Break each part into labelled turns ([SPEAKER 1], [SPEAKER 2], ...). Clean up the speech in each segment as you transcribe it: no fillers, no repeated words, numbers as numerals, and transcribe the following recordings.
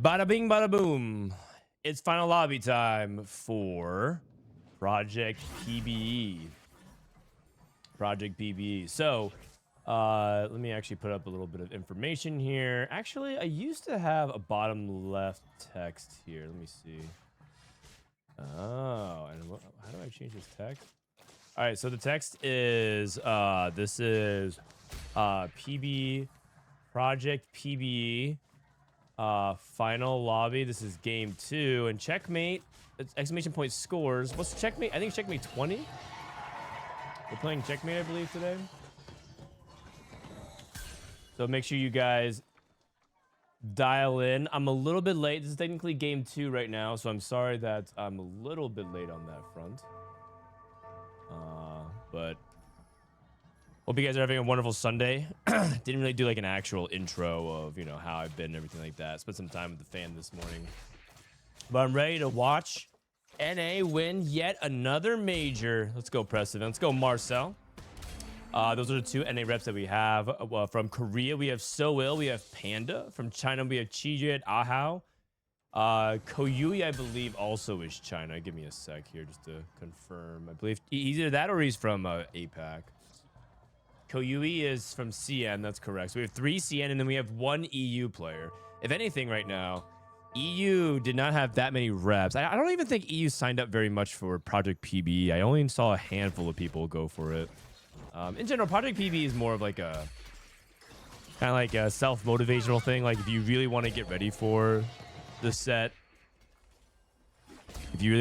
[SPEAKER 1] Bada bing, bada boom. It's final lobby time for Project PBE. Project PBE. So, let me actually put up a little bit of information here. Actually, I used to have a bottom left text here. Let me see. Oh, and how do I change this text? All right, so the text is, this is PB, Project PBE. Final lobby. This is game 2 and checkmate. It's exclamation point scores. What's checkmate? I think checkmate 20. We're playing checkmate, I believe, today. So make sure you guys dial in. I'm a little bit late. This is technically game 2 right now, so I'm sorry that I'm a little bit late on that front. But hope you guys are having a wonderful Sunday. Didn't really do like an actual intro of, you know, how I've been and everything like that. Spent some time with the fam this morning. But I'm ready to watch NA win yet another major. Let's go, Prestivent. Let's go, Marcel. Those are the 2 NA reps that we have. From Korea, we have Seoill. We have Panda. From China, we have Qiyue and Ahao. Koyui, I believe, also is China. Give me a sec here just to confirm. I believe either that or he's from APAC. Koyui is from CN, that's correct. So we have 3 CN, and then we have 1 EU player. If anything, right now, EU did not have that many reps. I don't even think EU signed up very much for Project PB. I only saw a handful of people go for it. In general, Project PB is more of like a kind of like a self-motivational thing. Like if you really want to get ready for the set, you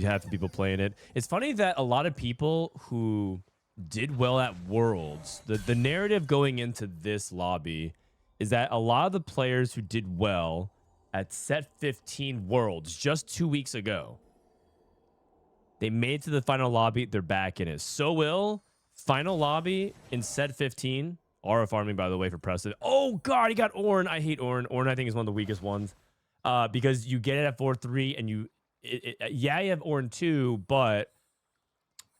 [SPEAKER 1] have people playing it. It's funny that a lot of people who did well at Worlds, the narrative going into this lobby is that a lot of the players who did well at set 15 Worlds just 2 weeks ago, they made it to the final lobby. They're back in it. Seoill, final lobby in set 15. Aura farming, by the way, for Preston. Oh god, he got Ornn. I hate Ornn. Ornn, I think, is one of the weakest ones, because you get it at 4-3 and you have Ornn too, but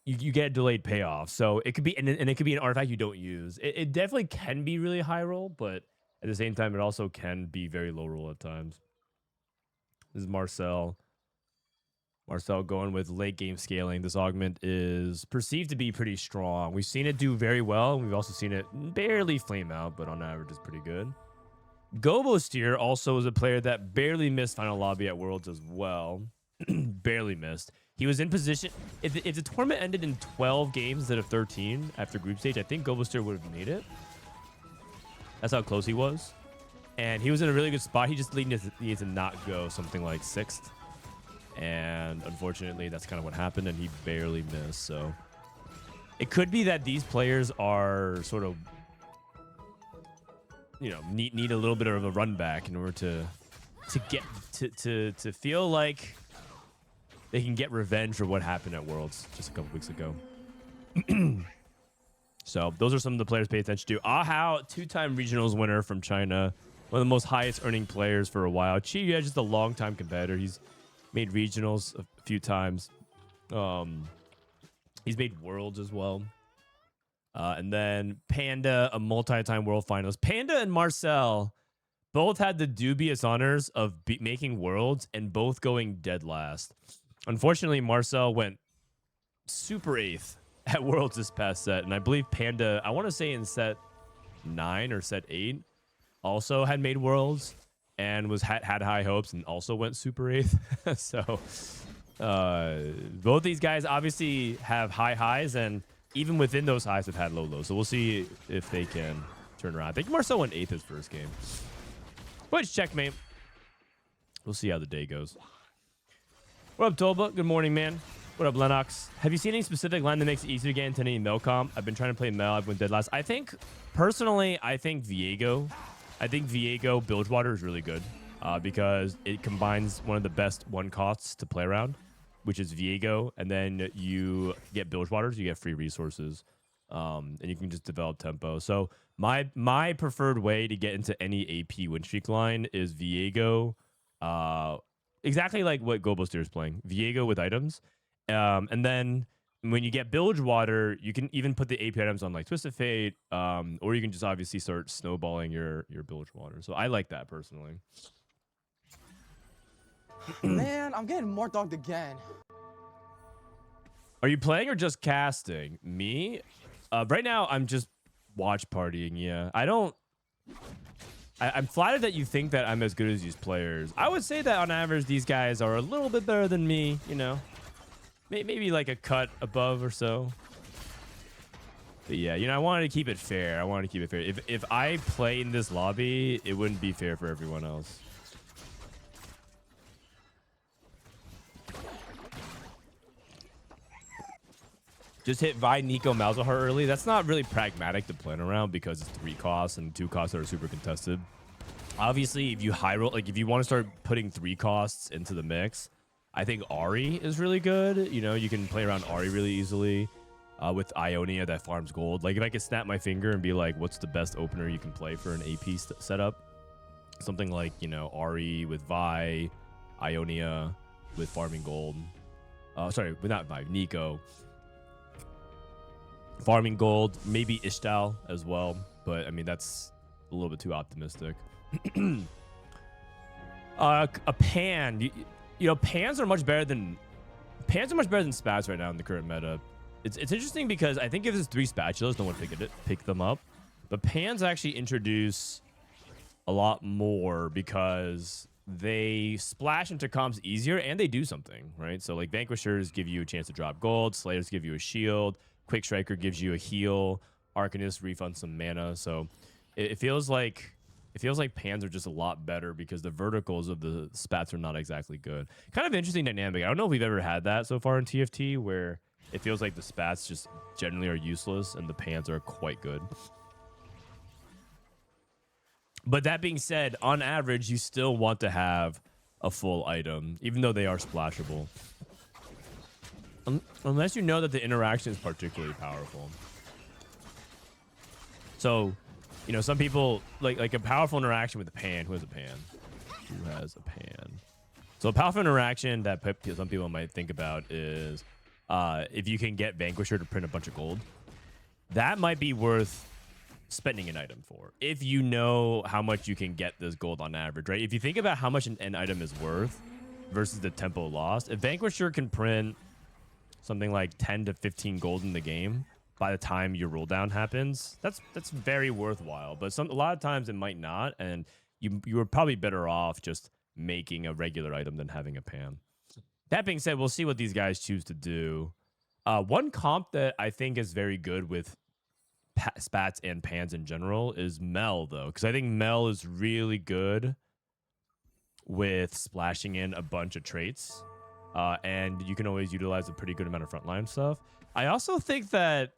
[SPEAKER 1] you get a delayed payoff. So it could be, and it could be an artifact you don't use. It definitely can be really high roll, but at the same time, it also can be very low roll at times. This is Marcel. Marcel going with late game scaling. This augment is perceived to be pretty strong. We've seen it do very well. We've also seen it barely flame out, but on average is pretty good. Gobosteur also is a player that barely missed final lobby at Worlds as well. Barely missed. He was in position. If the tournament ended in 12 games instead of 13 after group stage, I think Gobosteur would have made it. That's how close he was. And he was in a really good spot. He just needed to not go something like 6th. And unfortunately, that's kind of what happened, and he barely missed. So it could be that these players are sort of, you know, need a little bit of a run back in order to get to feel like they can get revenge for what happened at Worlds just a couple weeks ago. So those are some of the players to pay attention to. Ahao, 2-time regionals winner from China, one of the most highest earning players for a while. Qiyue is just a long-time competitor. He's made regionals a few times. He's made Worlds as well. And then Panda, a multi-time world finalist. Panda and Marcel both had the dubious honors of making Worlds and both going dead last. Unfortunately, Marcel went super 8th at Worlds this past set. And I believe Panda, I want to say in set 9 or set 8, also had made Worlds and had high hopes and also went super 8th. So both these guys obviously have high highs, and even within those highs have had low lows. So we'll see if they can turn around. I think Marcel went 8th his first game. But it's checkmate. We'll see how the day goes. What up, Tolba? Good morning, man. What up, Lennox? Have you seen any specific line that makes it easier to get into any Mel comp? I've been trying to play Mel. I've went dead last. I think Viego. I think Viego Bilgewater is really good because it combines one of the best one costs to play around, which is Viego, and then you get Bilgewater, so you get free resources, and you can just develop tempo. So my preferred way to get into any AP win streak line is Viego, exactly like what Gobosteur is playing. Viego with items, and then when you get Bilgewater, you can even put the AP items on like Twisted Fate, or you can just obviously start snowballing your Bilgewater. So I like that personally.
[SPEAKER 2] Man, I'm getting more dogged again.
[SPEAKER 1] Are you playing or just casting? Me? Right now, I'm just watch partying, yeah. I'm flattered that you think that I'm as good as these players. I would say that on average, these guys are a little bit better than me, you know? Maybe like a cut above or so. But yeah, you know, I wanted to keep it fair. I wanted to keep it fair. If I play in this lobby, it wouldn't be fair for everyone else. Just hit Vi, Nico, Malzahar early. That's not really pragmatic to plan around because it's 3 costs and 2 costs that are super contested. Obviously, if you high roll, like if you want to start putting 3 costs into the mix, I think Ari is really good. You know, you can play around Ari really easily with Ionia that farms gold. Like if I could snap my finger and be like, what's the best opener you can play for an AP setup? Something like, you know, Ari with Vi, Ionia with farming gold. Sorry, not Vi, Nico. Farming gold, maybe Ishtal as well, but I mean that's a little bit too optimistic. A pan, you know, pans are much better than spats right now in the current meta. It's interesting because I think if there's 3 spatulas, no one pick them up, but pans actually introduce a lot more because they splash into comps easier and they do something, right? So like Vanquishers give you a chance to drop gold, Slayers give you a shield, Quick Striker gives you a heal, Arcanist refunds some mana. So it feels like pans are just a lot better because the verticals of the spats are not exactly good. Kind of interesting dynamic. I don't know if we've ever had that so far in TFT where it feels like the spats just generally are useless and the pans are quite good. But that being said, on average, you still want to have a full item, even though they are splashable. Unless you know that the interaction is particularly powerful. So, you know, some people like a powerful interaction with a pan. Who has a pan? Who has a pan? So a powerful interaction that some people might think about is if you can get Vanquisher to print a bunch of gold. That might be worth spending an item for. If you know how much you can get this gold on average, right? If you think about how much an item is worth versus the tempo lost, if Vanquisher can print something like 10 to 15 gold in the game by the time your roll down happens, that's very worthwhile. But a lot of times it might not, and you are probably better off just making a regular item than having a pan. That being said, we'll see what these guys choose to do. One comp that I think is very good with spats and pans in general is Mel, though, because I think Mel is really good with splashing in a bunch of traits. And you can always utilize a pretty good amount of frontline stuff. I also think that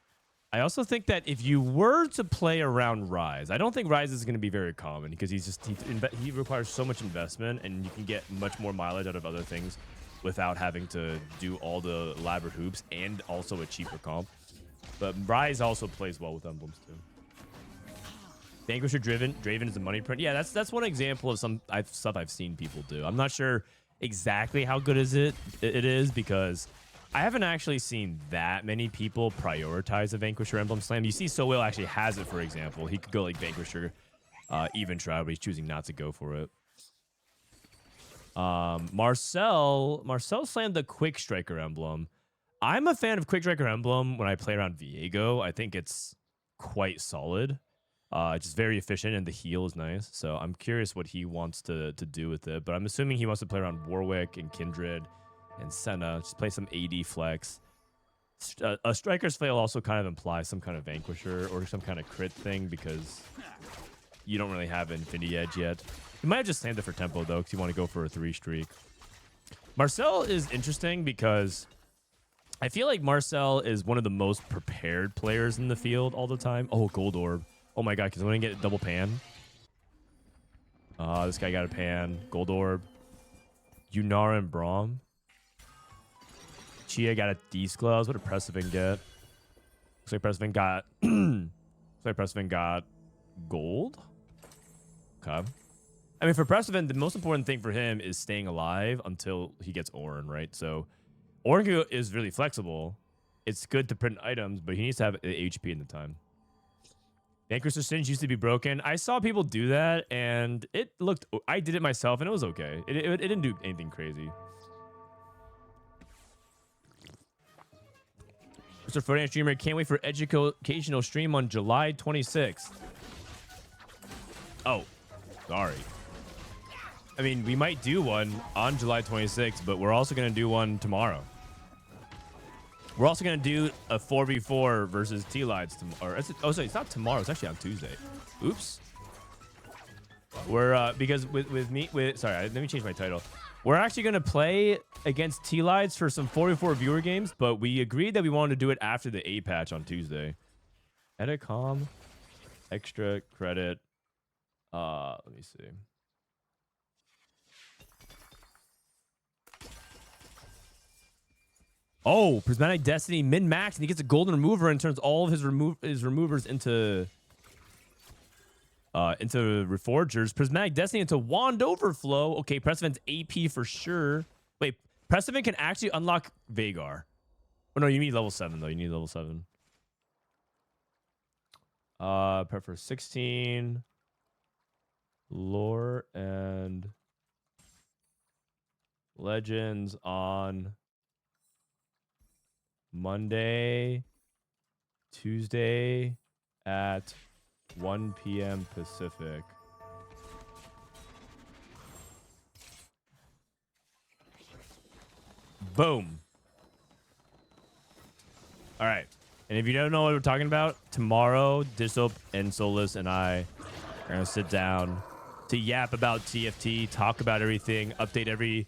[SPEAKER 1] if you were to play around Rise, I don't think Rise is going to be very common because he requires so much investment, and you can get much more mileage out of other things without having to do all the elaborate hoops and also a cheaper comp. But Rise also plays well with emblems too. Vanquisher Draven is a money print. Yeah, that's one example of some stuff I've seen people do. I'm not sure exactly how good it is because I haven't actually seen that many people prioritize a Vanquisher Emblem Slam. You see Seoill actually has it, for example. He could go like Vanquisher Even Shroud, but he's choosing not to go for it. Marcel slammed the Quick Striker Emblem. I'm a fan of Quick Striker Emblem when I play around Viego. I think it's quite solid. It's just very efficient, and the heal is nice. So I'm curious what he wants to do with it. But I'm assuming he wants to play around Warwick and Kindred and Senna. Just play some AD flex. A Striker's Flail also kind of implies some kind of Vanquisher or some kind of crit thing because you don't really have Infinity Edge yet. You might have just slammed it for tempo, though, because you want to go for a 3 streak. Marcel is interesting because I feel like Marcel is one of the most prepared players in the field all the time. Oh, Gold Orb. Oh my god, because I'm going to get a double pan. This guy got a pan. Gold Orb. Yunara and Braum. Qiyue got a Death Gloves. What did Prestivent get? Looks like Prestivent got gold. Okay. I mean, for Prestivent, the most important thing for him is staying alive until he gets Orin, right? So Orin is really flexible. It's good to print items, but he needs to have the HP in the time. Vanquisher Singe used to be broken. I saw people do that, and it looked... I did it myself, and it was okay. It didn't do anything crazy. Mr. Frodan Streamer, can't wait for educational stream on July 26th. Oh, sorry. I mean, we might do one on July 26th, but we're also going to do one tomorrow. We're also going to do a 4v4 versus T-Lights tomorrow. Oh, sorry, it's not tomorrow. It's actually on Tuesday. Oops. We're, because sorry, let me change my title. We're actually going to play against T-Lights for some 4v4 viewer games, but we agreed that we wanted to do it after the A patch on Tuesday. Edicom, extra credit. Let me see. Oh, Prismatic Destiny min-max, and he gets a golden remover and turns all of his removers into Reforgers. Prismatic Destiny into Wand Overflow. Okay, Prestivent's AP for sure. Wait, Prestivent can actually unlock Vagar. Oh, no, you need level 7, though. You need level 7. Prep for 16. Lore and Legends on Monday, Tuesday at 1 p.m. Pacific. Boom. All right. And if you don't know what we're talking about, tomorrow, Disop and Solus and I are going to sit down to yap about TFT, talk about everything, update every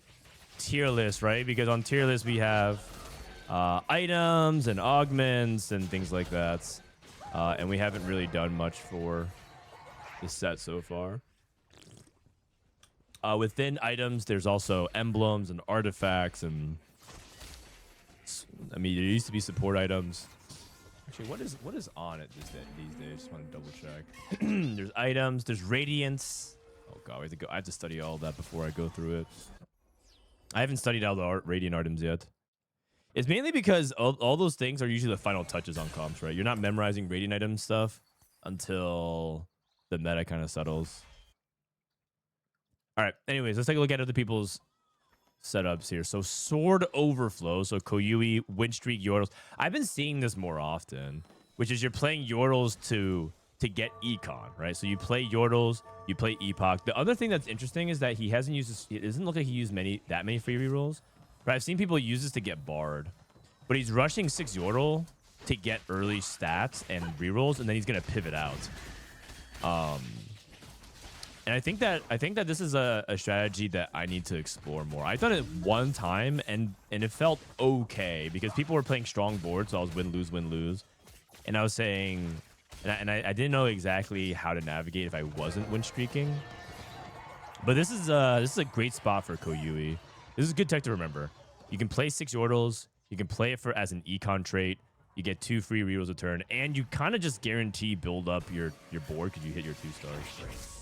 [SPEAKER 1] tier list, right? Because on tier list, we have items and augments and things like that. And we haven't really done much for the set so far. Within items, there's also emblems and artifacts, and I mean, there used to be support items. Actually, what is on it these days? Just want to double check. There's items. There's radiance. Oh god, I have to study all that before I go through it. I haven't studied all the radiant items yet. It's mainly because all those things are usually the final touches on comps, right? You're not memorizing radiant item stuff until the meta kind of settles. All right. Anyways, let's take a look at other people's setups here. So Sword Overflow. So Koyui, Windstreak, Yordles. I've been seeing this more often, which is you're playing Yordles to get Econ, right? So you play Yordles, you play Epoch. The other thing that's interesting is that he hasn't used this. It doesn't look like he used that many free rerolls. But I've seen people use this to get Bard. But he's rushing 6 Yordle to get early stats and rerolls, and then he's gonna pivot out. And I think that this is a strategy that I need to explore more. I've done it one time, and it felt okay because people were playing strong boards, so I was win lose, and I was saying, and I didn't know exactly how to navigate if I wasn't win streaking. But this is a great spot for Koyui. This is a good tech to remember. You can play 6 Yordles. You can play it as an econ trait. You get 2 free rerolls a turn, and you kind of just guarantee build up your board because you hit your 2 stars.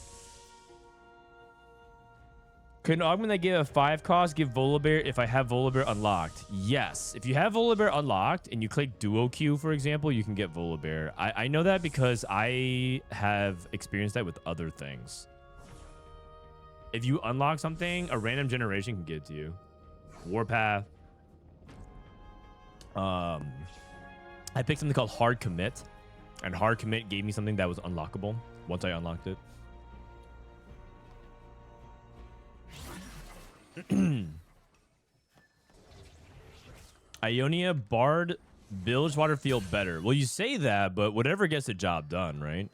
[SPEAKER 1] Could an augment that give a 5 cost give Volibear if I have Volibear unlocked? Yes. If you have Volibear unlocked and you click Duo Q, for example, you can get Volibear. I know that because I have experienced that with other things. If you unlock something, a random generation can get it to you. Warpath. I picked something called Hard Commit, and Hard Commit gave me something that was unlockable once I unlocked it. Ionia, Bard, Bilgewater feel better. Well, you say that, but whatever gets the job done, right?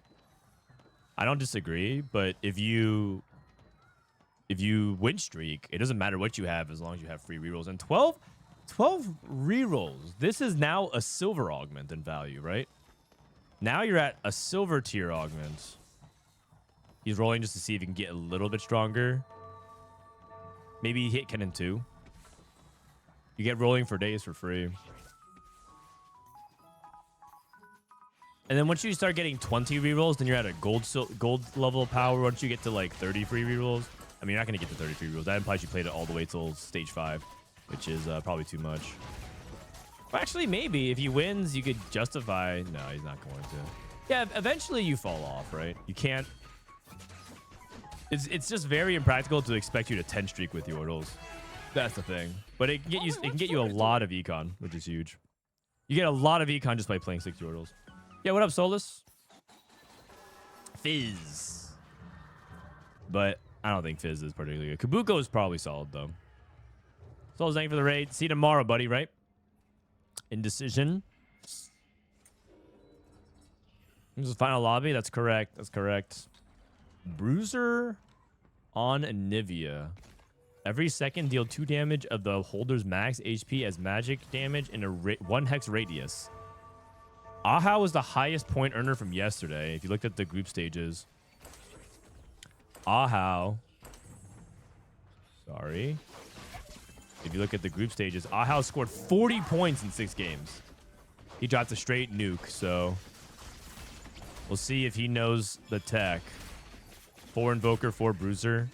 [SPEAKER 1] I don't disagree, but if you win streak, it doesn't matter what you have as long as you have free rerolls. And 12 rerolls. This is now a silver augment in value, right? Now you're at a silver tier augment. He's rolling just to see if he can get a little bit stronger. Maybe hit Kennen 2. You get rolling for days for free. And then once you start getting 20 rerolls, then you're at a gold level of power. Once you get to like 30 free rerolls, I mean, you're not going to get to 30 free rerolls. That implies you played it all the way till stage 5, which is probably too much. Well, actually, maybe if he wins, you could justify. No, he's not going to. Yeah, eventually you fall off, right? You can't. It's just very impractical to expect you to 10 streak with Yordles. That's the thing. But it can get you a lot of econ, which is huge. You get a lot of econ just by playing 6 Yordles. Yeah, what up, Solus? Fizz. But I don't think Fizz is particularly good. Kabuko is probably solid, though. Solus, thank you for the raid. See you tomorrow, buddy, right? Indecision. This is the final lobby. That's correct. That's correct. Bruiser on Nivea. Every second, deal 2 damage of the holder's max HP as magic damage in a 1 hex radius. Ahao was the highest point earner from yesterday. If you looked at the group stages. Ahao. Sorry. If you look at the group stages, Ahao scored 40 points in 6 games. He dropped a straight nuke, so we'll see if he knows the tech. 4 Invoker, 4 Bruiser.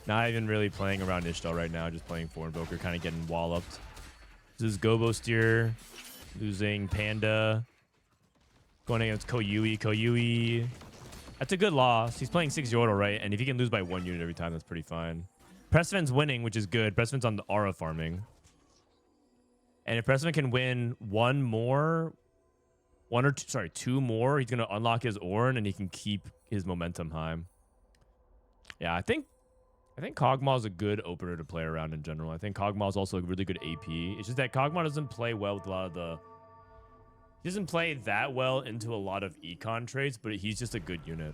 [SPEAKER 1] Not even really playing around Ishtal right now, just playing 4 Invoker, kind of getting walloped. This is Gobosteur losing Panda. Going against Koyui. Koyui. That's a good loss. He's playing 6 Yordle, right? And if he can lose by 1 unit every time, that's pretty fine. Prestivent's winning, which is good. Prestivent's on the aura farming. And if Prestivent can win 2 more, he's going to unlock his Ornn and he can keep his momentum high. Yeah, I think Kog'Maw is a good opener to play around in general. I think Kog'Maw is also a really good AP. It's just that Kog'Maw doesn't play well with a lot of the... He doesn't play that well into a lot of econ traits, but he's just a good unit.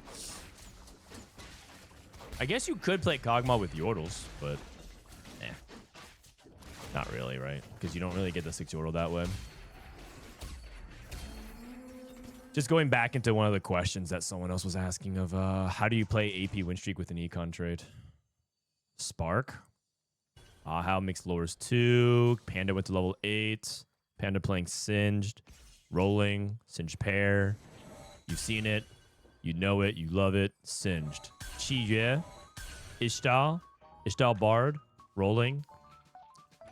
[SPEAKER 1] I guess you could play Kog'Maw with Yordles, but... Not really, right? Because you don't really get the 6 Yordle that way. Just going back into one of the questions that someone else was asking of how do you play AP win streak with an econ trait? Spark. Ahao mixed lowers 2. Panda went to level 8. Panda playing Singed. Rolling. Singed pair. You've seen it. You know it. You love it. Singed. Qiyue. Ishtal. Ishtal Bard. Rolling.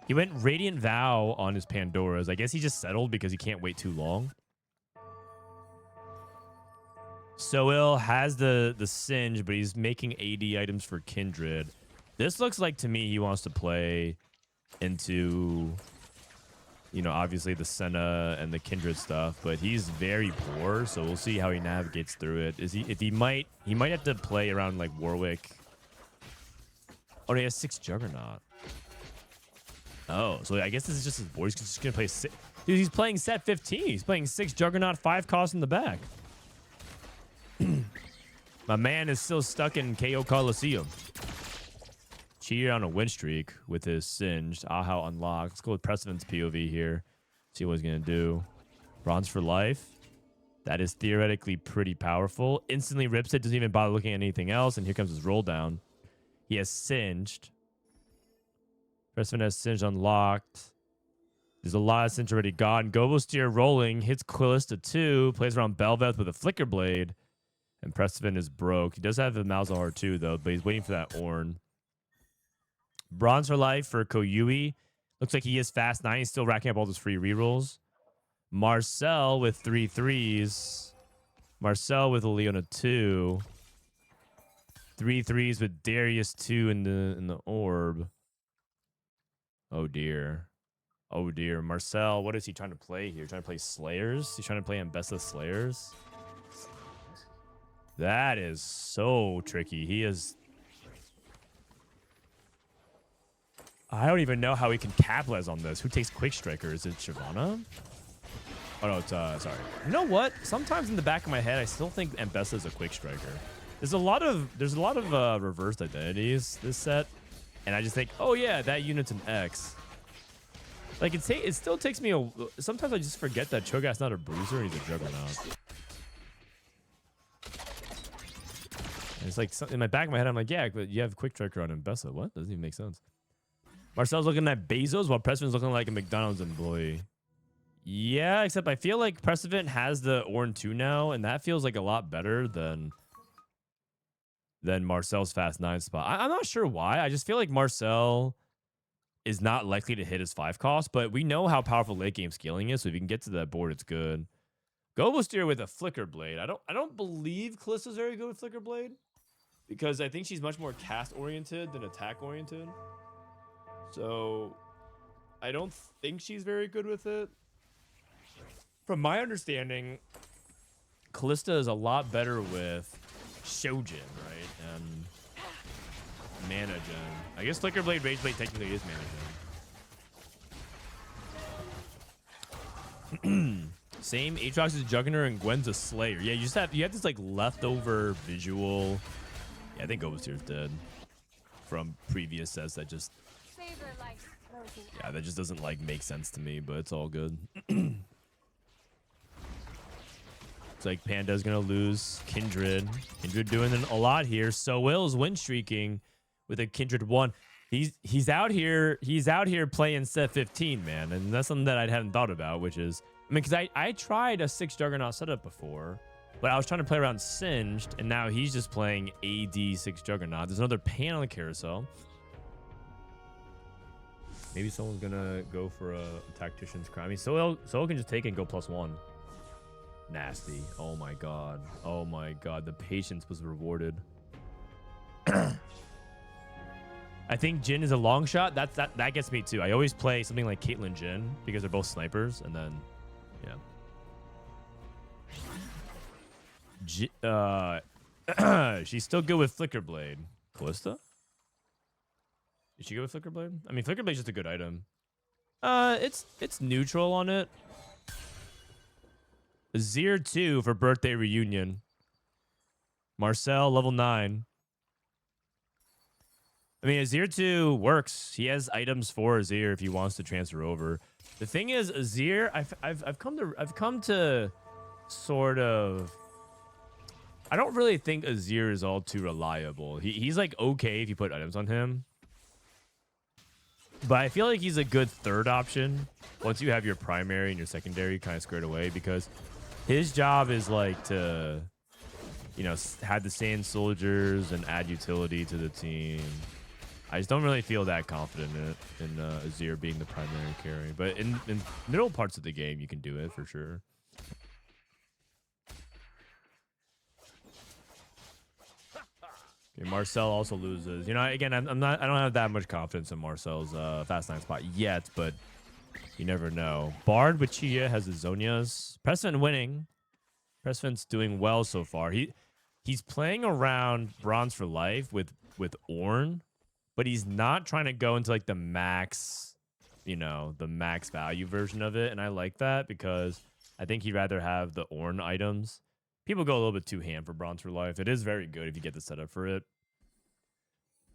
[SPEAKER 1] He went Radiant Vow on his Pandoras. I guess he just settled because he can't wait too long. Seoill has the Singe, but he's making AD items for Kindred. This looks like, to me, he wants to play into, you know, obviously the Senna and the Kindred stuff, but he's very poor, so we'll see how he navigates through it. He might have to play around like Warwick. Oh, he has 6 Juggernaut. Oh, so I guess this is just his board. He's just gonna play 6. Dude, he's playing set 15. He's playing 6 Juggernaut, 5 cost in the back. My man is still stuck in KO Coliseum. Cheer on a win streak with his Singed. Ahao unlocked. Let's go with Prestivent's POV here. See what he's going to do. Bronze for life. That is theoretically pretty powerful. Instantly rips it. Doesn't even bother looking at anything else. And here comes his roll down. He has Singed. Prestivent has Singed unlocked. There's a lot of Singed already gone. Gobosteur rolling. Hits Quillista 2. Plays around Belveth with a Flicker Blade. And Prestivent is broke. He does have a Malzahar too, though, but he's waiting for that Ornn. Bronze for life for Koyui. Looks like he is fast 9. He's still racking up all those free rerolls. Marcel with 3 3s. Marcel with a Leona 2. 3 3s with Darius 2 in the orb. Oh dear. Oh dear. Marcel, what is he trying to play here? Trying to play Slayers? He's trying to play Ambessa Slayers? That is so tricky. He is... I don't even know how he can capitalize on this. Who takes Quick Striker? Is it Shyvana? Oh, no, it's... sorry. You know what? Sometimes in the back of my head, I still think Ambessa is a Quick Striker. There's a lot of reversed identities this set. And I just think, oh, yeah, that unit's an X. Like, it still takes me a... Sometimes I just forget that Cho'Gath's not a bruiser and he's a Juggernaut. And it's like, in my back of my head, I'm like, yeah, but you have Quick Striker on Ambessa. What? Doesn't even make sense. Marcel's looking at Bezos while Prestivent's looking like a McDonald's employee. Yeah, except I feel like Prestivent has the Ornn 2 now, and that feels like a lot better than Marcel's Fast 9 spot. I'm not sure why. I just feel like Marcel is not likely to hit his 5 cost, but we know how powerful late game scaling is, so if you can get to that board, it's good. Gobosteur with a Flicker Blade. I don't believe Callista's very good with Flicker Blade because I think she's much more cast oriented than attack oriented. So I don't think she's very good with it. From my understanding, Callista is a lot better with Shojin, right? And Mana Gen. I guess Flicker Blade, Rage Blade technically is Mana Gen. Same. Aatrox is Juggernaut and Gwen's a Slayer. Yeah, you have this like leftover visual. Yeah, I think Gobostier's dead from previous sets that just that just doesn't like make sense to me, but it's all good. It's like Panda's gonna lose Kindred. Kindred doing a lot here. Seoill's win streaking with a Kindred 1. He's out here playing set 15, man, and that's something that I hadn't thought about, which is, I mean, because I tried a 6 Juggernaut setup before, but I was trying to play around Singed, and now he's just playing AD 6 Juggernaut. There's another pan on the carousel. Maybe someone's gonna go for a Tactician's Crown. I mean, Seoill can just take it and go +1. Nasty. Oh my god. Oh my god. The patience was rewarded. I think Jhin is a long shot. That gets me too. I always play something like Caitlyn Jhin because they're both snipers, and then she's still good with Flicker Blade. Callista? Is she good with Flicker Blade? I mean, Flicker Blade's just a good item. It's neutral on it. Azir 2 for birthday reunion. Marcel level 9. I mean, Azir 2 works. He has items for Azir if he wants to transfer over. The thing is, Azir, I've come to sort of, I don't really think Azir is all too reliable. He's like okay if you put items on him, but I feel like he's a good third option once you have your primary and your secondary kind of squared away, because his job is like to, you know, have the same soldiers and add utility to the team. I just don't really feel that confident in Azir being the primary carry. But in middle parts of the game, you can do it for sure. Okay, Marcel also loses. You know, again, I don't have that much confidence in Marcel's Fast 9 spot yet, but you never know. Bard with Qiyue has the Zhonias. Prestivent winning. Prestivent's doing well so far. He's playing around Bronze for Life with Ornn, but he's not trying to go into like the max, you know, the max value version of it. And I like that because I think he'd rather have the Ornn items. People go a little bit too ham for Bronze for Life. It is very good if you get the setup for it,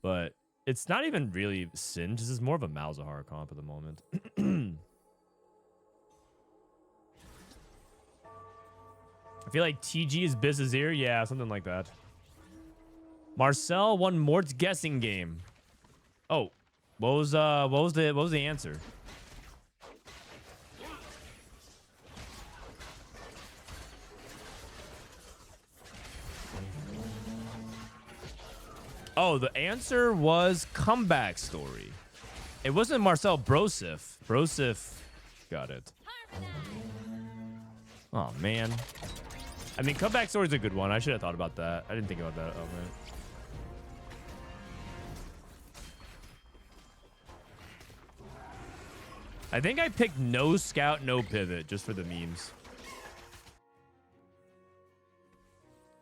[SPEAKER 1] but it's not even really Singed. This is more of a Malzahar comp at the moment. I feel like TG is Bizazir. Yeah, something like that. Marcel won Mort's guessing game. Oh, what was the answer? Oh, the answer was comeback story. It wasn't Marcel. Brosif. Brosif got it. Oh man. I mean, comeback story is a good one. I should have thought about that. I didn't think about that. Oh man. I think I picked no scout, no pivot, just for the memes.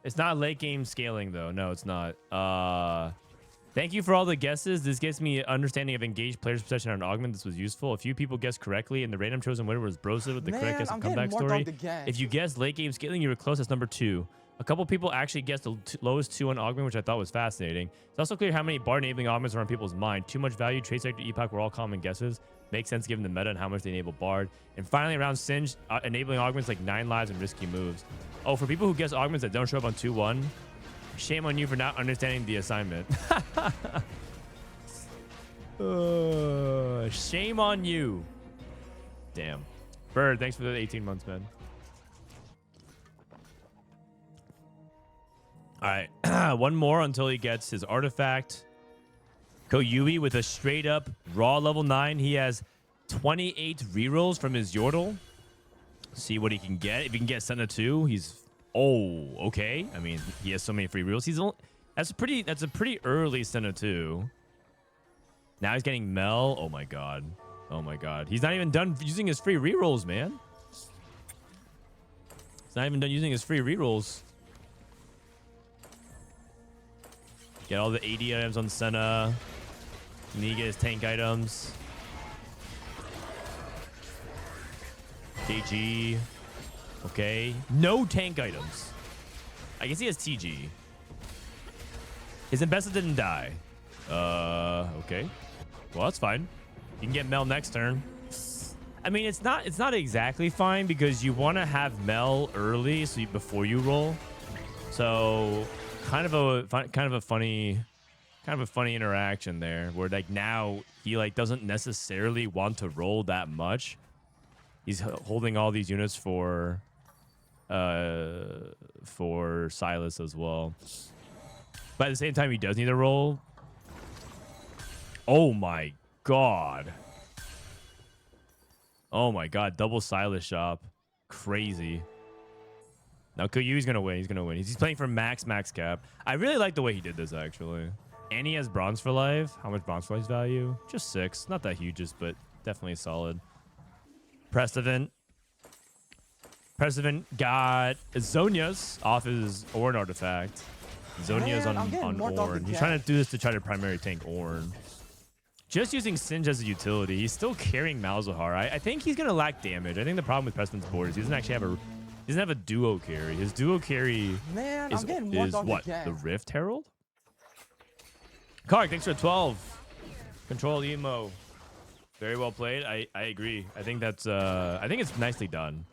[SPEAKER 1] It's not late game scaling, though. No, it's not. Thank you for all the guesses. This gives me an understanding of engaged players' possession on augment. This was useful. A few people guessed correctly, and the random chosen winner was Brosa with the correct guess of comeback story. If you guessed late game scaling, you were close as number 2. A couple people actually guessed the lowest 2 on augment, which I thought was fascinating. It's also clear how many bar enabling augments are on people's mind. Too much value, trade sector, epoch were all common guesses. Makes sense given the meta and how much they enable Bard. And finally, around Singed, enabling augments like 9 lives and risky moves. Oh, for people who guess augments that don't show up on 2-1, shame on you for not understanding the assignment. Shame on you. Damn. Bird, thanks for the 18 months, man. All right, one more until he gets his artifact. Koyui with a straight up raw level 9. He has 28 rerolls from his Yordle. See what he can get. If he can get Senna 2, he's... Oh, okay. I mean, he has so many free reels. That's a pretty early Senna 2. Now he's getting Mel. Oh my god. Oh my god. He's not even done using his free rerolls, man. He's not even done using his free rerolls. Get all the AD items on Senna. And then he get his tank items. KG. Okay. No tank items. I guess he has TG. His Embessa didn't die. Okay. Well, that's fine. You can get Mel next turn. I mean, it's not exactly fine because you want to have Mel early before you roll. So kind of a funny interaction there where like now he like doesn't necessarily want to roll that much. He's holding all these units for Silas as well. But at the same time, he does need to roll. Oh my god. Oh my god. Double Silas shop. Crazy. Now Koyui's gonna win. He's gonna win. He's playing for max cap. I really like the way he did this actually. And he has bronze for life. How much bronze for life's value? Just 6. Not that huge, but definitely solid. Prestivent got Zonia's off his Ornn artifact. Zonia's on Ornn. He's trying to do this to try to primary tank Ornn. Just using Singe as a utility. He's still carrying Malzahar. I think he's going to lack damage. I think the problem with Preston's board is he doesn't actually have a duo carry. His duo carry is what? The Rift Herald? Kark, thanks for 12. Control emo. Very well played. I agree. I think that's I think it's nicely done.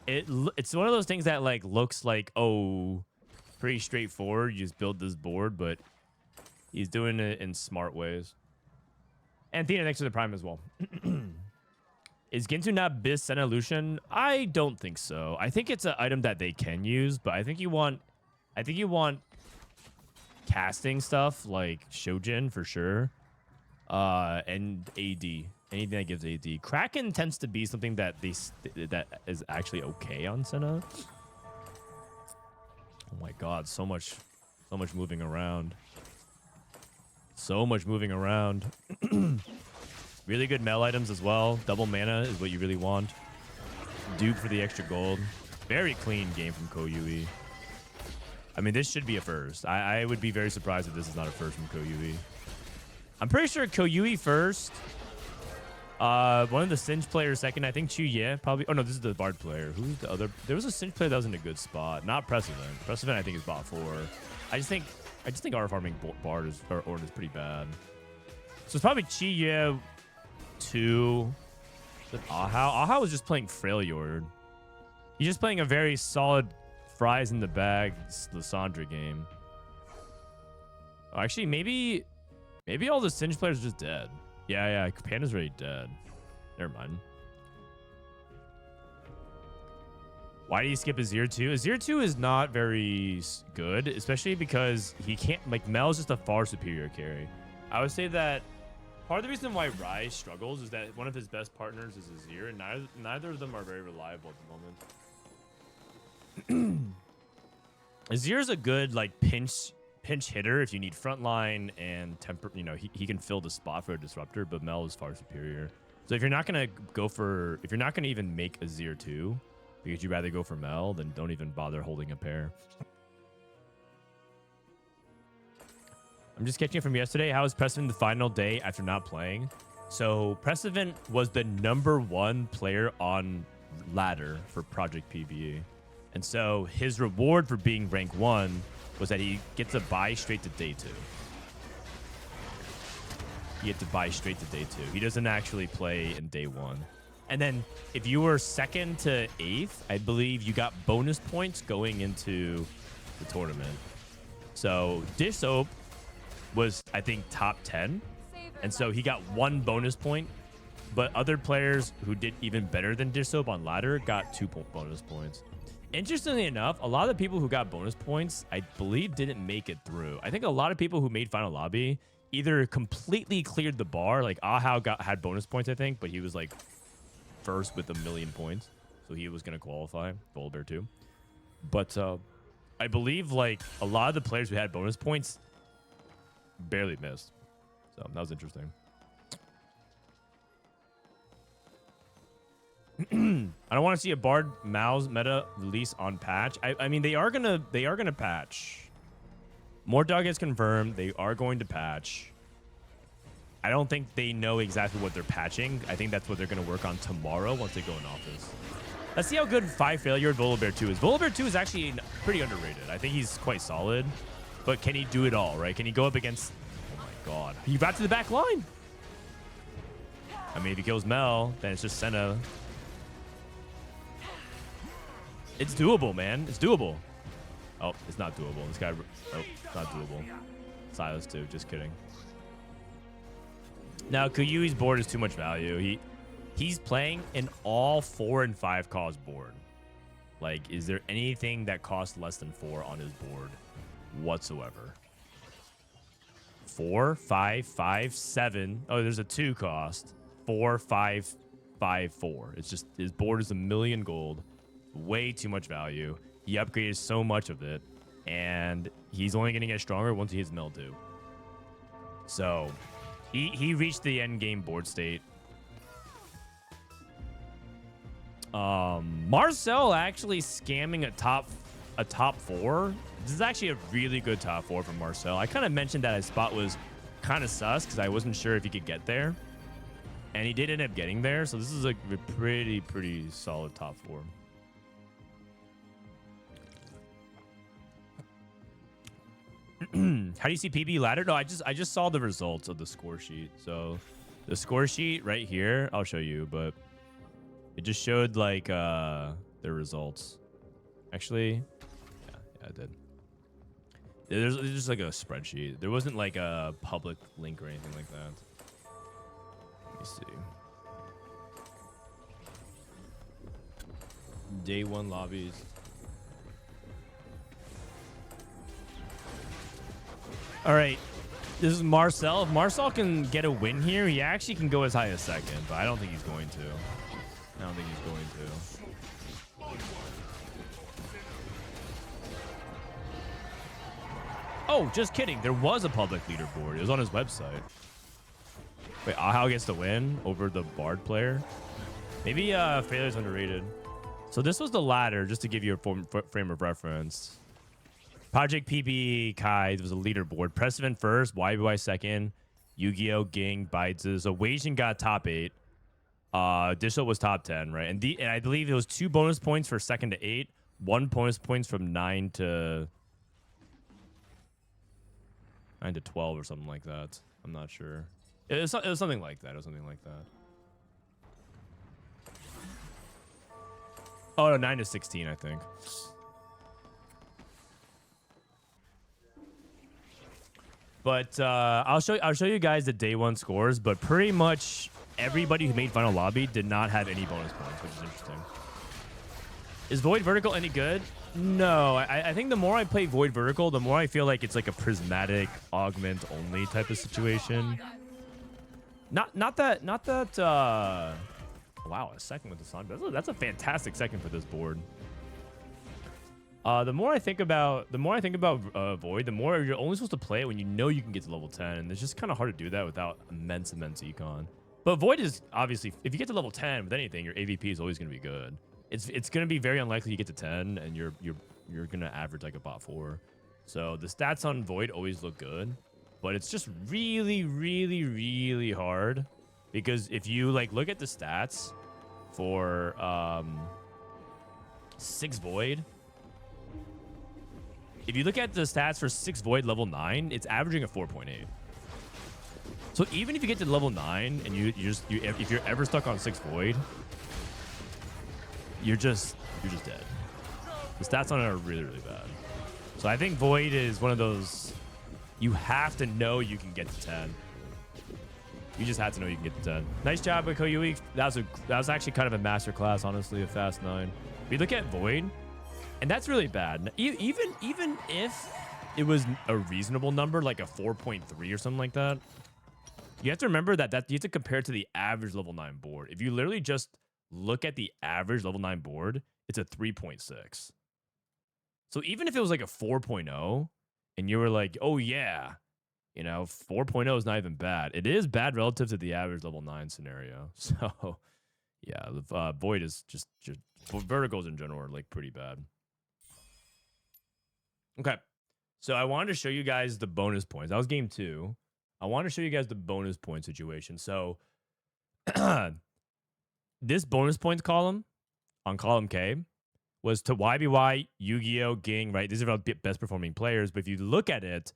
[SPEAKER 1] It's one of those things that like looks like, oh, pretty straightforward. You just build this board, but he's doing it in smart ways. And Thena next to the prime as well. Is Gintu not Bis Senna Lucian? I don't think so. I think it's an item that they can use, but I think you want casting stuff like Shojin for sure. And AD. Anything that gives AD. Kraken tends to be something that that is actually okay on Senna. Oh my god, so much moving around. So much moving around. Really good Mel items as well. Double mana is what you really want. Dupe for the extra gold. Very clean game from Koyui. I mean, this should be a first. I would be very surprised if this is not a first from Koyui. I'm pretty sure Koyui first. One of the Singe players second. I think Qiyue probably. Oh no, this is the Bard player. Who's the other? There was a Singe player that was in a good spot. Not Prestivent. Prestivent I think is bot 4. I just think our farming Bard or Ornn is pretty bad. So it's probably Qiyue 2. Ahao. Ahao was just playing Freljord. He's just playing a very solid fries in the bag Lysandra game. Oh, actually, maybe all the Singe players are just dead. Yeah, Panda's already dead. Never mind. Why do you skip Azir 2? Azir 2 is not very good, especially because he can't, like, Mel is just a far superior carry. I would say that part of the reason why Rise struggles is that one of his best partners is Azir, and neither of them are very reliable at the moment. Azir is a good, like, pinch hitter if you need frontline and temper. You know, he can fill the spot for a disruptor, but Mel is far superior. So if you're not gonna even make Azir 2 because you'd rather go for Mel, then don't even bother holding a pair. I'm just catching it from yesterday. How was Prestivent the final day after not playing? So Prestivent was the #1 player on ladder for Project PBE. And so his reward for being rank 1 was that he gets a buy straight to day 2. He gets to buy straight to day 2. He doesn't actually play in day 1. And then if you were 2nd to 8th, I believe you got bonus points going into the tournament. So Dish Soap was, I think, top 10. And so he got 1 bonus point. But other players who did even better than Dish Soap on ladder got 2 bonus points. Interestingly enough, a lot of the people who got bonus points, I believe, didn't make it through. I think a lot of people who made final lobby either completely cleared the bar, like Ahao had bonus points, I think, but he was like first with 1,000,000 points. so he was going to qualify. Volibear too. But I believe like a lot of the players who had bonus points barely missed. So that was interesting. I don't want to see a Bard Mouse meta release on patch. I mean they are gonna patch. More dog is confirmed. They are going to patch. I don't think they know exactly what they're patching. I think that's what they're going to work on tomorrow once they go in office. Let's see how good 5 failure Volibear 2 is. Volibear 2 is actually pretty underrated. I think he's quite solid. But can he do it all, right? Can he go up against... Oh my god. He got to the back line. I mean, if he kills Mel, then it's just Senna. It's doable, man. It's doable. Oh, it's not doable. This guy... Oh, it's not doable. Silas too. Just kidding. Now, Koyui's board is too much value. He's playing an all 4 and 5 cost board. Like, is there anything that costs less than 4 on his board whatsoever? 4, 5, 5, 7. Oh, there's a 2 cost. 4, 5, 5, 4. It's just his board is 1,000,000 gold. Way too much value. He upgraded so much of it, and he's only going to get stronger once he hits Mildew. So he reached the end game board state. Marcel actually scamming a top 4. This is actually a really good top 4 from Marcel. I kind of mentioned that his spot was kind of sus because I wasn't sure if he could get there, and he did end up getting there. So this is a pretty solid top 4. How do you see PBE ladder? No, I just saw the results of the score sheet. So the score sheet right here, I'll show you, but it just showed like their results. Actually, yeah, it did. There's just like a spreadsheet. There wasn't like a public link or anything like that. Let me see. Day 1 lobbies. All right, this is Marcel. If Marcel can get a win here, he actually can go as high as 2nd, but I don't think he's going to. I don't think he's going to. Oh, just kidding. There was a public leaderboard. It was on his website. Wait, Ahao gets the win over the Bard player? Maybe Failure's underrated. So this was the ladder, just to give you a frame of reference. Project PBE Kai was a leaderboard. Prestivent first, YBY second, Yu-Gi-Oh, Ging, Bites. So Weijin got top 8. Disho was top 10, right? And I believe it was 2 bonus points for 2nd to 8, 1 bonus points from 9 to 12 or something like that. I'm not sure. It was something like that. It was something like that. Oh no, 9 to 16, I think. But I'll show you guys the day 1 scores. But pretty much everybody who made final lobby did not have any bonus points, which is interesting. Is Void Vertical any good? No, I think the more I play Void Vertical, the more I feel like it's like a prismatic augment only type of situation. Not that. Wow, a 2nd with the sun. That's a fantastic 2nd for this board. The more I think about Void, the more you're only supposed to play it when you know you can get to level 10, and it's just kind of hard to do that without immense econ. But Void is obviously, if you get to level 10 with anything, your AVP is always going to be good. It's going to be very unlikely you get to 10 and you're going to average like a bot 4. So the stats on Void always look good, but it's just really hard because if you like look at the stats for 6 Void. If you look at the stats for 6 Void level 9, it's averaging a 4.8. So even if you get to level 9 and if you're ever stuck on 6 Void, you're just dead. The stats on it are really bad. So I think Void is one of those, you have to know you can get to 10. You just have to know you can get to 10. Nice job with Koyui. That was actually kind of a masterclass, honestly, a fast 9. If you look at Void, and that's really bad. Even if it was a reasonable number, like a 4.3 or something like that, you have to remember that you have to compare it to the average level 9 board. If you literally just look at the average level 9 board, it's a 3.6. So even if it was like a 4.0 and you were like, oh yeah, you know, 4.0 is not even bad. It is bad relative to the average level 9 scenario. So yeah, the Void is just verticals in general are like pretty bad. Okay. So I wanted to show you guys the bonus points. That was game 2. I want to show you guys the bonus point situation. So this bonus points column on column K was to YBY, Yu-Gi-Oh, Ging, right? These are our best performing players. But if you look at it,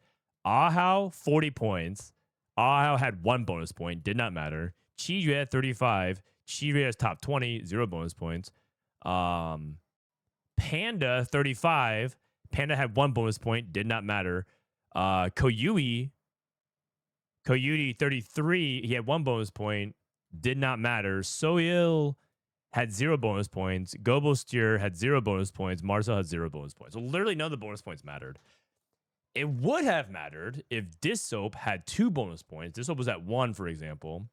[SPEAKER 1] Ahao, 40 points. Ahao had 1 bonus point, did not matter. Qiyue had 35. Qiyue is top 20, 0 bonus points. Panda, 35. Panda had 1 bonus point, did not matter. Koyui, 33. He had 1 bonus point, did not matter. Seoill had 0 bonus points. Gobosteur had 0 bonus points. Marcel had 0 bonus points. So literally none of the bonus points mattered. It would have mattered if Dissoap had 2 bonus points. Dissoap was at 1, for example.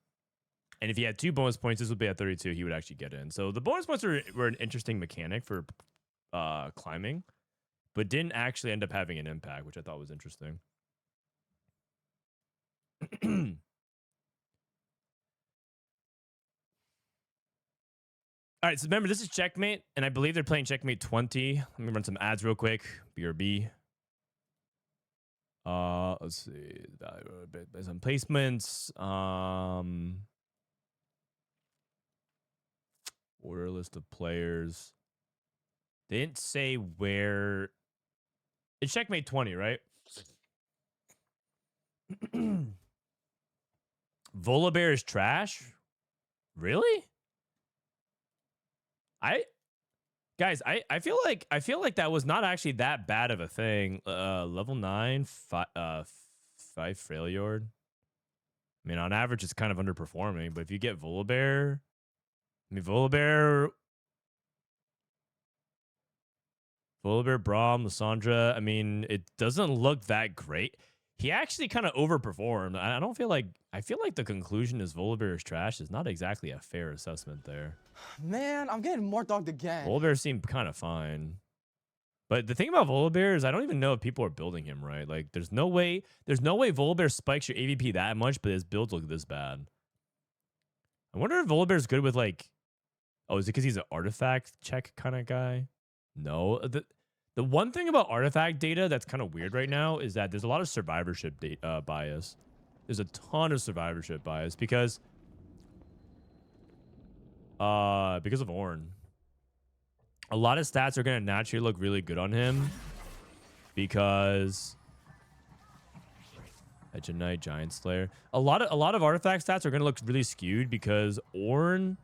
[SPEAKER 1] And if he had 2 bonus points, this would be at 32. He would actually get in. So the bonus points were an interesting mechanic for climbing, but didn't actually end up having an impact, which I thought was interesting. All right, so remember, this is Checkmate, and I believe they're playing Checkmate 20. Let me run some ads real quick. BRB. Let's see. Based on placements. Order list of players. They didn't say where. It's Checkmate 20, right? Volibear is trash? Really? I feel like that was not actually that bad of a thing. Level 9, 5 Freljord. I mean, on average, it's kind of underperforming, but if you get Volibear, I mean, Volibear, Braum, Lysandra, I mean, it doesn't look that great. He actually kind of overperformed. I feel like the conclusion is Volibear is trash is not exactly a fair assessment there.
[SPEAKER 2] Man, I'm getting more dogged again.
[SPEAKER 1] Volibear seemed kind of fine. But the thing about Volibear is I don't even know if people are building him right. Like, there's no way Volibear spikes your AVP that much, but his builds look this bad. I wonder if Volibear's good with, like, oh, is it because he's an artifact check kind of guy? No. The one thing about artifact data that's kind of weird right now is that there's a lot of survivorship bias. There's a ton of survivorship bias because of Ornn. A lot of stats are going to naturally look really good on him because Edge of Night, Giant Slayer. A lot of artifact stats are going to look really skewed because Ornn,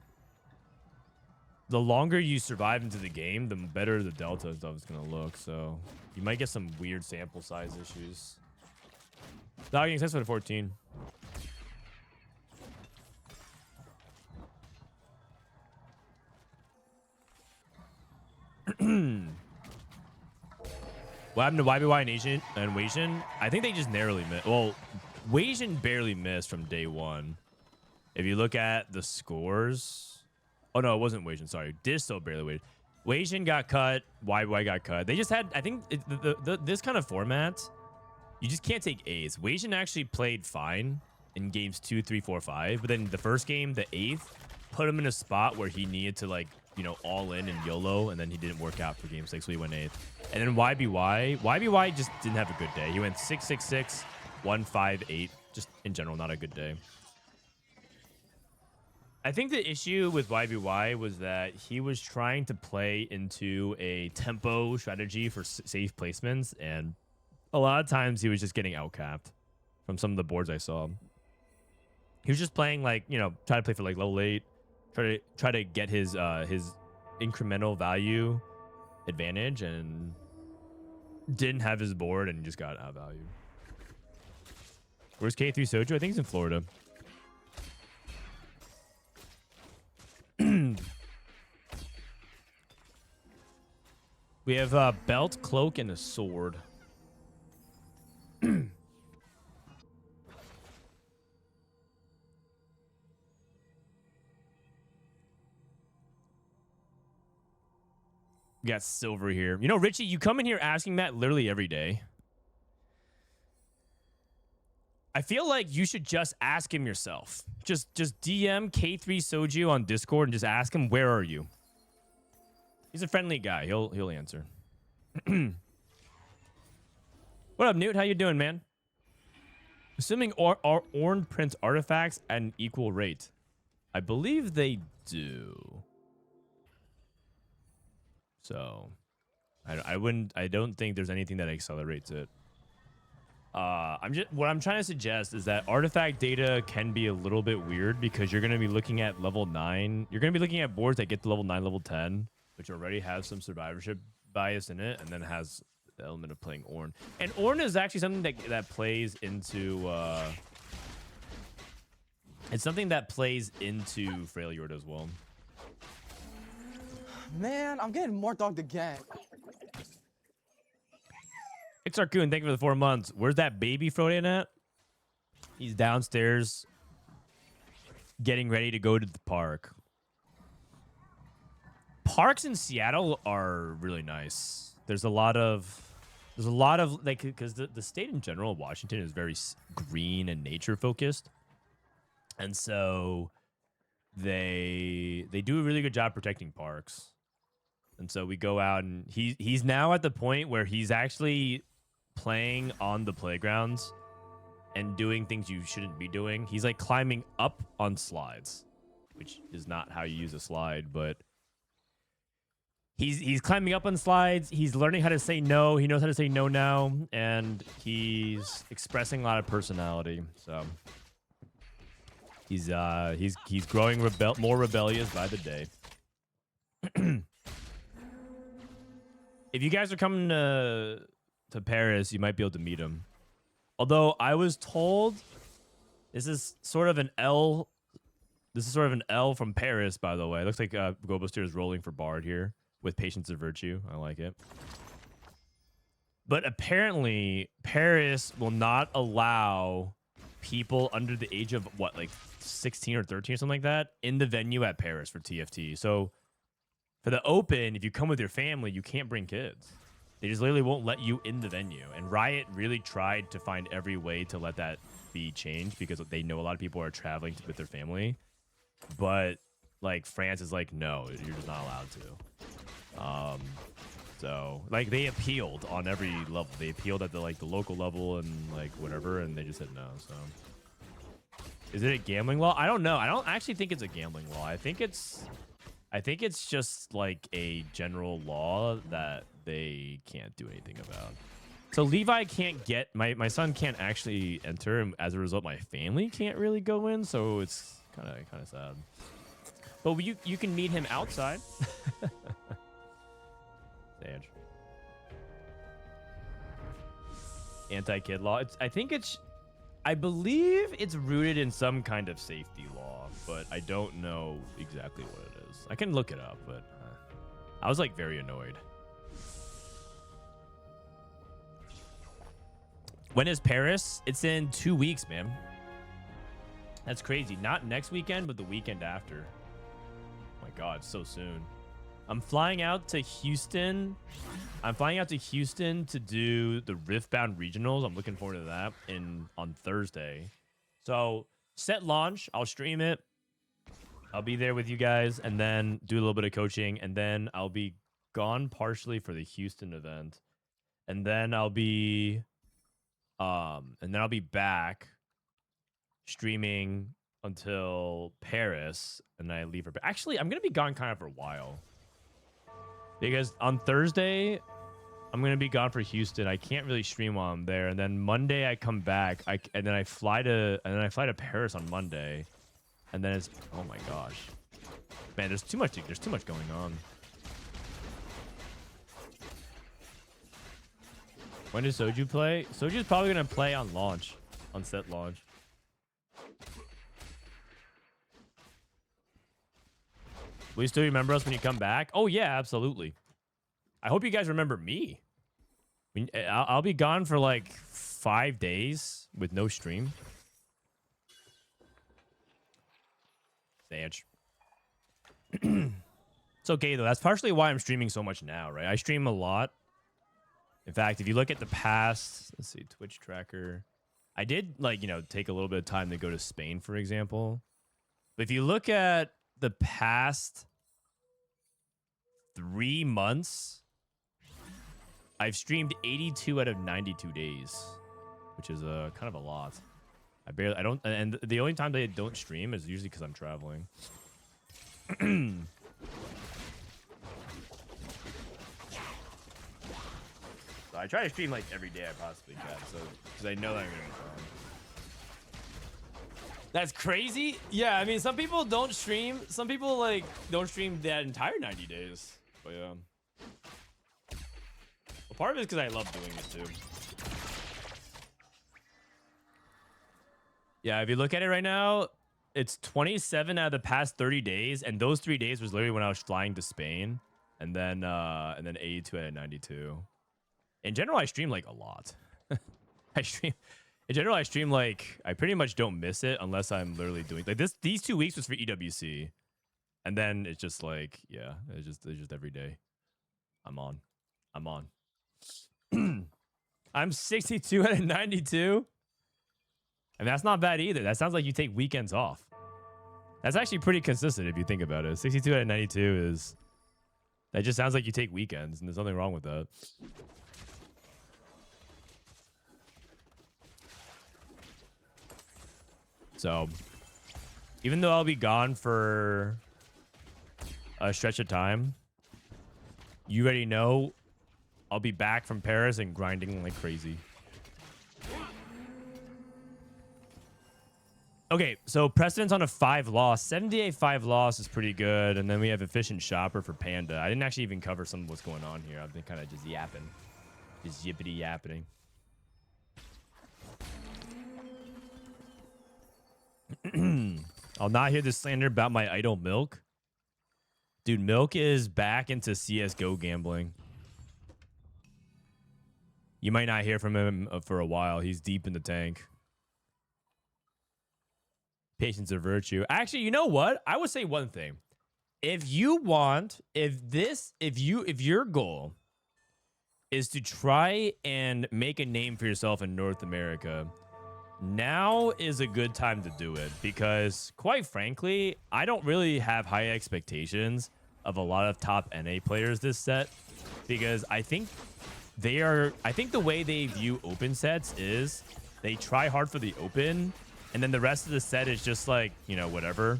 [SPEAKER 1] the longer you survive into the game, the better the delta stuff is going to look. So you might get some weird sample size issues. Dogging sense for the 14. What happened to YBY and Weijin? I think they just narrowly missed. Well, Weijin barely missed from day 1. If you look at the scores. Oh, no, it wasn't Weijin. Sorry. Disto barely waited. Weijin got cut. YBY got cut. They just had, I think, this kind of format, you just can't take A's. Weijin actually played fine in games 2, 3, 4, 5. But then the first game, the 8th, put him in a spot where he needed to, like, you know, all in and YOLO, and then he didn't work out for game 6, so he went 8th. And then YBY just didn't have a good day. He went 6, 6, 6, 1, 5, 8. Just in general, not a good day. I think the issue with YBY was that he was trying to play into a tempo strategy for safe placements, and a lot of times he was just getting outcapped from some of the boards I saw. He was just playing, like, you know, try to play for like level 8, try to get his incremental value advantage, and didn't have his board and just got out of value. Where's K3 Soju? I think he's in Florida. We have a belt, cloak, and a sword. We got Silver here. You know, Richie, you come in here asking that literally every day. I feel like you should just ask him yourself. Just DM K3 Soju on Discord and just ask him, where are you? He's a friendly guy. He'll answer. What up, Newt? How you doing, man? Assuming Orn prints artifacts at an equal rate. I believe they do. So I don't think there's anything that accelerates it. What I'm trying to suggest is that artifact data can be a little bit weird because you're going to be looking at level 9. You're going to be looking at boards that get to level 9, level 10, which already have some survivorship bias in it, and then has the element of playing Orn. And Orn is actually something that plays into it's something that plays into Freljord as well.
[SPEAKER 2] Man, I'm getting more dogged again.
[SPEAKER 1] It's Arcoon, thank you for the 4 months. Where's that baby Frodan at? He's downstairs getting ready to go to the park. Parks in Seattle are really nice. There's a lot of like, because the state in general, Washington, is very green and nature focused. And so they do a really good job protecting parks. And so we go out, and he's now at the point where he's actually playing on the playgrounds and doing things you shouldn't be doing. He's like climbing up on slides, which is not how you use a slide, but he's climbing up on slides. He's learning how to say no. He knows how to say no now, and he's expressing a lot of personality. So he's growing more rebellious by the day. If you guys are coming to Paris, you might be able to meet him. Although I was told this is sort of an L. This is sort of an L from Paris, by the way. It looks like Gobosteur is rolling for Bard here with Patience of Virtue. I like it. But apparently, Paris will not allow people under the age of, what, like 16 or 13 or something like that in the venue at Paris for TFT. So for the Open, if you come with your family, you can't bring kids. They just literally won't let you in the venue. And Riot really tried to find every way to let that be changed because they know a lot of people are traveling with their family. But like France is like, no, you're just not allowed to. So like they appealed on every level. They appealed at the local level and like whatever, and they just said no. So is it a gambling law? I don't know. I don't actually think it's a gambling law. I think it's just like a general law that they can't do anything about. So Levi can't get my son can't actually enter, and as a result, my family can't really go in. So it's kind of sad. But you can meet him outside. Sage. Anti-kid law. I believe it's rooted in some kind of safety law, but I don't know exactly what it is. I can look it up, but I was like very annoyed. When is Paris? It's in 2 weeks, man. That's crazy. Not next weekend, but the weekend after. Oh my God, so soon. I'm flying out to Houston. To do the Riftbound Regionals. I'm looking forward to that on Thursday. So set launch. I'll stream it. I'll be there with you guys and then do a little bit of coaching. And then I'll be gone partially for the Houston event. And then I'll be back streaming until Paris. And I leave for... Actually, I'm going to be gone kind of for a while. Because on Thursday, I'm going to be gone for Houston. I can't really stream while I'm there. And then Monday I come back. And then I fly to Paris on Monday. And then it's, oh my gosh. Man, there's too much going on. When does Soju play? Soju's probably going to play on launch. On set launch. Will you still remember us when you come back? Oh, yeah, absolutely. I hope you guys remember me. I mean, I'll be gone for like 5 days with no stream. Sage. It's okay though. That's partially why I'm streaming so much now, right? I stream a lot. In fact, if you look at the past, let's see, Twitch tracker. I did like, take a little bit of time to go to Spain, for example. But if you look at the past 3 months, I've streamed 82 out of 92 days, which is kind of a lot. I don't, and the only time that I don't stream is usually because I'm traveling. So I try to stream like every day I possibly can, so because I know that I'm gonna be fine. That's crazy. Yeah, I mean, some people don't stream. Some people like don't stream that entire 90 days. But yeah. Well, part of it is because I love doing it too. Yeah, if you look at it right now, it's 27 out of the past 30 days, and those 3 days was literally when I was flying to Spain, and then 82 out of 92. In general, I stream like a lot. In general, I stream like I pretty much don't miss it unless I'm literally doing like this. These 2 weeks was for EWC, and then it's just like it's just every day. I'm on. I'm 62 out of 92. And that's not bad either. That sounds like you take weekends off. That's actually pretty consistent if you think about it. 62 out of 92 is... That just sounds like you take weekends, and there's nothing wrong with that. So, even though I'll be gone for a stretch of time, you already know I'll be back from Paris and grinding like crazy. Okay, so Prestivent's on a 5-loss. 78 5-loss is pretty good. And then we have Efficient Shopper for Panda. I didn't actually even cover some of what's going on here. I've been kind of just yapping. Just yippity yapping. I'll not hear the slander about my idol Milk. Dude, Milk is back into CSGO gambling. You might not hear from him for a while. He's deep in the tank. Patience or virtue. Actually, you know what? I would say one thing. If your goal is to try and make a name for yourself in North America, now is a good time to do it, because quite frankly, I don't really have high expectations of a lot of top NA players this set, because I think the way they view open sets is they try hard for the open, and then the rest of the set is just like, whatever.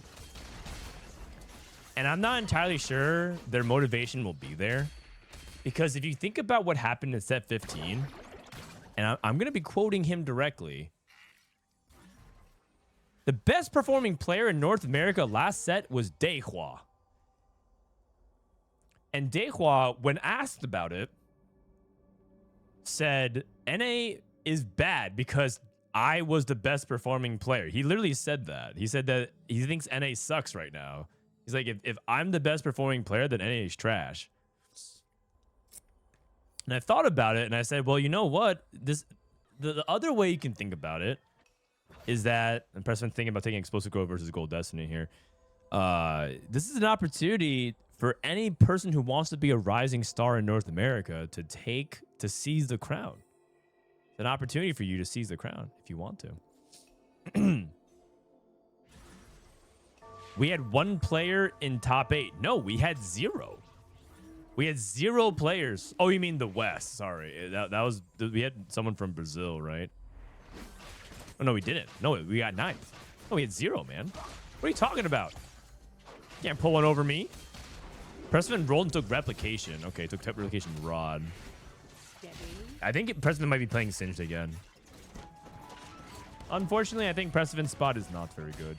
[SPEAKER 1] And I'm not entirely sure their motivation will be there. Because if you think about what happened in set 15, and I'm going to be quoting him directly, the best performing player in North America last set was Dehua. And Dehua, when asked about it, said, NA is bad because I was the best performing player. He literally said that. He said that he thinks NA sucks right now. He's like, if I'm the best performing player, then NA is trash. And I thought about it, and I said, well, you know what? The other way you can think about it is that, and Preston's thinking about taking Explosive Grove versus Gold Destiny here. This is an opportunity for any person who wants to be a rising star in North America to seize the crown. An opportunity for you to seize the crown if you want to. We had one player in top 8. No, we had 0. We had 0 players. Oh, you mean the West? Sorry, that was we had someone from Brazil, right? Oh no, we didn't. No, we got 9th. No, we had 0, man. What are you talking about? You can't pull one over me. Prestivent rolled and took replication. Okay, took replication rod. I think Prestivent might be playing Singed again. Unfortunately, I think Prestivent's spot is not very good.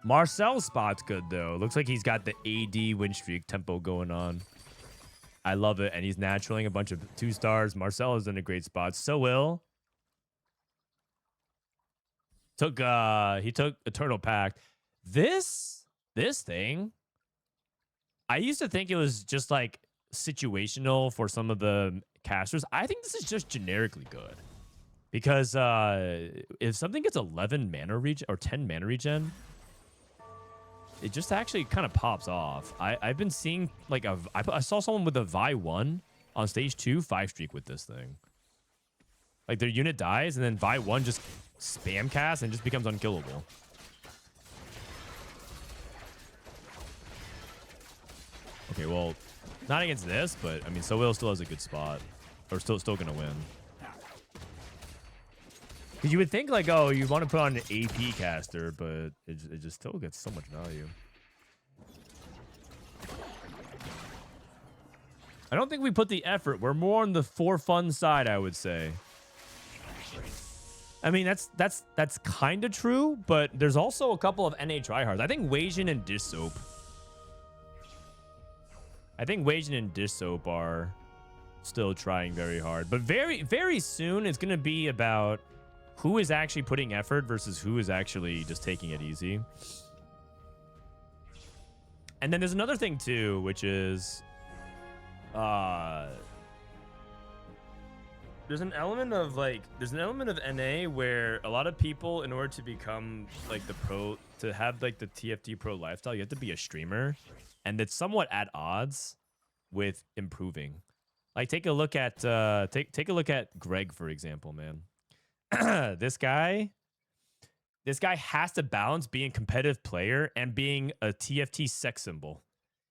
[SPEAKER 1] Marcel's spot's good, though. Looks like he's got the AD win streak tempo going on. I love it. And he's naturaling a bunch of 2 stars. Marcel is in a great spot. Seoill he took Eternal Pact. This thing, I used to think it was just like situational for some of the casters. I think this is just generically good. Because if something gets 11 mana regen or 10 mana regen, it just actually kind of pops off. I've been seeing like I saw someone with a Vi 1 on stage 2 5 streak with this thing. Like their unit dies and then Vi 1 just spam casts and just becomes unkillable. Okay, well, not against this, but I mean, Seoill still has a good spot, or still gonna win. Because you would think like, oh, you want to put on an AP caster, but it just still gets so much value. I don't think we put the effort. We're more on the for fun side, I would say. I mean, that's kind of true, but there's also a couple of NA tryhards. I think Weijin and Dish Soap. I think Weijin and Dish Soap are still trying very hard. But very, very soon, it's going to be about who is actually putting effort versus who is actually just taking it easy. And then there's another thing, too, which is... there's an element of NA where a lot of people, in order to become like the pro, to have like the TFT pro lifestyle, you have to be a streamer, and it's somewhat at odds with improving. Like take a look at take a look at Greg, for example, man. This guy has to balance being a competitive player and being a TFT sex symbol.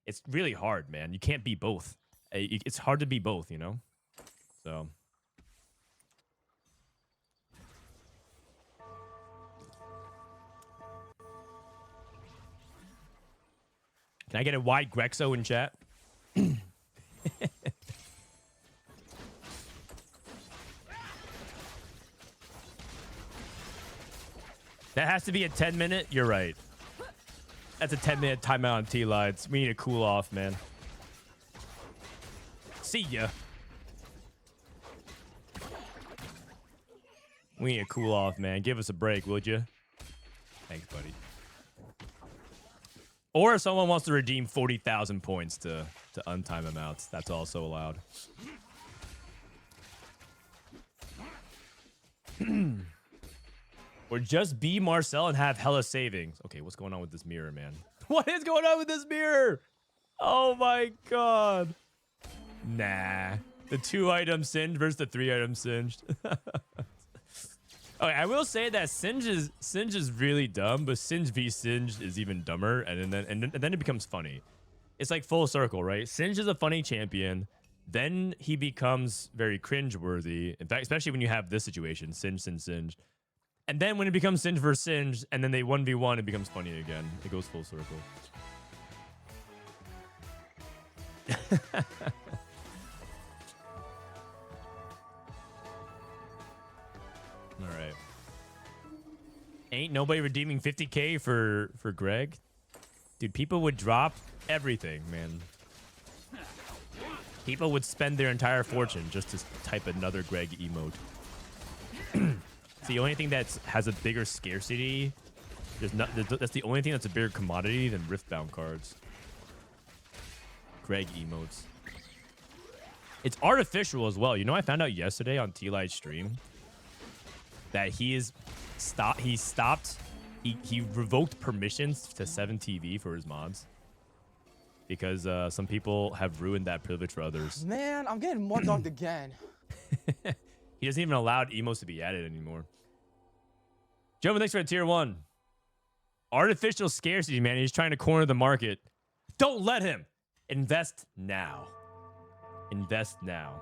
[SPEAKER 1] It's really hard, man. You can't be both. It's hard to be both, you know? So. Can I get a wide Grexo in chat? That has to be a 10-minute? You're right. That's a 10-minute timeout on T-Lights. We need to cool off, man. See ya. We need to cool off, man. Give us a break, would you? Thanks, buddy. Or if someone wants to redeem 40,000 points to untime them out, that's also allowed. Or just be Marcel and have hella savings. Okay, what's going on with this mirror, man? What is going on with this mirror? Oh my god. Nah. The 2-item singed versus the 3-item singed. Okay, I will say that Singe is really dumb, but Singe v Singed is even dumber, and then it becomes funny. It's like full circle, right? Singe is a funny champion, then he becomes very cringe-worthy. In fact, especially when you have this situation, Singe. And then when it becomes Singe versus Singe, and then they 1v1, it becomes funny again. It goes full circle. All right. Ain't nobody redeeming 50K for Greg? Dude, people would drop everything, man. People would spend their entire fortune just to type another Greg emote. It's the only thing that has a bigger scarcity. That's the only thing that's a bigger commodity than Riftbound cards. Greg emotes. It's artificial as well. You know, I found out yesterday on T-Light's stream that he revoked permissions to 7TV for his mods because some people have ruined that privilege for others.
[SPEAKER 2] Man, I'm getting more dogged again.
[SPEAKER 1] He doesn't even allow emotes to be added anymore. Gentlemen, thanks for a tier 1. Artificial scarcity, man. He's trying to corner the market. Don't let him. Invest now. Invest now.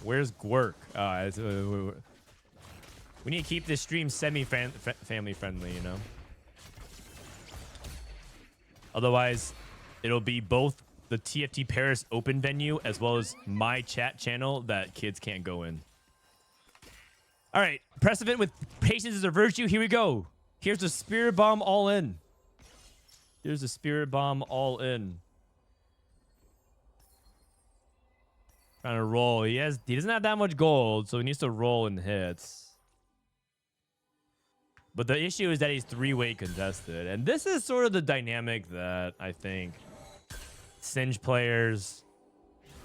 [SPEAKER 1] Where's Gwerk? We need to keep this stream semi-family friendly, you know? Otherwise, it'll be both the TFT Paris open venue as well as my chat channel that kids can't go in. All right, Prestivent with patience is a virtue. Here we go. Here's the Spirit Bomb all in. Here's the Spirit Bomb all in. Trying to roll. He doesn't have that much gold, so he needs to roll in hits. But the issue is that he's 3-way contested. And this is sort of the dynamic that I think Singe players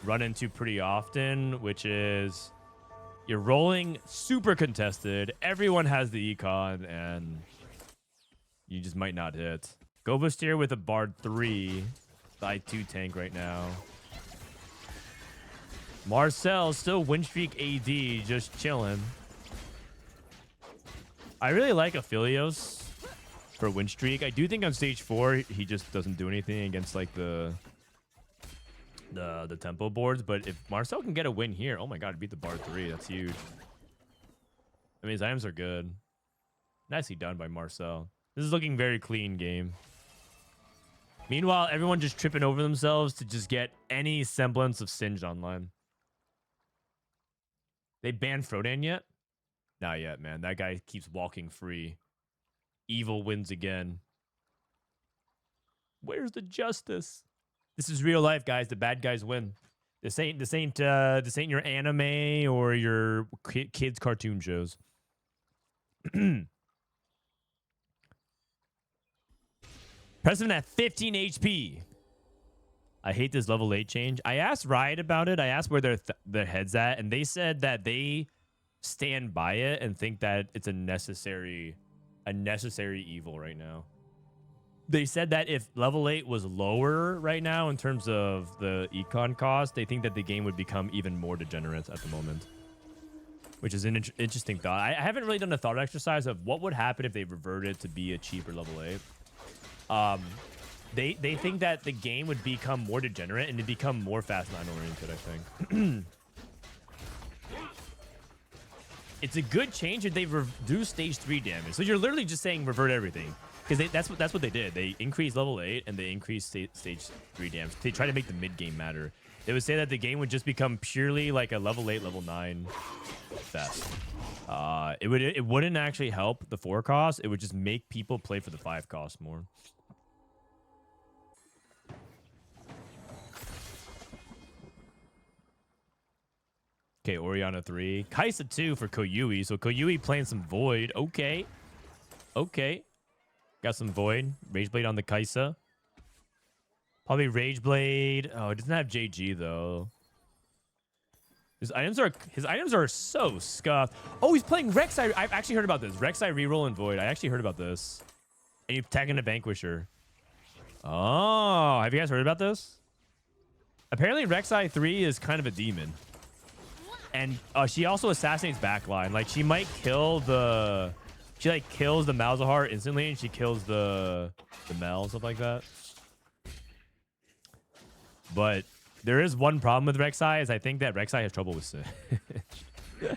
[SPEAKER 1] run into pretty often, which is you're rolling super contested. Everyone has the econ, and you just might not hit. Gobosteur with a Bard 3. The I2 tank right now. Marcel still win streak AD, just chilling. I really like Aphelios for win streak. I do think on stage 4 he just doesn't do anything against like the tempo boards. But if Marcel can get a win here, oh my god, beat the Bard 3. That's huge. I mean, his items are good. Nicely done by Marcel. This is looking very clean game. Meanwhile, everyone just tripping over themselves to just get any semblance of Singed online. They banned Frodan yet? Not yet, man. That guy keeps walking free. Evil wins again. Where's the justice? This is real life, guys. The bad guys win. This ain't your anime or your kids cartoon shows. Prestivent at 15 HP. I hate this level 8 change. I asked Riot about it. I asked where their head's at, and they said that they stand by it and think that it's a necessary evil right now. They said that if level 8 was lower right now in terms of the econ cost, they think that the game would become even more degenerate at the moment. Which is an interesting thought. I haven't really done a thought exercise of what would happen if they reverted to be a cheaper level 8. They think that the game would become more degenerate and it'd become more fast 9 oriented, I think. It's a good change if they reduce stage 3 damage. So you're literally just saying revert everything. Because that's what they did. They increased level 8 and they increased stage 3 damage. They try to make the mid game matter. They would say that the game would just become purely like a level 8, level 9 fest. It wouldn't actually help the 4 cost. It would just make people play for the 5 cost more. Okay, Oriana 3. Kaisa 2 for Koyui. So Koyui playing some Void. Okay. Okay. Got some Void. Rageblade on the Kaisa. Probably Rageblade. Oh, it doesn't have JG though. His items are so scuffed. Oh, he's playing Rek'Sai. I've actually heard about this. Rek'Sai reroll and Void. I actually heard about this. And you're tagging a Vanquisher. Oh, have you guys heard about this? Apparently Rek'Sai 3 is kind of a demon. And she also assassinates backline. Like she might kill the... She like kills the Malzahar instantly and she kills the Mel, stuff like that. But there is one problem with Rek'Sai is I think that Rek'Sai has trouble with Singed. Yeah.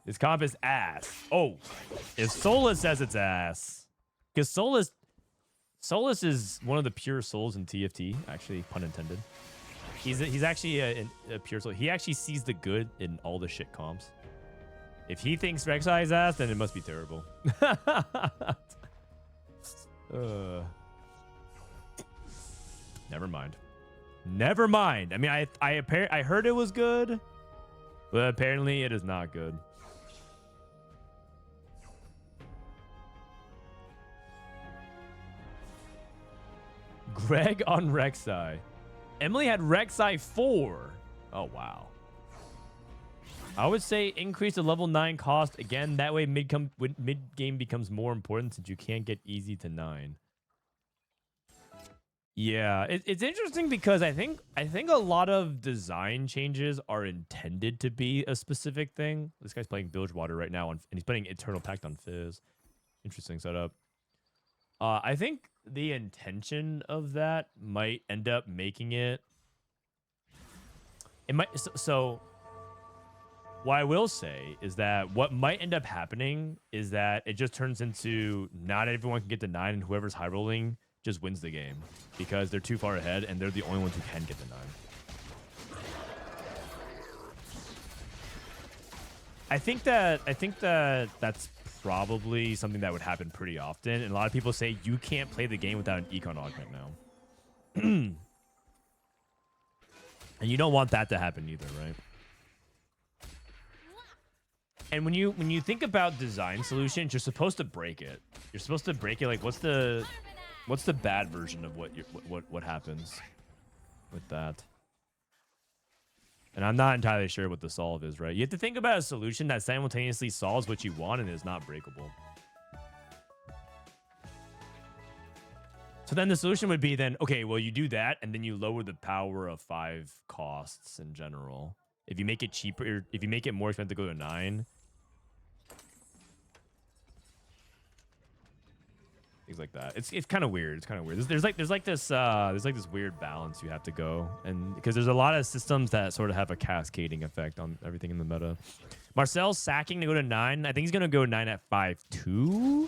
[SPEAKER 1] This comp is ass. Oh, if Solus says it's ass. Because Solus is one of the pure souls in TFT, actually, pun intended. He's actually a pure soul. He actually sees the good in all the shit comps. If he thinks Rek'Sai is ass, then it must be terrible. Never mind. Never mind. I mean, I heard it was good, but apparently it is not good. Greg on Rek'Sai. Emily had Rek'Sai 4. Oh, wow. I would say increase the level 9 cost. Again, that way mid-game becomes more important since you can't get easy to 9. Yeah, it's interesting because I think a lot of design changes are intended to be a specific thing. This guy's playing Bilgewater right now, and he's playing Eternal Pact on Fizz. Interesting setup. I think the intention of that might end up making it might so what I will say is that what might end up happening is that it just turns into not everyone can get to 9 and whoever's high rolling just wins the game because they're too far ahead and they're the only ones who can get to 9. I think that that's probably something that would happen pretty often. And a lot of people say you can't play the game without an econ augment now. And you don't want that to happen either, right? And when you think about design solutions, you're supposed to break it. You're supposed to break it. Like, what's the What's the bad version of what happens with that? And I'm not entirely sure what the solve is, right? You have to think about a solution that simultaneously solves what you want and is not breakable. So then the solution would be then, okay, well, you do that, and then you lower the power of 5 costs in general. If you make it cheaper, if you make it more expensive to go to 9. Things like that. It's kind of weird. It's kind of weird. There's like this weird balance you have to go, and because there's a lot of systems that sort of have a cascading effect on everything in the meta. Marcel's sacking to go to 9. I think he's gonna go 9 at 5-2.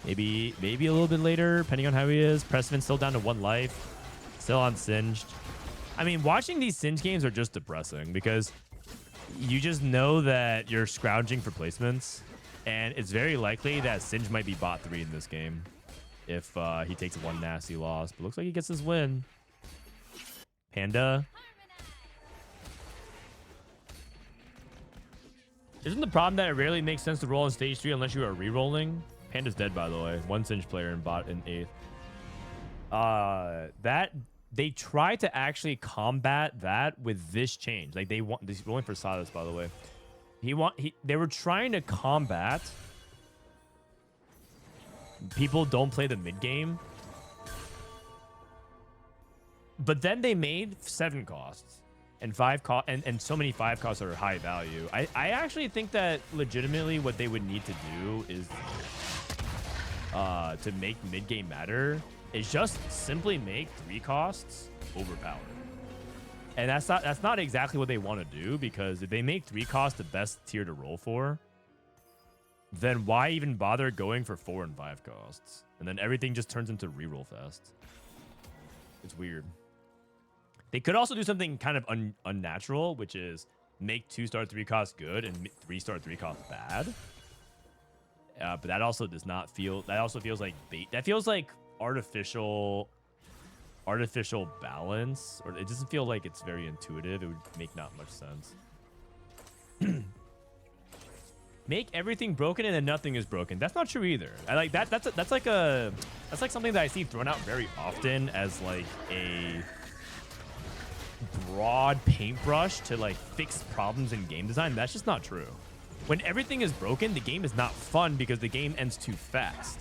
[SPEAKER 1] Maybe a little bit later, depending on how he is. Prestivent still down to 1 life. Still unsinged. I mean, watching these Singe games are just depressing because you just know that you're scrounging for placements, and it's very likely that Singe might be bot 3 in this game if he takes 1 nasty loss. But looks like he gets his win. Panda. Isn't the problem that it rarely makes sense to roll on stage 3 unless you are re-rolling? Panda's dead, by the way. 1 Singe player in bot in 8th. That they try to actually combat that with this change. Like they want this rolling for Silas, by the way. They were trying to combat people don't play the mid game, but then they made 7 costs and 5 cost and so many 5 costs that are high value. I actually think that legitimately what they would need to do is to make mid game matter is just simply make 3 costs overpowered. And that's not exactly what they want to do, because if they make 3 costs the best tier to roll for, then why even bother going for 4 and 5 costs? And then everything just turns into reroll fest. It's weird. They could also do something kind of unnatural, which is make 2-star 3 costs good and 3-star 3 costs bad. But that also does not feel. That also feels like bait. That feels like artificial balance, or it doesn't feel like it's very intuitive. It would make not much sense. Make everything broken and then nothing is broken. That's not true either. I like that. That's like something that I see thrown out very often as like a broad paintbrush to like fix problems in game design. That's just not true. When everything is broken, the game is not fun because the game ends too fast.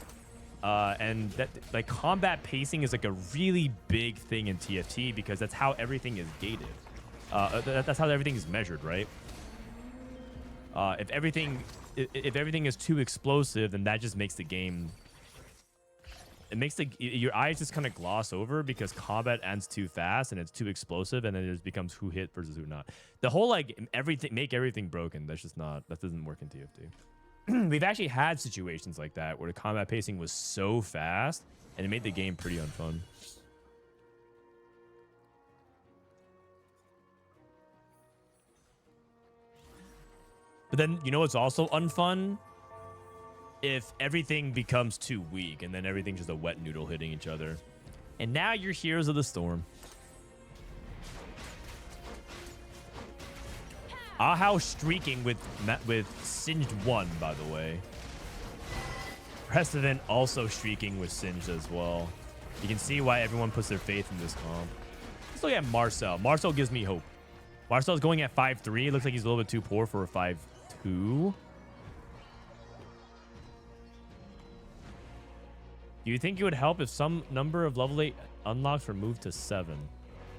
[SPEAKER 1] And that like combat pacing is like a really big thing in TFT because that's how everything is gated. That's how everything is measured, right? If everything is too explosive, then that just makes the game. It makes your eyes just kind of gloss over because combat ends too fast and it's too explosive, and then it just becomes who hit versus who not. The whole like make everything broken. That's just not. That doesn't work in TFT. We've actually had situations like that where the combat pacing was so fast and it made the game pretty unfun. But then, you know what's also unfun? If everything becomes too weak and then everything's just a wet noodle hitting each other. And now you're heroes of the storm. Ahao streaking with Singed 1, by the way. Prestivent also streaking with Singed as well. You can see why everyone puts their faith in this comp. Let's look at Marcel. Marcel gives me hope. Marcel's going at 5-3. Looks like he's a little bit too poor for a 5-2. Do you think it would help if some number of level 8 unlocks were moved to 7?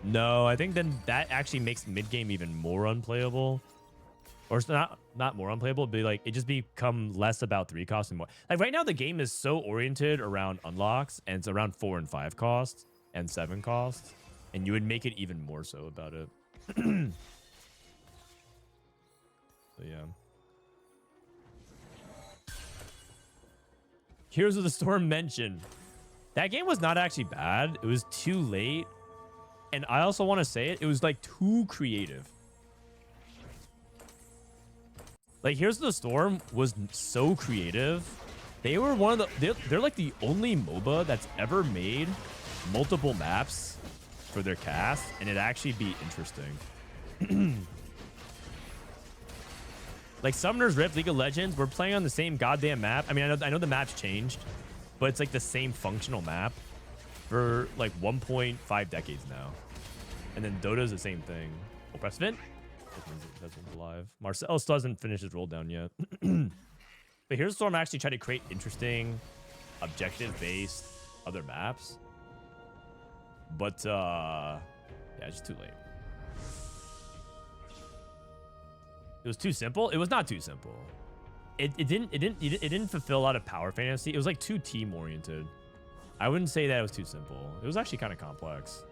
[SPEAKER 1] No, I think then that actually makes mid-game even more unplayable. Or it's not more unplayable, but like it just become less about 3 costs and more. Like right now the game is so oriented around unlocks, and it's around 4 and 5 costs and 7 costs, and you would make it even more so about it. So yeah. Heroes of the Storm mentioned. That game was not actually bad. It was too late. And I also want to say it was like too creative. Like Heroes of the Storm was so creative. They were one of the they're like the only MOBA that's ever made multiple maps for their cast, and it actually be interesting. Like Summoner's Rift, League of Legends, we're playing on the same goddamn map. I mean, I know the map's changed, but it's like the same functional map. for like 1.5 decades now. And then Dota's the same thing. Oh, Prestivent? Prestivent's alive. Marcel still hasn't finished his roll down yet. But here's Storm actually try to create interesting, objective-based other maps. But, yeah, it's just too late. It was too simple? It was not too simple. It didn't fulfill a lot of power fantasy. It was like too team-oriented. I wouldn't say that it was too simple. It was actually kind of complex.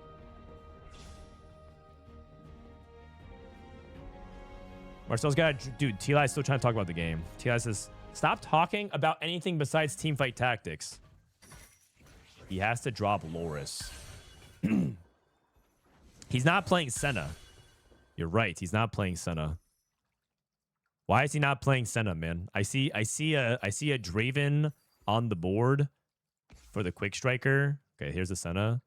[SPEAKER 1] Marcel's got, dude, Tlight's still trying to talk about the game. Tlight says, stop talking about anything besides teamfight tactics. He has to drop Loris. He's not playing Senna. You're right. He's not playing Senna. Why is he not playing Senna, man? I see a Draven on the board for the quick striker. Okay, here's the Senna.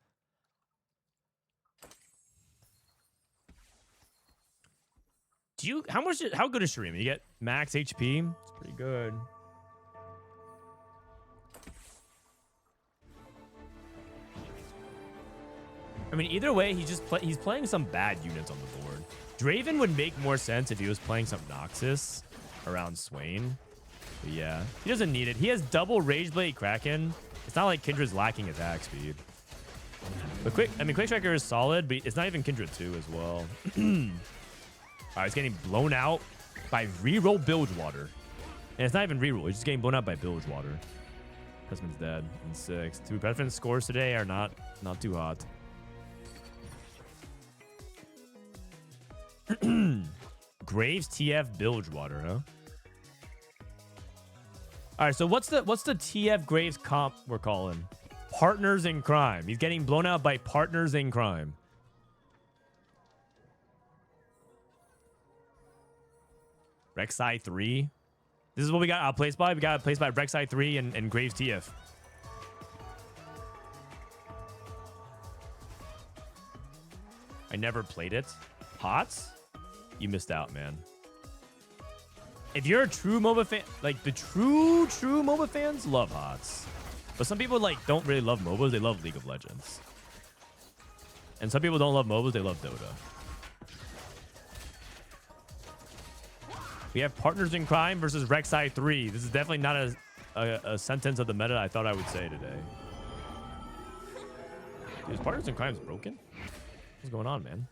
[SPEAKER 1] How good is Shreem? You get max HP? It's pretty good. I mean, either way, he's playing some bad units on the board. Draven would make more sense if he was playing some Noxus around Swain. But yeah, he doesn't need it. He has double Rageblade Kraken. It's not like Kindred's lacking attack speed. But Quick Striker is solid, but it's not even Kindred 2 as well. Alright, he's getting blown out by reroll Bilgewater. And it's not even reroll, he's just getting blown out by Bilgewater. Pressman's dead in 6. 2 Pressman scores today are not too hot. Graves TF Bilgewater, huh? Alright, so what's the TF Graves comp we're calling? Partners in crime. He's getting blown out by partners in crime. Rek'Sai 3. This is what we got outplaced by. We got outplaced by Rek'Sai 3 and Graves TF. I never played it. HOTS? You missed out, man. If you're a true MOBA fan, like the true MOBA fans love HOTS. But some people like don't really love MOBAs, they love League of Legends. And some people don't love MOBAs, they love Dota. We have Partners in Crime versus Rek'Sai 3. This is definitely not a sentence of the meta I thought I would say today. Dude, is Partners in Crime broken? What's going on, man?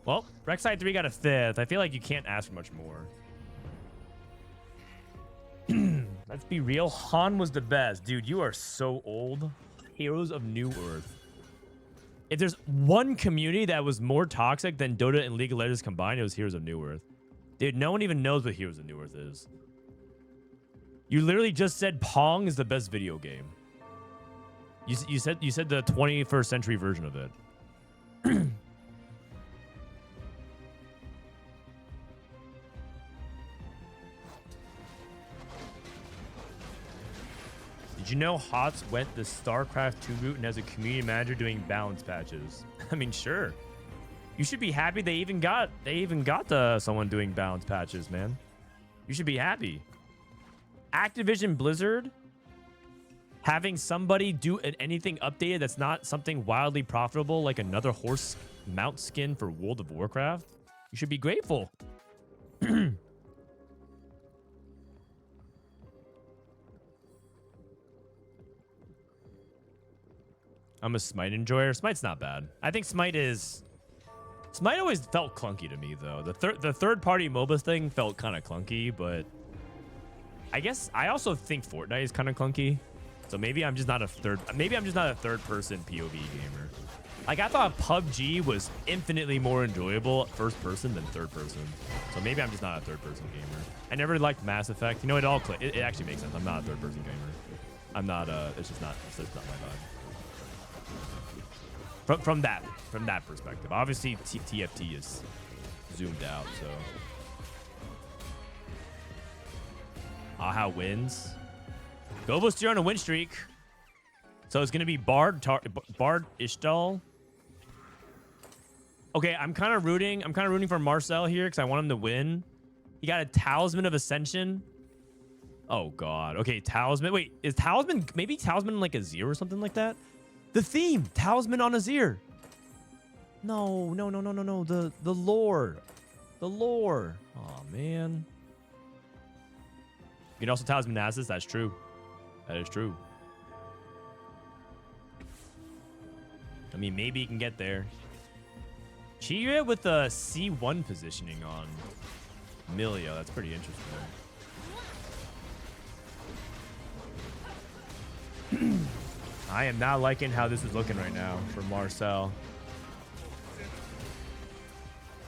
[SPEAKER 1] Well, Rek'Sai 3 got a 5th. I feel like you can't ask for much more. Let's be real. Han was the best. Dude, you are so old. Heroes of New Earth. If there's one community that was more toxic than Dota and League of Legends combined, it was Heroes of New Earth. Dude, no one even knows what Heroes of New Earth is. You literally just said Pong is the best video game. You said the 21st century version of it. Did you know HOTS went the StarCraft 2 route and has a community manager doing balance patches? I mean, sure. You should be happy they even got someone doing balance patches, man. You should be happy. Activision Blizzard having somebody do anything updated that's not something wildly profitable like another horse mount skin for World of Warcraft. You should be grateful. I'm a Smite enjoyer. Smite's not bad. I think Smite always felt clunky to me though. The third party MOBA thing felt kind of clunky, but I guess I also think Fortnite is kind of clunky. So maybe I'm just not a third person POV gamer. Like I thought PUBG was infinitely more enjoyable first person than third person. So maybe I'm just not a third person gamer. I never liked Mass Effect. You know, it actually makes sense. I'm not a third person gamer. I'm not it's just not my vibe. From that perspective, obviously TFT is zoomed out. So Ahao wins. Gobosteur on a win streak. So it's gonna be Bard Ishtal. Okay, I'm kind of rooting for Marcel here because I want him to win. He got a Talisman of Ascension. Oh god. Okay, Talisman. Wait, is Talisman maybe Talisman like a Azir or something like that? The theme, Talisman on Azir. No. The lore. The lore. Oh man. You can also Talisman Nasus. That's true. That is true. I mean, maybe you can get there. Qiyue with the C1 positioning on Milio. That's pretty interesting. I am not liking how this is looking right now for Marcel.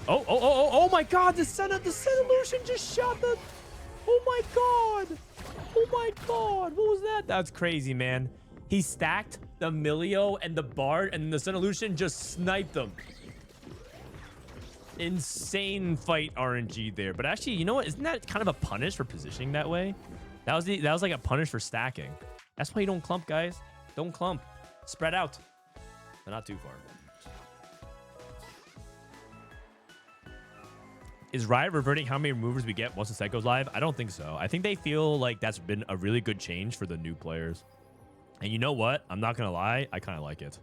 [SPEAKER 1] Oh my god, the Senna Lucian just shot the... Oh my god. Oh my god. What was that? That's crazy, man. He stacked the Milio and the Bard, and the Senna Lucian just sniped them. Insane fight RNG there. But actually, you know what? Isn't that kind of a punish for positioning that way? That was like a punish for stacking. That's why you don't clump, guys. Don't clump. Spread out. But not too far. Is Riot reverting how many removers we get once the set goes live? I don't think so. I think they feel like that's been a really good change for the new players. And you know what? I'm not going to lie. I kind of like it.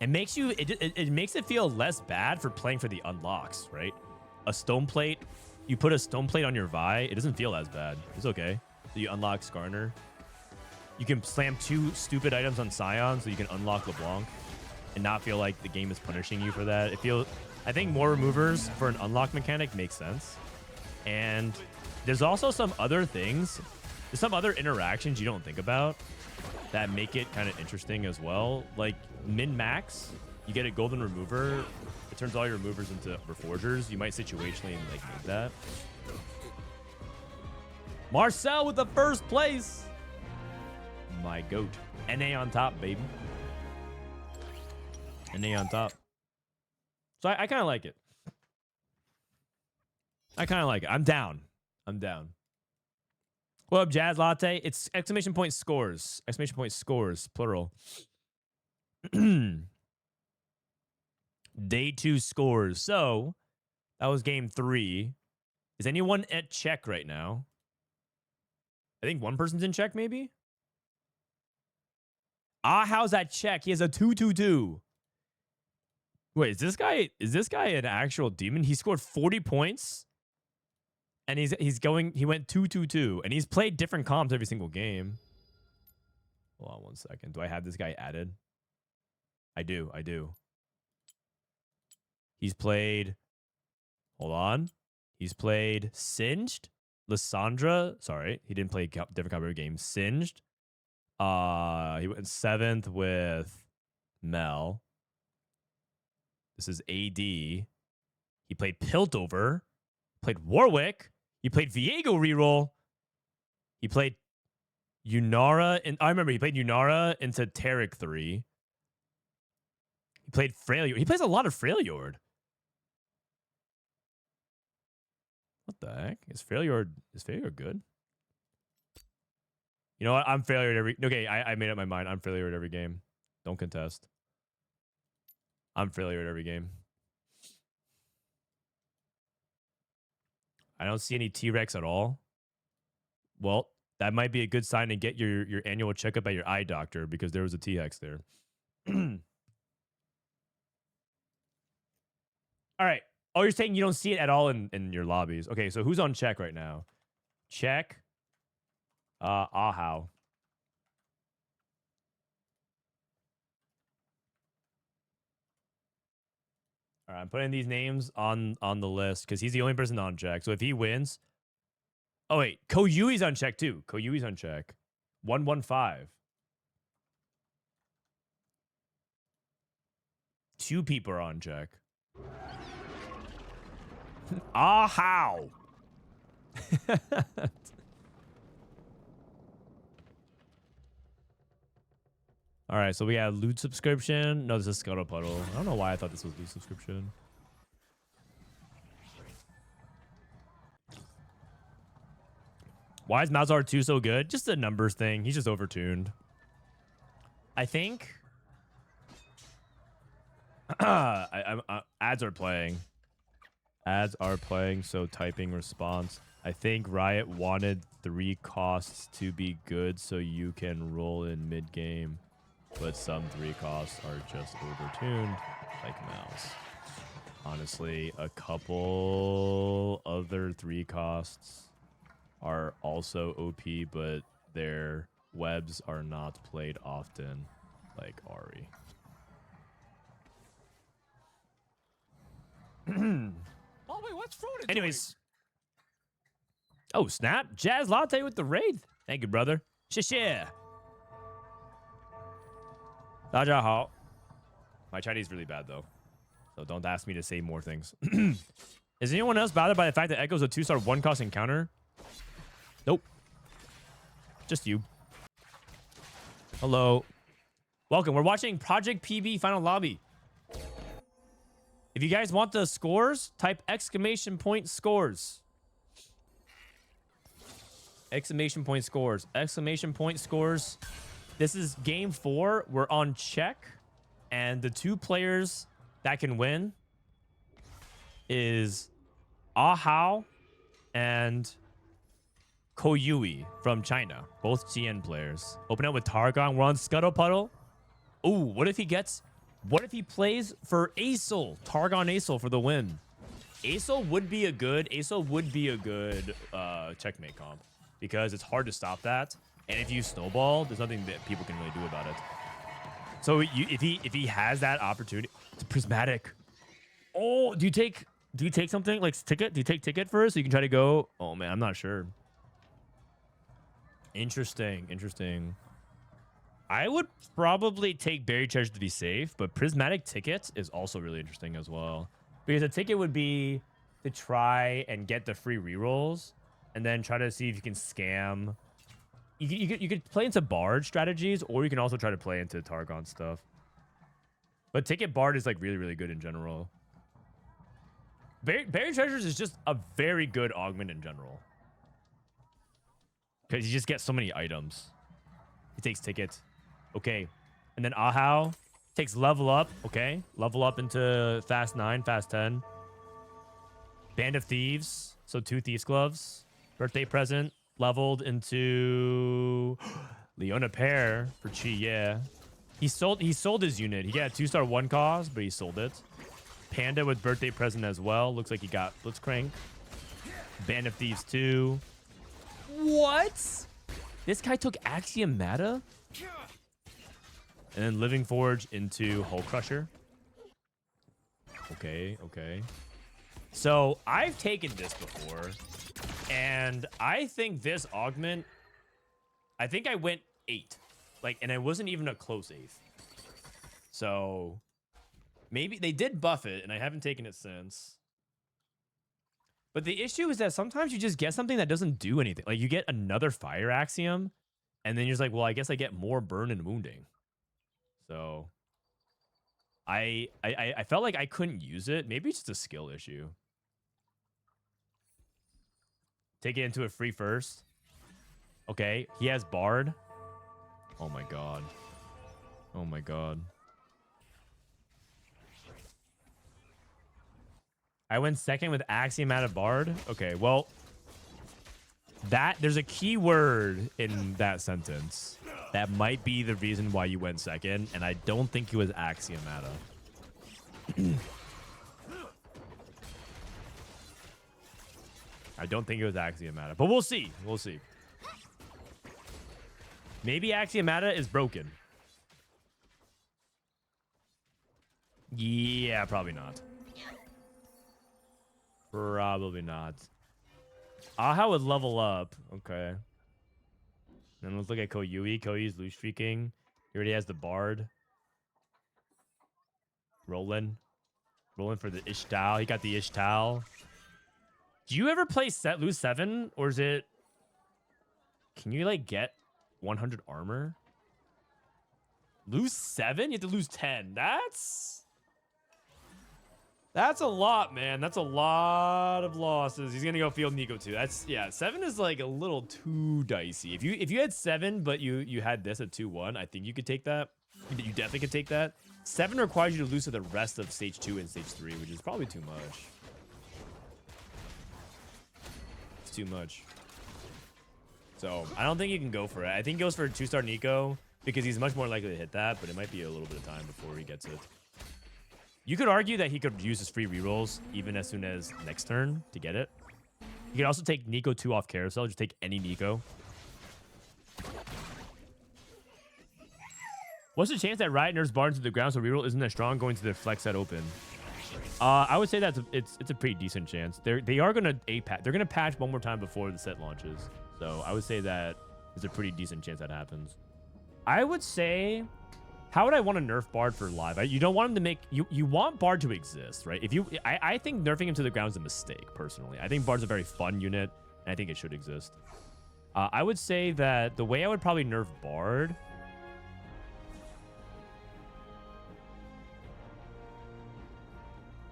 [SPEAKER 1] It makes you... It makes it feel less bad for playing for the unlocks, right? A stone plate... You put a stone plate on your Vi, it doesn't feel as bad. It's okay. So you unlock Skarner. You can slam 2 stupid items on Scion so you can unlock LeBlanc and not feel like the game is punishing you for that. I think more removers for an unlock mechanic makes sense. And there's also some other things. There's some other interactions you don't think about that make it kind of interesting as well. Like min-max, you get a golden remover. It turns all your removers into reforgers. You might situationally like need that. Marcel with the first place. My goat. NA on top, baby. NA on top. So I kind of like it. I'm down. What up, Jazz Latte? It's exclamation point scores. Exclamation point scores, plural. Day 2 scores. So that was game 3. Is anyone at check right now? I think one person's in check, maybe. How's that check? He has a 2-2-2. Wait, is this guy an actual demon? He scored 40 points. And he went 2-2-2. And he's played different comps every single game. Hold on one second. Do I have this guy added? I do. He's played... Hold on. He's played Singed. Lysandra. Sorry. He didn't play different comp every game. Singed. He went 7th with Mel. This is AD. He played Piltover. Played Warwick. He played Viego reroll. He played Yunara. And I remember he played Yunara into Tarek 3. He played Freljord. He plays a lot of Freljord. What the heck? Is Freljord good? You know what? I'm Freljord every... Okay, I made up my mind. I'm Freljord every game. Don't contest. I'm Freljord every game. I don't see any T-Rex at all. Well, that might be a good sign to get your annual checkup at your eye doctor because there was a T-Hex there. All right. Oh, you're saying you don't see it at all in your lobbies. Okay, so who's on check right now? Check. Ahao. All right, I'm putting these names on the list because he's the only person on check. So if he wins... Oh, wait. Koyui's on check, too. Koyui's on check. 115. 2 people are on check. Ahao. All right, so we got loot subscription. No, this is Scuttle Puddle. I don't know why I thought this was loot subscription. Why is Malzahar 2 so good? Just a numbers thing. He's just overtuned. I think... ads are playing. Ads are playing, so typing response. I think Riot wanted 3 costs to be good so you can roll in mid-game, but some 3 costs are just overtuned, like mouse. Honestly, a couple other 3 costs are also OP, but their webs are not played often, like Ari.
[SPEAKER 3] Oh wait, what's Frodan
[SPEAKER 1] Anyways. Oh, snap. Jazz Latte with the raid. Thank you, brother. Shishia. Hao. My Chinese is really bad, though. So don't ask me to say more things. Is anyone else bothered by the fact that Echo's a 2-star 1-cost encounter? Nope. Just you. Hello. Welcome. We're watching Project PB Final Lobby. If you guys want the scores, type !scores. !scores. This is game 4. We're on check. And the 2 players that can win is Ahao and Koyui from China. Both CN players. Open up with Targon. We're on Scuttle Puddle. Ooh, what if he plays for Seoill? Targon Seoill for the win. Seoill would be a good checkmate comp because it's hard to stop that. And if you snowball, there's nothing that people can really do about it. So if he has that opportunity, it's prismatic. Oh, do you take something like ticket? Do you take ticket first so you can try to go? Oh man, I'm not sure. Interesting. I would probably take buried treasure to be safe, but prismatic ticket is also really interesting as well. Because a ticket would be to try and get the free rerolls and then try to see if you can scam. You could play into Bard strategies, or you can also try to play into Targon stuff. But ticket Bard is like really good in general. Buried treasures is just a very good augment in general. Because you just get so many items. He takes ticket. Okay. And then Ahao takes level up. Okay. Level up into fast 9, fast 10. Band of Thieves. So 2 Thieves Gloves. Birthday present. Leveled into Leona Pair for Qiyue. He sold his unit. He got a 2-star 1-cost, but he sold it. Panda with birthday present as well. Looks like he got Blitzcrank. Band of Thieves 2. What? This guy took Axiomata? And then Living Forge into Hull Crusher. Okay. So I've taken this before. And I think this augment, I think I went 8. And it wasn't even a close 8th. So maybe they did buff it, and I haven't taken it since. But the issue is that sometimes you just get something that doesn't do anything. Like, you get another fire axiom, and then you're just like, well, I guess I get more burn and wounding. So I felt like I couldn't use it. Maybe it's just a skill issue. Take it into a free first. Okay, he has Bard. Oh my god. I went second with Axiomata Bard. Okay, well, there's a key word in that sentence that might be the reason why you went second, and I don't think it was Axiomata. I don't think it was Axiomata, but we'll see. Maybe Axiomata is broken. Yeah, probably not. Ahao would level up. Okay. Then let's look at Koyui. Koyui's loose streaking. He already has the Bard. Rolling for the Ishtal. He got the Ishtal. Do you ever play lose 7? Or is it... Can you, get 100 armor? Lose 7? You have to lose 10. That's a lot, man. That's a lot of losses. He's gonna go field Nico too. 7 is a little too dicey. If you had 7, but you had this at 2-1, I think you could take that. You definitely could take that. 7 requires you to lose to the rest of stage 2 and stage 3, which is probably too much. too much. So I don't think he can go for it. I think he goes for a 2-star Nico because he's much more likely to hit that, but it might be a little bit of time before he gets it. You could argue that he could use his free rerolls even as soon as next turn to get it. You could also take Nico 2 off carousel. Just take any Nico. What's the chance that Riot nerfs Bard to the ground so reroll isn't as strong going to the flex set open? I would say that it's a pretty decent chance. They are gonna they're gonna patch one more time before the set launches. So I would say that it's a pretty decent chance that happens. I would say, how would I want to nerf Bard for live? You don't want him to make you want Bard to exist, right? I think nerfing him to the ground is a mistake personally. I think Bard's a very fun unit, and I think it should exist. I would say that the way I would probably nerf Bard.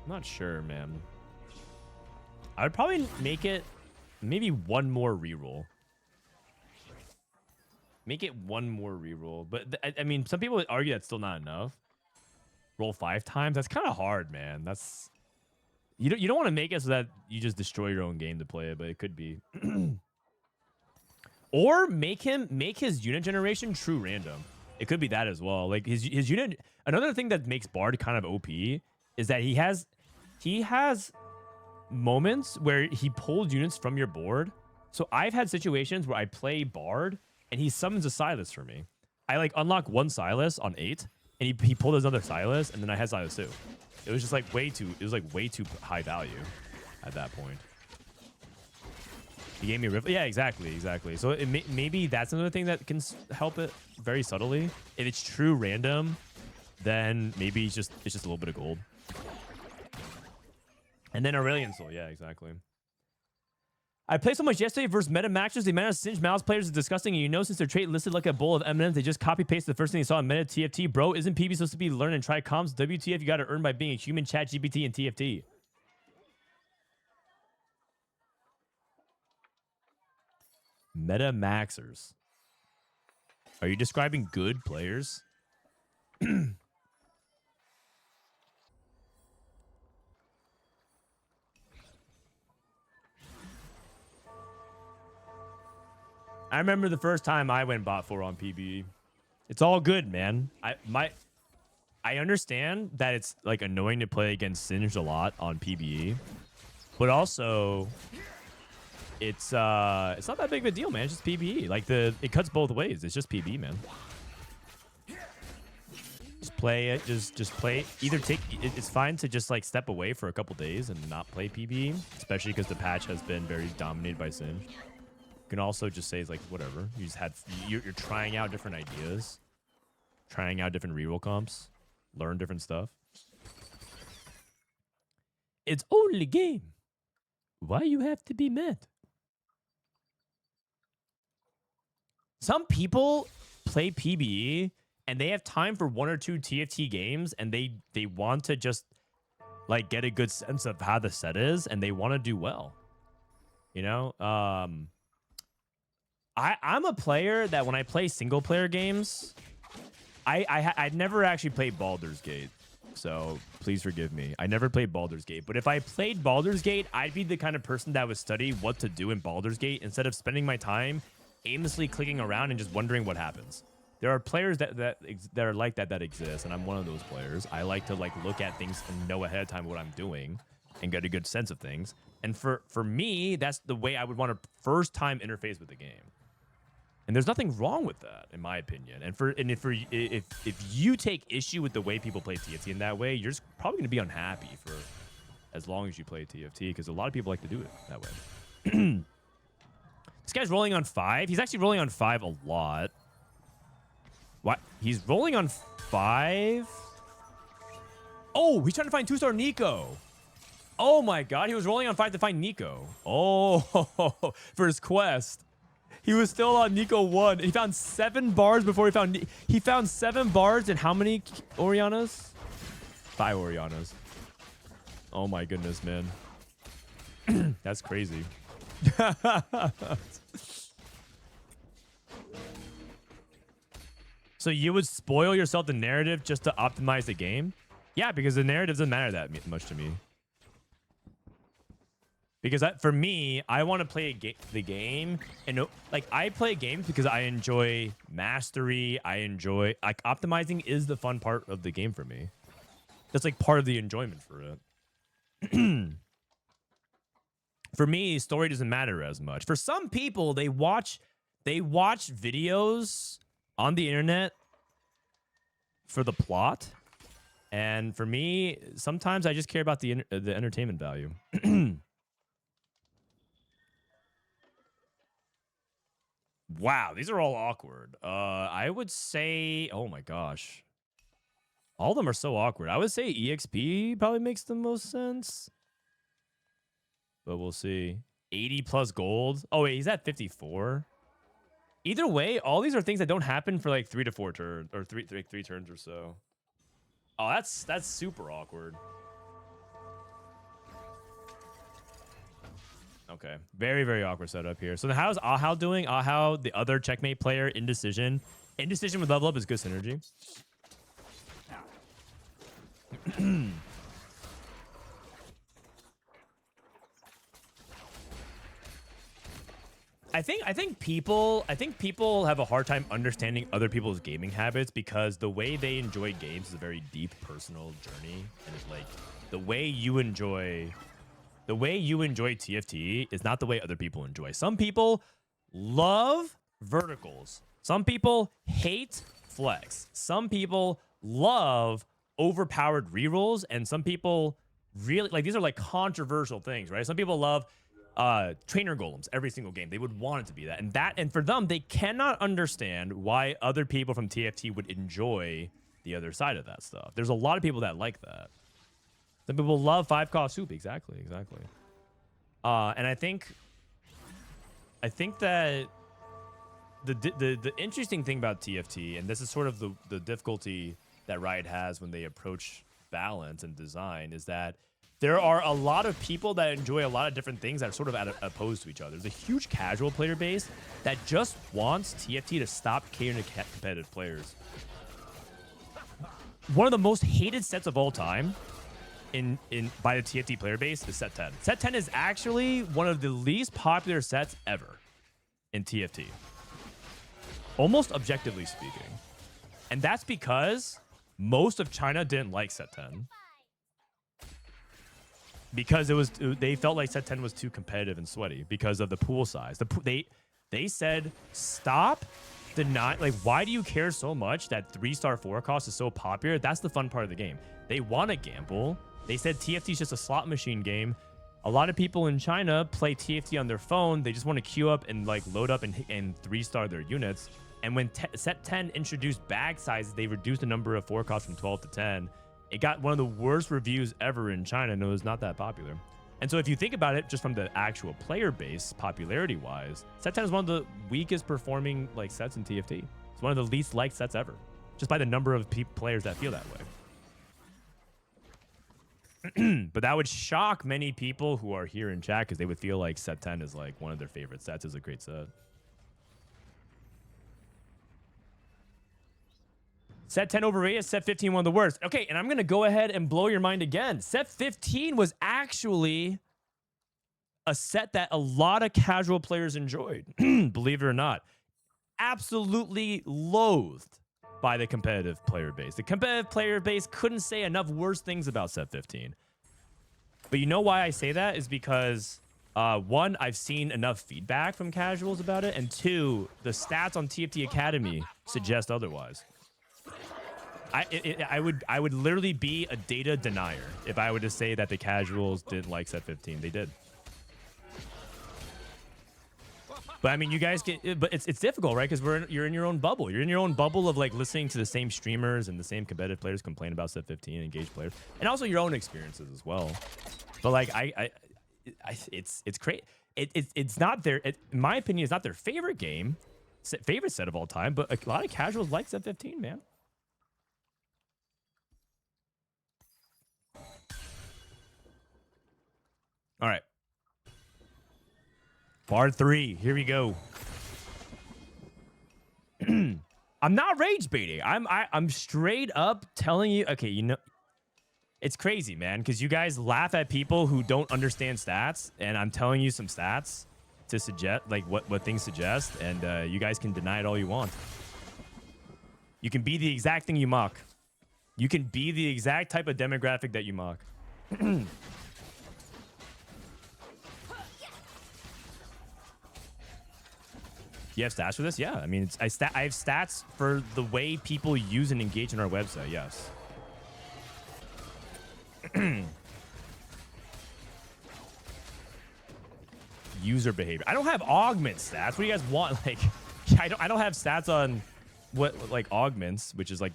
[SPEAKER 1] I'm not sure, man. I would probably make it maybe one more reroll. Make it one more reroll. But I mean, some people would argue that's still not enough. Roll 5 times. That's kind of hard, man. That's you don't want to make it so that you just destroy your own game to play it, but it could be. Or make his unit generation true random. It could be that as well. Like his unit. Another thing that makes Bard kind of OP is that he has moments where he pulls units from your board. So I've had situations where I play Bard and he summons a Silas for me. I like unlock one Silas on 8 and he pulled another Silas and then I had Silas too. It was just like way too high value at that point. He gave me a riff. Yeah, exactly. So maybe that's another thing that can help it very subtly. If it's true random, then maybe it's just a little bit of gold. And then Aurelion Soul. Yeah, exactly. I played so much yesterday versus meta matches. The amount of Singed Mouse players is disgusting. And you know, since their trait listed like a bowl of M&Ms, they just copy paste the first thing they saw in meta TFT. Bro, isn't PB supposed to be learn and try comms? WTF, you got to earn by being a human, chat GPT, and TFT. Meta maxers. Are you describing good players? I remember the first time I went bot 4 on PBE. It's all good, man. I understand that it's like annoying to play against Singed a lot on PBE, but also it's not that big of a deal, man. It's just PBE. Like it cuts both ways. It's just PBE, man. Just play it. Just play. Either it's fine to just like step away for a couple days and not play PBE, especially because the patch has been very dominated by Singed. You can also just say it's like whatever. You just you're trying out different ideas, trying out different reroll comps, learn different stuff. It's only game. Why you have to be mad? Some people play PBE and they have time for 1 or 2 TFT games and they want to just like get a good sense of how the set is and they want to do well. You know, I'm a player that when I play single player games, I'd never actually played Baldur's Gate, so please forgive me. I never played Baldur's Gate, but if I played Baldur's Gate, I'd be the kind of person that would study what to do in Baldur's Gate instead of spending my time aimlessly clicking around and just wondering what happens. There are players that are like that exist, and I'm one of those players. I like to like look at things and know ahead of time what I'm doing and get a good sense of things. And for me, that's the way I would want to first time interface with the game. And there's nothing wrong with that, in my opinion. If you take issue with the way people play TFT in that way, you're just probably going to be unhappy for as long as you play TFT, because a lot of people like to do it that way. This guy's rolling on 5. He's actually rolling on 5 a lot. What? He's rolling on 5? Oh, he's trying to find 2-star Nico. Oh my god, he was rolling on 5 to find Nico. Oh, for his quest. He was still on Nico 1. He found 7 bars before he found... He found 7 bars and how many Orianas? 5 Orianas. Oh my goodness, man. That's crazy. So you would spoil yourself the narrative just to optimize the game? Yeah, because the narrative doesn't matter that much to me. Because for me, I want to play the game, and like I play games because I enjoy mastery. I enjoy like optimizing is the fun part of the game for me. That's like part of the enjoyment for it. For me, story doesn't matter as much. For some people, they watch videos on the internet for the plot, and for me, sometimes I just care about the entertainment value. Wow, these are all awkward. I would say, oh my gosh. All of them are so awkward. I would say EXP probably makes the most sense. But we'll see. 80 plus gold. Oh, wait, he's at 54. Either way, all these are things that don't happen for like 3 to 4 turns, or three turns or so. Oh, that's super awkward. Okay, very, very awkward setup here. So how's Ahao doing? Ahao, the other checkmate player, indecision. Indecision with level up is good synergy. I think people have a hard time understanding other people's gaming habits because the way they enjoy games is a very deep personal journey, and it's like the way you enjoy TFT is not the way other people enjoy. Some people love verticals. Some people hate flex. Some people love overpowered rerolls, and some people really like these are like controversial things, right? Some people love trainer golems every single game. They would want it to be that. And for them, they cannot understand why other people from TFT would enjoy the other side of that stuff. There's a lot of people that like that. Some people love 5-cost soup. Exactly. And I think that the interesting thing about TFT, and this is sort of the difficulty that Riot has when they approach balance and design, is that there are a lot of people that enjoy a lot of different things that are sort of opposed to each other. There's a huge casual player base that just wants TFT to stop catering to competitive players. One of the most hated sets of all time by the TFT player base is set 10. Set 10 is actually one of the least popular sets ever in TFT. Almost objectively speaking. And that's because most of China didn't like set 10. Because they felt like set 10 was too competitive and sweaty because of the pool size. They said, stop denying, like, why do you care so much that 3-star 4-cost is so popular? That's the fun part of the game. They want to gamble. They said TFT is just a slot machine game. A lot of people in China play TFT on their phone. They just want to queue up and like load up and 3-star their units. And when set 10 introduced bag sizes, they reduced the number of 4-costs from 12 to 10. It got one of the worst reviews ever in China, and it was not that popular. And so if you think about it, just from the actual player base, popularity-wise, set 10 is one of the weakest performing like sets in TFT. It's one of the least liked sets ever, just by the number of players that feel that way. But that would shock many people who are here in chat because they would feel like set 10 is like one of their favorite sets. It's a great set. Set 10 overrated, set 15 one of the worst. Okay, and I'm going to go ahead and blow your mind again. Set 15 was actually a set that a lot of casual players enjoyed, believe it or not. Absolutely loathed by the competitive player base. The competitive player base couldn't say enough worse things about set 15. But you know why I say that is because, one, I've seen enough feedback from casuals about it, and two, the stats on TFT Academy suggest otherwise. I would literally be a data denier if I were to say that the casuals didn't like set 15. They did. But I mean, you guys get, but it's difficult, right? Because you're in your own bubble. You're in your own bubble of like listening to the same streamers and the same competitive players complain about set 15, engaged players, and also your own experiences as well. But like it's great. It's not their, in my opinion, it's not their favorite game, favorite set of all time. But a lot of casuals like set 15, man. All right. Bar 3. Here we go. I'm not rage baiting. I'm straight up telling you. Okay, you know, It's crazy, man, because you guys laugh at people who don't understand stats, and I'm telling you some stats to suggest, like, what things suggest, and you guys can deny it all you want. You can be the exact thing you mock. You can be the exact type of demographic that you mock. You have stats for this? Yeah. I mean, I have stats for the way people use and engage in our website. Yes. User behavior. I don't have augment stats. What do you guys want? Like, I don't have stats on what like augments, which is like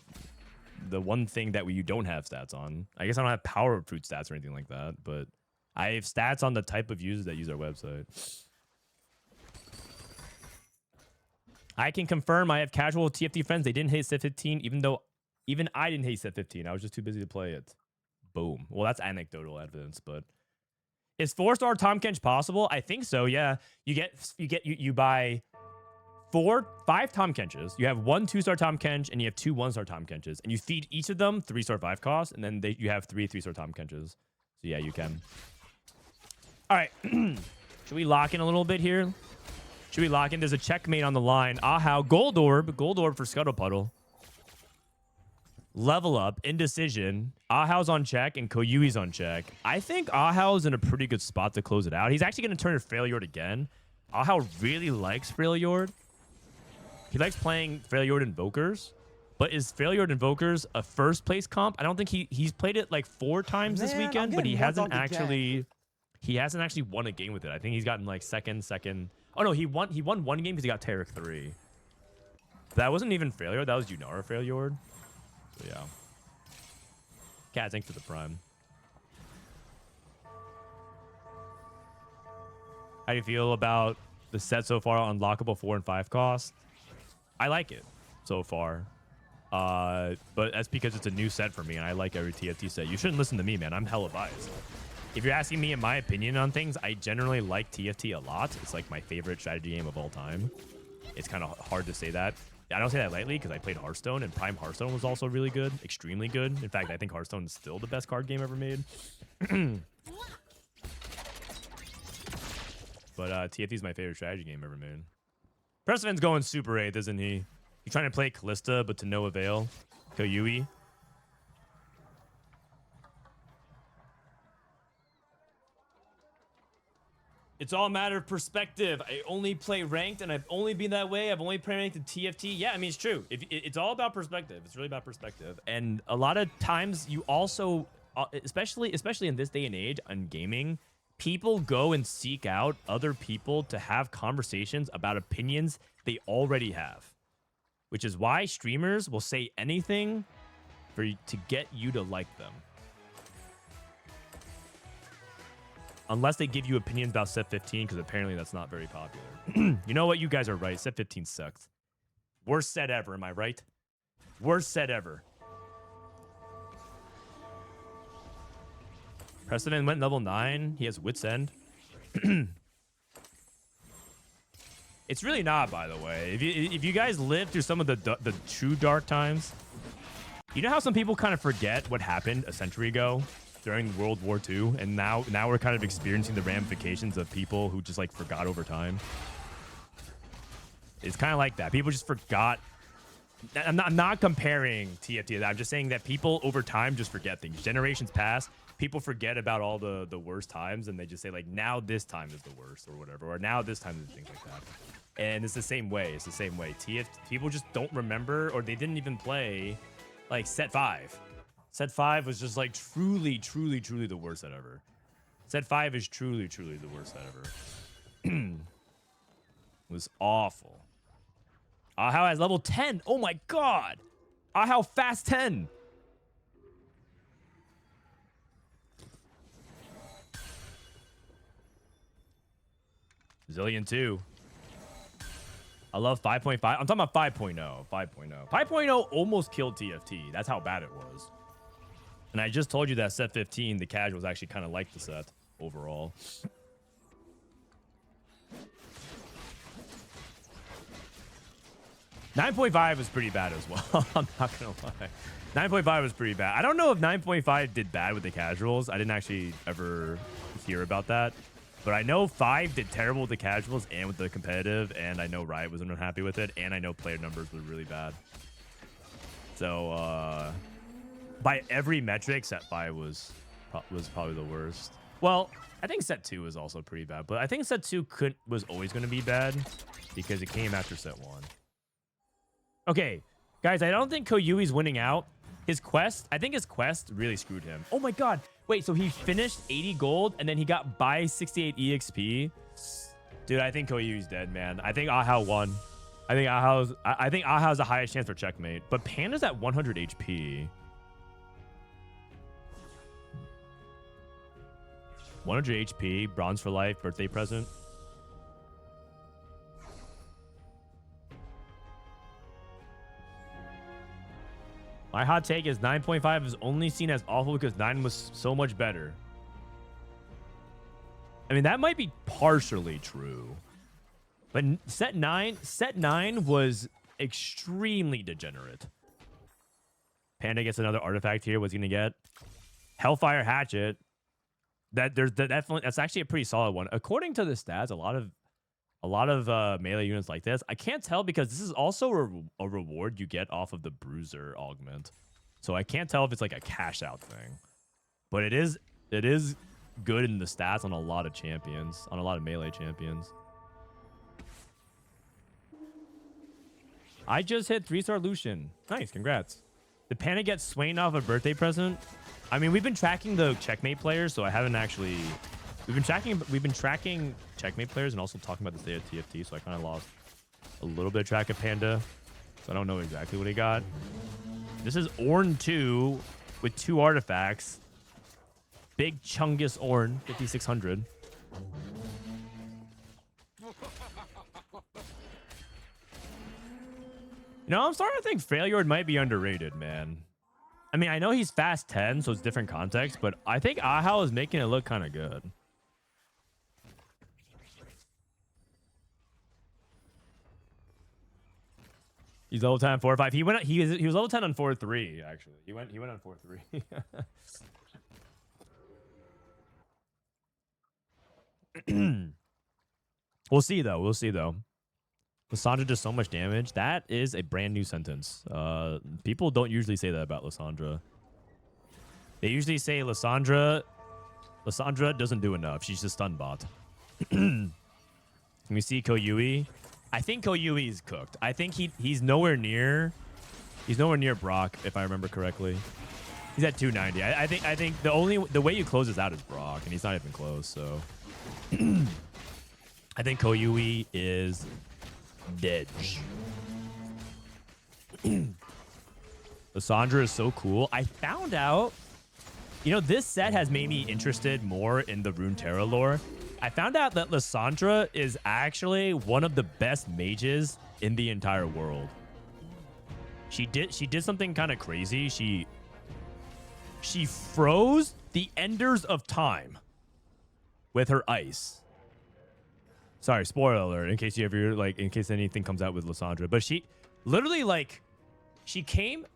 [SPEAKER 1] the one thing that you don't have stats on. I guess I don't have power of fruit stats or anything like that, but I have stats on the type of users that use our website. I can confirm I have casual TFT friends. They didn't hate set 15, even I didn't hate set 15. I was just too busy to play it. Boom. Well, that's anecdotal evidence, but is 4-star Tom Kench possible? I think so. Yeah. You buy 5 Tom Kenches. You have 1 2-star Tom Kench, and you have 2 1-star Tom Kenches, and you feed each of them 3-star 5 cost, and then you have 3 3-star Tom Kenches. So yeah, you can. All right. Should we lock in a little bit here? Should we lock in? There's a checkmate on the line. Ahao, Gold Orb for Scuttle Puddle. Level up, Indecision. Ahao's on check and Koyui's on check. I think Ahao's in a pretty good spot to close it out. He's actually going to turn to Freljord again. Ahao really likes Freljord. He likes playing Freljord Invokers. But is Freljord Invokers a first place comp? I don't think he's played it like 4 times this weekend, but he hasn't actually won a game with it. I think he's gotten like second. Oh no, he won 1 game because he got Taric 3. That wasn't even Freljord. That was Yunara Freljord. So yeah. Cat, thanks for the prime. How do you feel about the set so far? Unlockable 4 and 5 cost? I like it so far. But that's because it's a new set for me, and I like every TFT set. You shouldn't listen to me, man. I'm hella biased. If you're asking me in my opinion on things, I generally like TFT a lot. It's like my favorite strategy game of all time. It's kind of hard to say that. I don't say that lightly because I played Hearthstone, and Prime Hearthstone was also really good, extremely good. In fact, I think Hearthstone is still the best card game ever made. But TFT is my favorite strategy game ever made. Prestivent's going Super 8th, isn't he? He's trying to play Callista, but to no avail. Koyui. It's all a matter of perspective. I only play ranked, and I've only been that way. I've only played ranked in TFT. Yeah, I mean, it's true. It's all about perspective. It's really about perspective. And a lot of times, you also, especially in this day and age on gaming, people go and seek out other people to have conversations about opinions they already have. Which is why streamers will say anything to get you to like them. Unless they give you opinions about set 15, because apparently that's not very popular. You know what? You guys are right. Set 15 sucks. Worst set ever, am I right? Worst set ever. Prestivent went level 9. He has Wit's End. It's really not, by the way. If you guys lived through some of the true dark times, you know how some people kind of forget what happened a century ago? During World War II, and now we're kind of experiencing the ramifications of people who just like forgot over time. It's kind of like that. People just forgot. I'm not comparing TFT. I'm just saying that people over time just forget things. Generations pass, people forget about all the worst times, and they just say like, now this time is the worst or whatever, or now this time is things like that. And it's the same way. It's the same way. People just don't remember, or they didn't even play like set 5. Set 5 was just like truly the worst set ever. Set 5 is truly the worst set ever. It was awful. Ahao has level 10. Oh my god. Ahao fast 10. Zillion 2. I love 5.5. I'm talking about 5.0. 5.0. 5.0 almost killed TFT. That's how bad it was. And I just told you that set 15, the casuals actually kind of liked the set overall. 9.5 was pretty bad as well. I'm not gonna lie. 9.5 was pretty bad. I don't know if 9.5 did bad with the casuals. I didn't actually ever hear about that. But I know 5 did terrible with the casuals and with the competitive, and I know Riot wasn't unhappy with it, and I know player numbers were really bad. So by every metric, set 5 was probably the worst. Well, I think set 2 was also pretty bad, but I think set 2 was always going to be bad because it came after set 1. Okay, guys, I don't think Koyui's winning out. His quest, I think his quest really screwed him. Oh my god. Wait, so he finished 80 gold and then he got by 68 EXP? Dude, I think Koyui's dead, man. I think Ahao won. I think Ahao's the highest chance for checkmate. But Panda's at 100 HP. 100 HP, bronze for life, birthday present. My hot take is 9.5 is only seen as awful because 9 was so much better. I mean, that might be partially true. But set 9 was extremely degenerate. Panda gets another artifact here. What's he gonna get? Hellfire Hatchet. That's actually a pretty solid one. According to the stats, a lot of melee units like this. I can't tell because this is also a reward you get off of the Bruiser augment. So I can't tell if it's like a cash out thing. But it is good in the stats on a lot of champions, on a lot of melee champions. I just hit 3-star Lucian. Nice, congrats. Did Panda get Swain off a birthday present? I mean, we've been tracking the checkmate players, so I haven't actually... We've been tracking checkmate players and also talking about the state of TFT, so I kind of lost a little bit of track of Panda. So I don't know exactly what he got. This is Ornn 2 with 2 artifacts. Big Chungus Ornn, 5600. You know, I'm starting to think Failure might be underrated, man. I mean, I know he's fast 10, so it's different context, but I think Ahao is making it look kind of good. He's level 10 on 4-5. He was level 10 on 4-3, actually. He went on 4-3. We'll see though. Lissandra does so much damage. That is a brand new sentence. People don't usually say that about Lissandra. They usually say Lissandra doesn't do enough. She's just stun bot. Can we see Koyui? I think Koyui is cooked. I think he's nowhere near Brock, if I remember correctly. He's at 290. I think the way you close this out is Brock, and he's not even close. So I think Koyui is dead. Lissandra is so cool. I found out, you know, this set has made me interested more in the Runeterra lore. I found out that Lissandra is actually one of the best mages in the entire world. She did something kind of crazy. She froze the Enders of Time with her ice. Sorry, spoiler alert, in case in case anything comes out with Lissandra. But she literally, like, she came,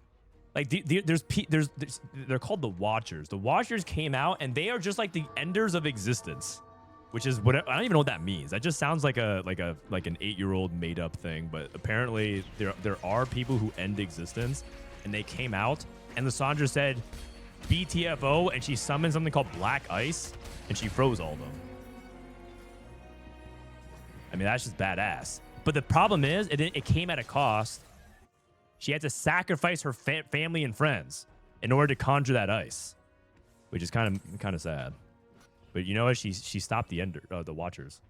[SPEAKER 1] like, they're called the Watchers. The Watchers came out, and they are just like the Enders of existence, which is what I don't even know what that means. That just sounds like an 8-year-old made up thing. But apparently there are people who end existence, and they came out, and Lissandra said BTFO, and she summoned something called Black Ice, and she froze all of them. I mean, that's just badass. But the problem is, it came at a cost. She had to sacrifice her family and friends in order to conjure that ice, which is kind of sad. But you know what? She stopped the Watchers.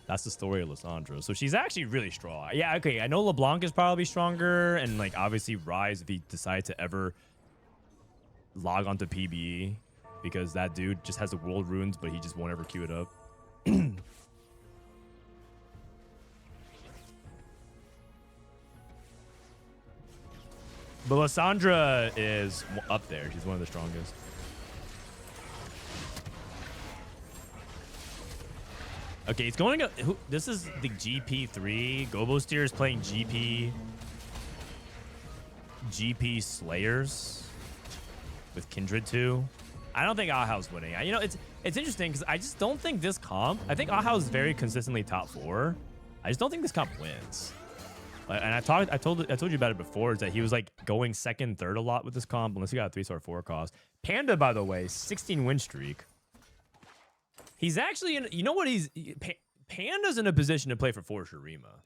[SPEAKER 1] That's the story of Lissandra. So she's actually really strong. Yeah, okay. I know LeBlanc is probably stronger, and like obviously Rise if he decides to ever log onto PBE. Because that dude just has the world runes, but he just won't ever queue it up. But Lissandra is up there. She's one of the strongest. Okay, it's going to... This is the GP3. Gobosteur is playing GP Slayers with Kindred 2. I don't think Ahao's winning. You know, it's interesting because I just don't think this comp... I think Ahao's very consistently top 4. I just don't think this comp wins. And I told you about it before, is that he was like going second, third a lot with this comp, unless he got a 3-star 4 cost. Panda, by the way, 16 win streak. He's actually in, you know what, Panda's in a position to play for Shurima.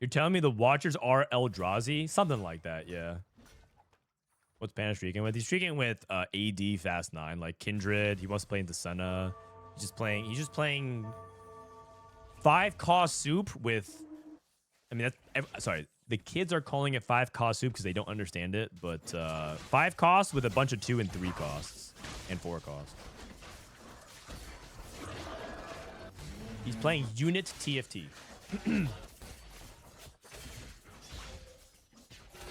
[SPEAKER 1] You're telling me the Watchers are Eldrazi? Something like that, yeah. What's Panda streaking with? He's streaking with AD Fast 9, like Kindred. He wants to play into Senna. He's just playing 5 cost soup with, I mean, that's, sorry, the kids are calling it 5 cost soup because they don't understand it, but 5 costs with a bunch of 2 and 3 costs and 4 costs. He's playing Unit TFT.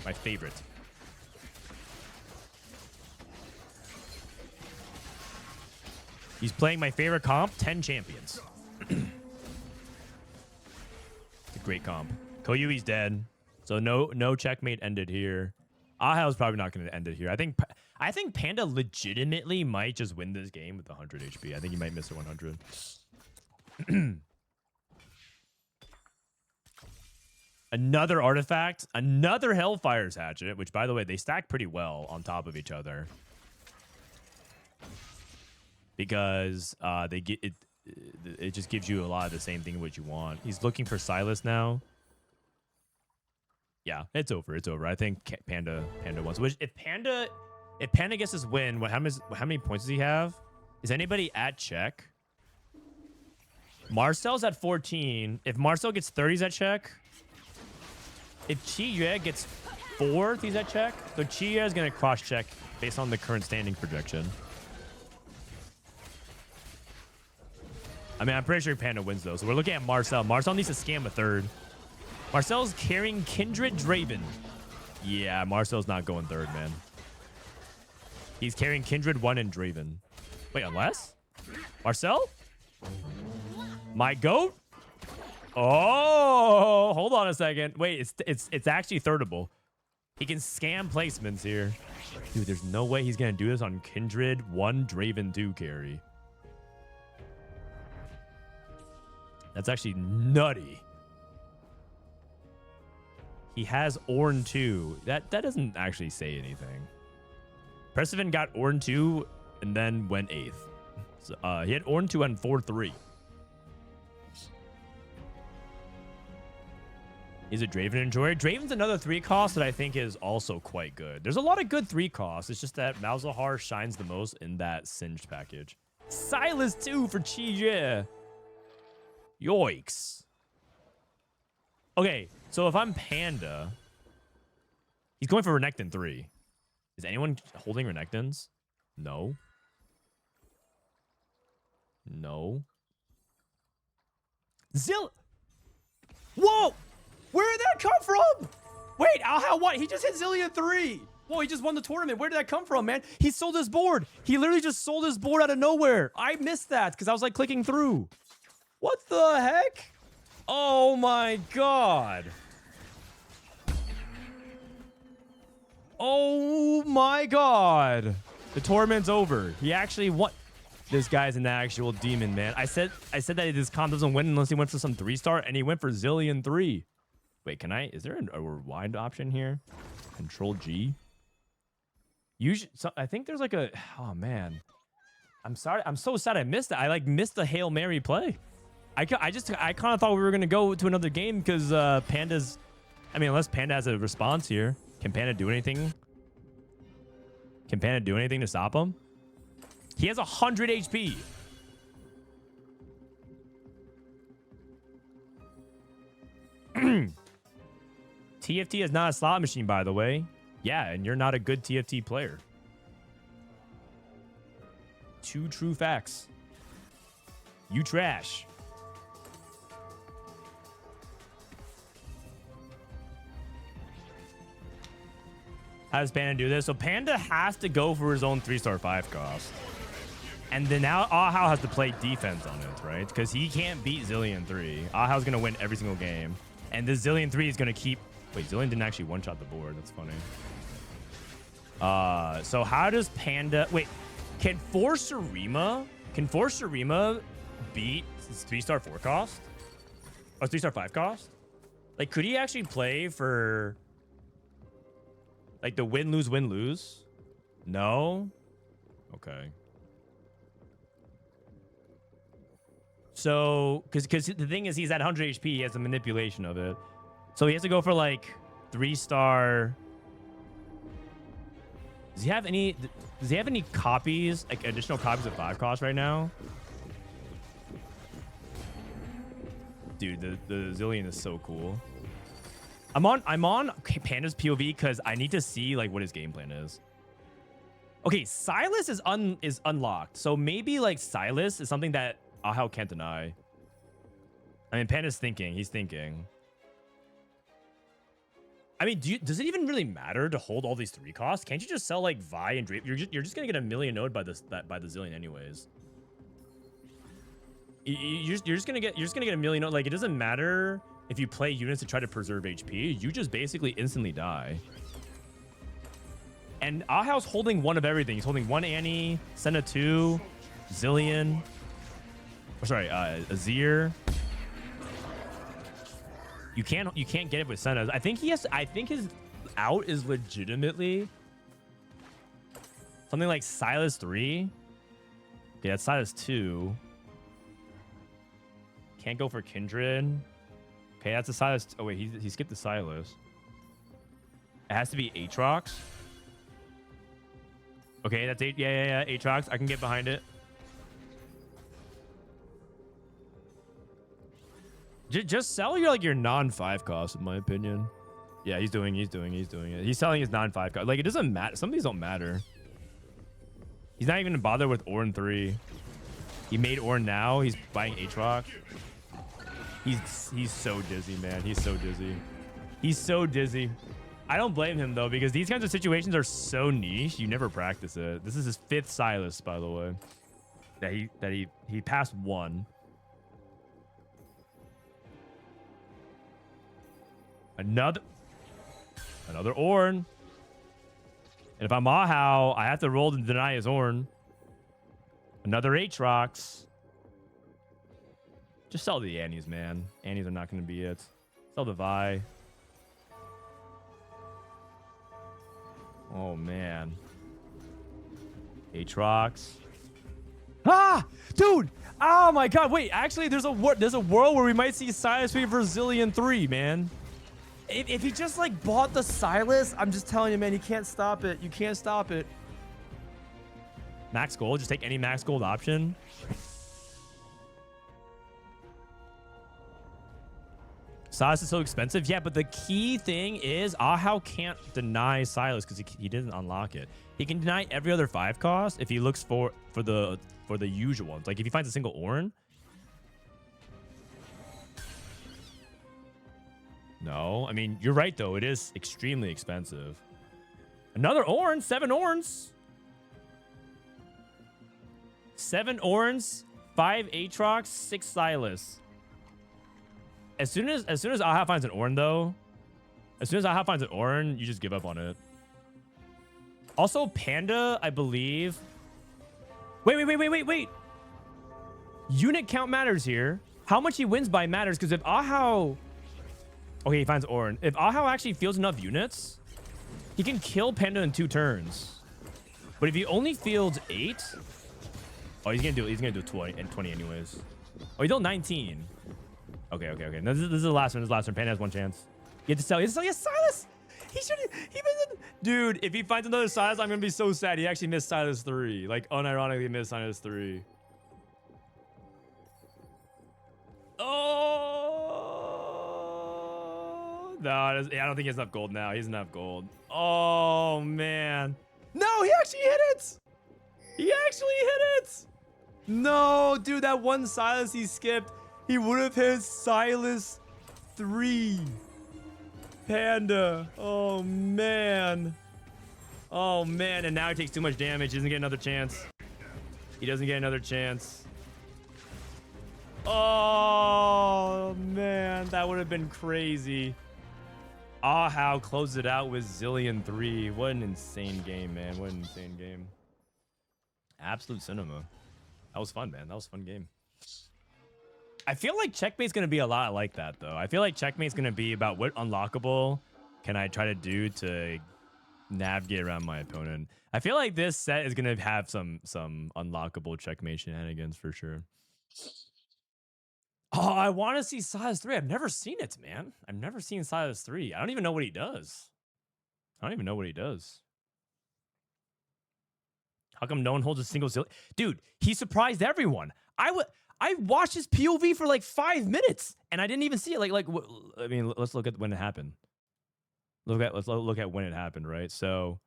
[SPEAKER 1] My favorite. He's playing my favorite comp, 10 champions. It's a great comp. Koyui's dead, so no checkmate ended here. Ahao's probably not going to end it here. I think Panda legitimately might just win this game with 100 HP. I think he might miss a 100. Another artifact, another Hellfire's Hatchet, which, by the way, they stack pretty well on top of each other. Because they get it, it just gives you a lot of the same thing what you want. He's looking for Silas now. Yeah, it's over. It's over. I think Panda wins. Which if Panda gets his win, how many points does he have? Is anybody at check? Marcel's at 14. If Marcel gets 30, he's at check. If Qiyue gets 4th, he's at check. So Qiyue is going to cross check based on the current standing projection. I mean, I'm pretty sure Panda wins, though. So we're looking at Marcel. Marcel needs to scam a 3rd. Marcel's carrying Kindred Draven. Yeah, Marcel's not going 3rd, man. He's carrying Kindred 1 and Draven. Wait, unless? Marcel? My goat? Oh, hold on a second. Wait, it's actually thirdable. He can scam placements here. Dude, there's no way he's going to do this on Kindred 1 Draven 2 carry. That's actually nutty. He has Ornn 2. That doesn't actually say anything. Prestivent got Ornn 2 and then went 8th. So, he had Ornn 2 and 4-3. Is it Draven Enjoyer? Draven's another 3 cost that I think is also quite good. There's a lot of good 3 costs. It's just that Malzahar shines the most in that Singed package. Silas 2 for Qiyue. Yoicks. Okay, so if I'm Panda, he's going for Renekton 3. Is anyone holding Renekton's? No. No. Whoa! Where did that come from? Wait, Ahao what? He just hit Zillion 3. Whoa, he just won the tournament. Where did that come from, man? He sold his board. He literally just sold his board out of nowhere. I missed that because I was like clicking through. What the heck? Oh my god. Oh my god. The tournament's over. He actually won. This guy's an actual demon, man. I said that this comp doesn't win unless he went for some 3-star, and he went for Zillion 3. Wait, can I? Is there a rewind option here? Control G. Usually, I think there's like a. Oh man, I'm sorry. I'm so sad I missed it. I like missed the Hail Mary play. I kind of thought we were gonna go to another game because Panda's. I mean, unless Panda has a response here, can Panda do anything? Can Panda do anything to stop him? He has 100 HP. TFT is not a slot machine, by the way. Yeah, and you're not a good TFT player. 2 true facts. You trash. How does Panda do this? So Panda has to go for his own 3-star 5 cost. And then now Ahao has to play defense on it, right? Because he can't beat Zillion 3. Ahao's going to win every single game. And this Zillion 3 is going to keep... Wait, Zillion didn't actually one-shot the board. That's funny. So how does Panda... Wait, can Forcerima beat 3-star 4 cost? Or 3-star 5 cost? Like, could he actually play for... Like the win-lose, win-lose? No? Okay. So, because the thing is, he's at 100 HP. He has a manipulation of it. So he has to go for like 3-star. Does he have any copies, like additional copies of 5 cost right now? Dude, the Zillion is so cool. I'm on Panda's POV because I need to see like what his game plan is. Okay, Silas is unlocked. So maybe like Silas is something that Ahao can't deny. I mean, Panda's thinking. He's thinking. I mean, does it even really matter to hold all these 3 costs? Can't you just sell like Vi and Drape? You're just gonna get a million node by the Zillion anyways. You're just gonna get a million node. Like, it doesn't matter if you play units to try to preserve HP. You just basically instantly die. And Ahao's holding one of everything. He's holding 1 Annie, Senna 2, Zillion. Oh, sorry, Azir. You can't get it with Senna. I think his out is legitimately something like Silas 3. Okay, that's Silas 2. Can't go for Kindred. Okay, that's a Silas. Oh wait, he skipped the Silas. It has to be Aatrox. Okay, that's 8. Yeah. Aatrox. I can get behind it. Just sell your non-5 costs, in my opinion. Yeah, he's doing it. He's selling his non-5 costs. Like, it doesn't matter. Some of these don't matter. He's not even gonna bother with Ornn 3. He made Ornn now. He's buying Aatrox. He's so dizzy, man. He's so dizzy. He's so dizzy. I don't blame him though, because these kinds of situations are so niche. You never practice it. This is his 5th Silas, by the way. That he passed 1. Another Ornn. And if I'm Ahao, I have to roll to deny his Ornn. Another Aatrox. Just sell the Annies, man. Annies are not going to be it. Sell the Vi. Oh, man. Aatrox. Ah! Dude! Oh, my God. Wait, actually, there's a world where we might see Silas for Zillion 3, man. If he just, like, bought the Silas, I'm just telling you, man, you can't stop it. You can't stop it. Max gold? Just take any max gold option? Silas is so expensive. Yeah, but the key thing is Ahao can't deny Silas because he didn't unlock it. He can deny every other 5 cost if he looks for the usual ones. Like if he finds a single Ornn. No, I mean, you're right though. It is extremely expensive. Another Ornn, 7 Ornns. 7 Ornns, 5 Aatrox, 6 Silas. As soon as Ahao finds an Ornn, though, you just give up on it. Also, Panda, I believe. Wait. Unit count matters here. How much he wins by matters, because if Ahao... Okay, he finds Ornn. If Ahao actually fields enough units, he can kill Panda in 2 turns. But if he only fields 8... Oh, he's gonna do 20 anyways. Oh, he dealt 19. Okay. No, this is the last one. Panda has 1 chance. You have to sell. Yes, Silas. He missed. Dude, if he finds another Silas, I'm gonna be so sad. He actually missed Silas 3. Like, unironically missed Silas 3. Oh no, I don't think he has enough gold now. He doesn't have gold. Oh man. No, he actually hit it. No, dude, that 1 Silas he skipped. He would have hit Silas 3. Panda. Oh, man. Oh, man. And now he takes too much damage. He doesn't get another chance. He doesn't get another chance. Oh, man. That would have been crazy. Ahao closed it out with Zillion 3. What an insane game, man. What an insane game. Absolute cinema. That was fun, man. That was a fun game. I feel like Checkmate's going to be a lot like that, though. I feel like Checkmate's going to be about what unlockable can I try to do to navigate around my opponent. I feel like this set is going to have some unlockable Checkmate shenanigans for sure. Oh, I want to see Silas 3. I've never seen it, man. I've never seen Silas 3. I don't even know what he does. I don't even know what he does. How come no one holds a single Zillion? Dude, he surprised everyone. I watched his POV for like 5 minutes and I didn't even see it. I mean, let's look at when it happened. Let's look at when it happened, right? So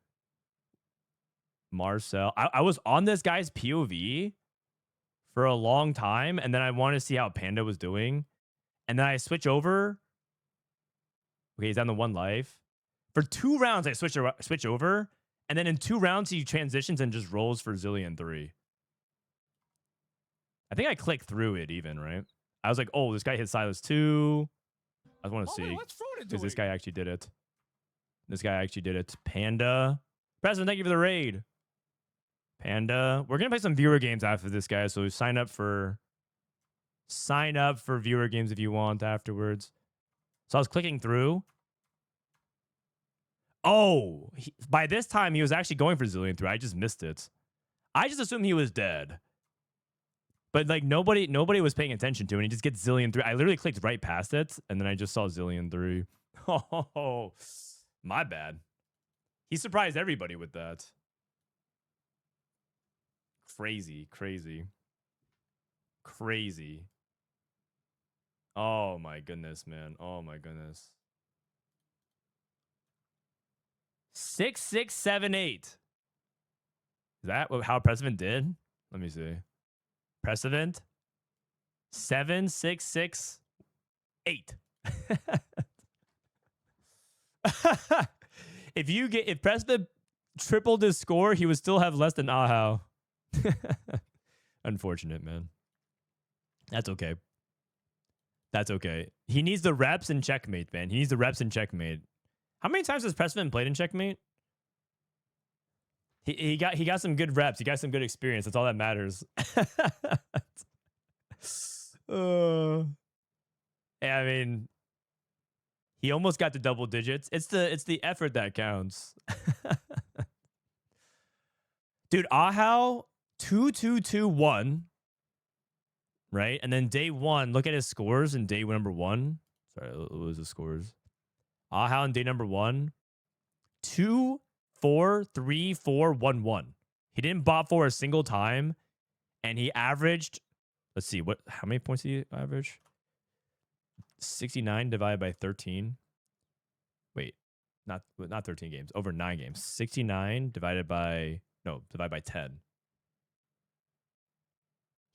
[SPEAKER 1] Marcel, I was on this guy's POV for a long time, and then I wanted to see how Panda was doing, and then I switch over. Okay, he's down to 1 life. For 2 rounds, I switch over, and then in 2 rounds, he transitions and just rolls for Zillion 3. I think I clicked through it even, right? I was like, oh, this guy hit Silas 2. I want to see.
[SPEAKER 3] What's Frodan
[SPEAKER 1] Because this
[SPEAKER 3] doing?
[SPEAKER 1] guy actually did it. This guy actually did it. Panda. President, thank you for the raid. Panda. We're going to play some viewer games after this, guy. So sign up for viewer games if you want afterwards. So I was clicking through. Oh, by this time, he was actually going for Zillion 3. I just missed it. I just assumed he was dead. But like nobody was paying attention to it. And he just gets Zillion 3. I literally clicked right past it. And then I just saw Zillion 3. Oh, my bad. He surprised everybody with that. Crazy. Oh my goodness, man. Oh my goodness. 6678. Is that how Prestivent did? Let me see. Prestivent 7668. If Prestivent tripled his score, he would still have less than Ahao. Unfortunate, man. That's okay. That's okay. He needs the reps in Checkmate, man. He needs the reps in Checkmate. How many times has Prestivent played in Checkmate? He got some good reps. He got some good experience. That's all that matters. Yeah, I mean, he almost got to double digits. It's the effort that counts. Dude, Ahao 2-2-2-1. Right? And then day 1, look at his scores in day number 1. Sorry, what was the scores? Ahao in day number 1. 2, 4, 3, 4, 1, 1. He didn't bot for a single time. And he averaged, let's see, how many points did he average? 69 divided by 13. Wait, not 13 games, over 9 games. 69 divided by 10.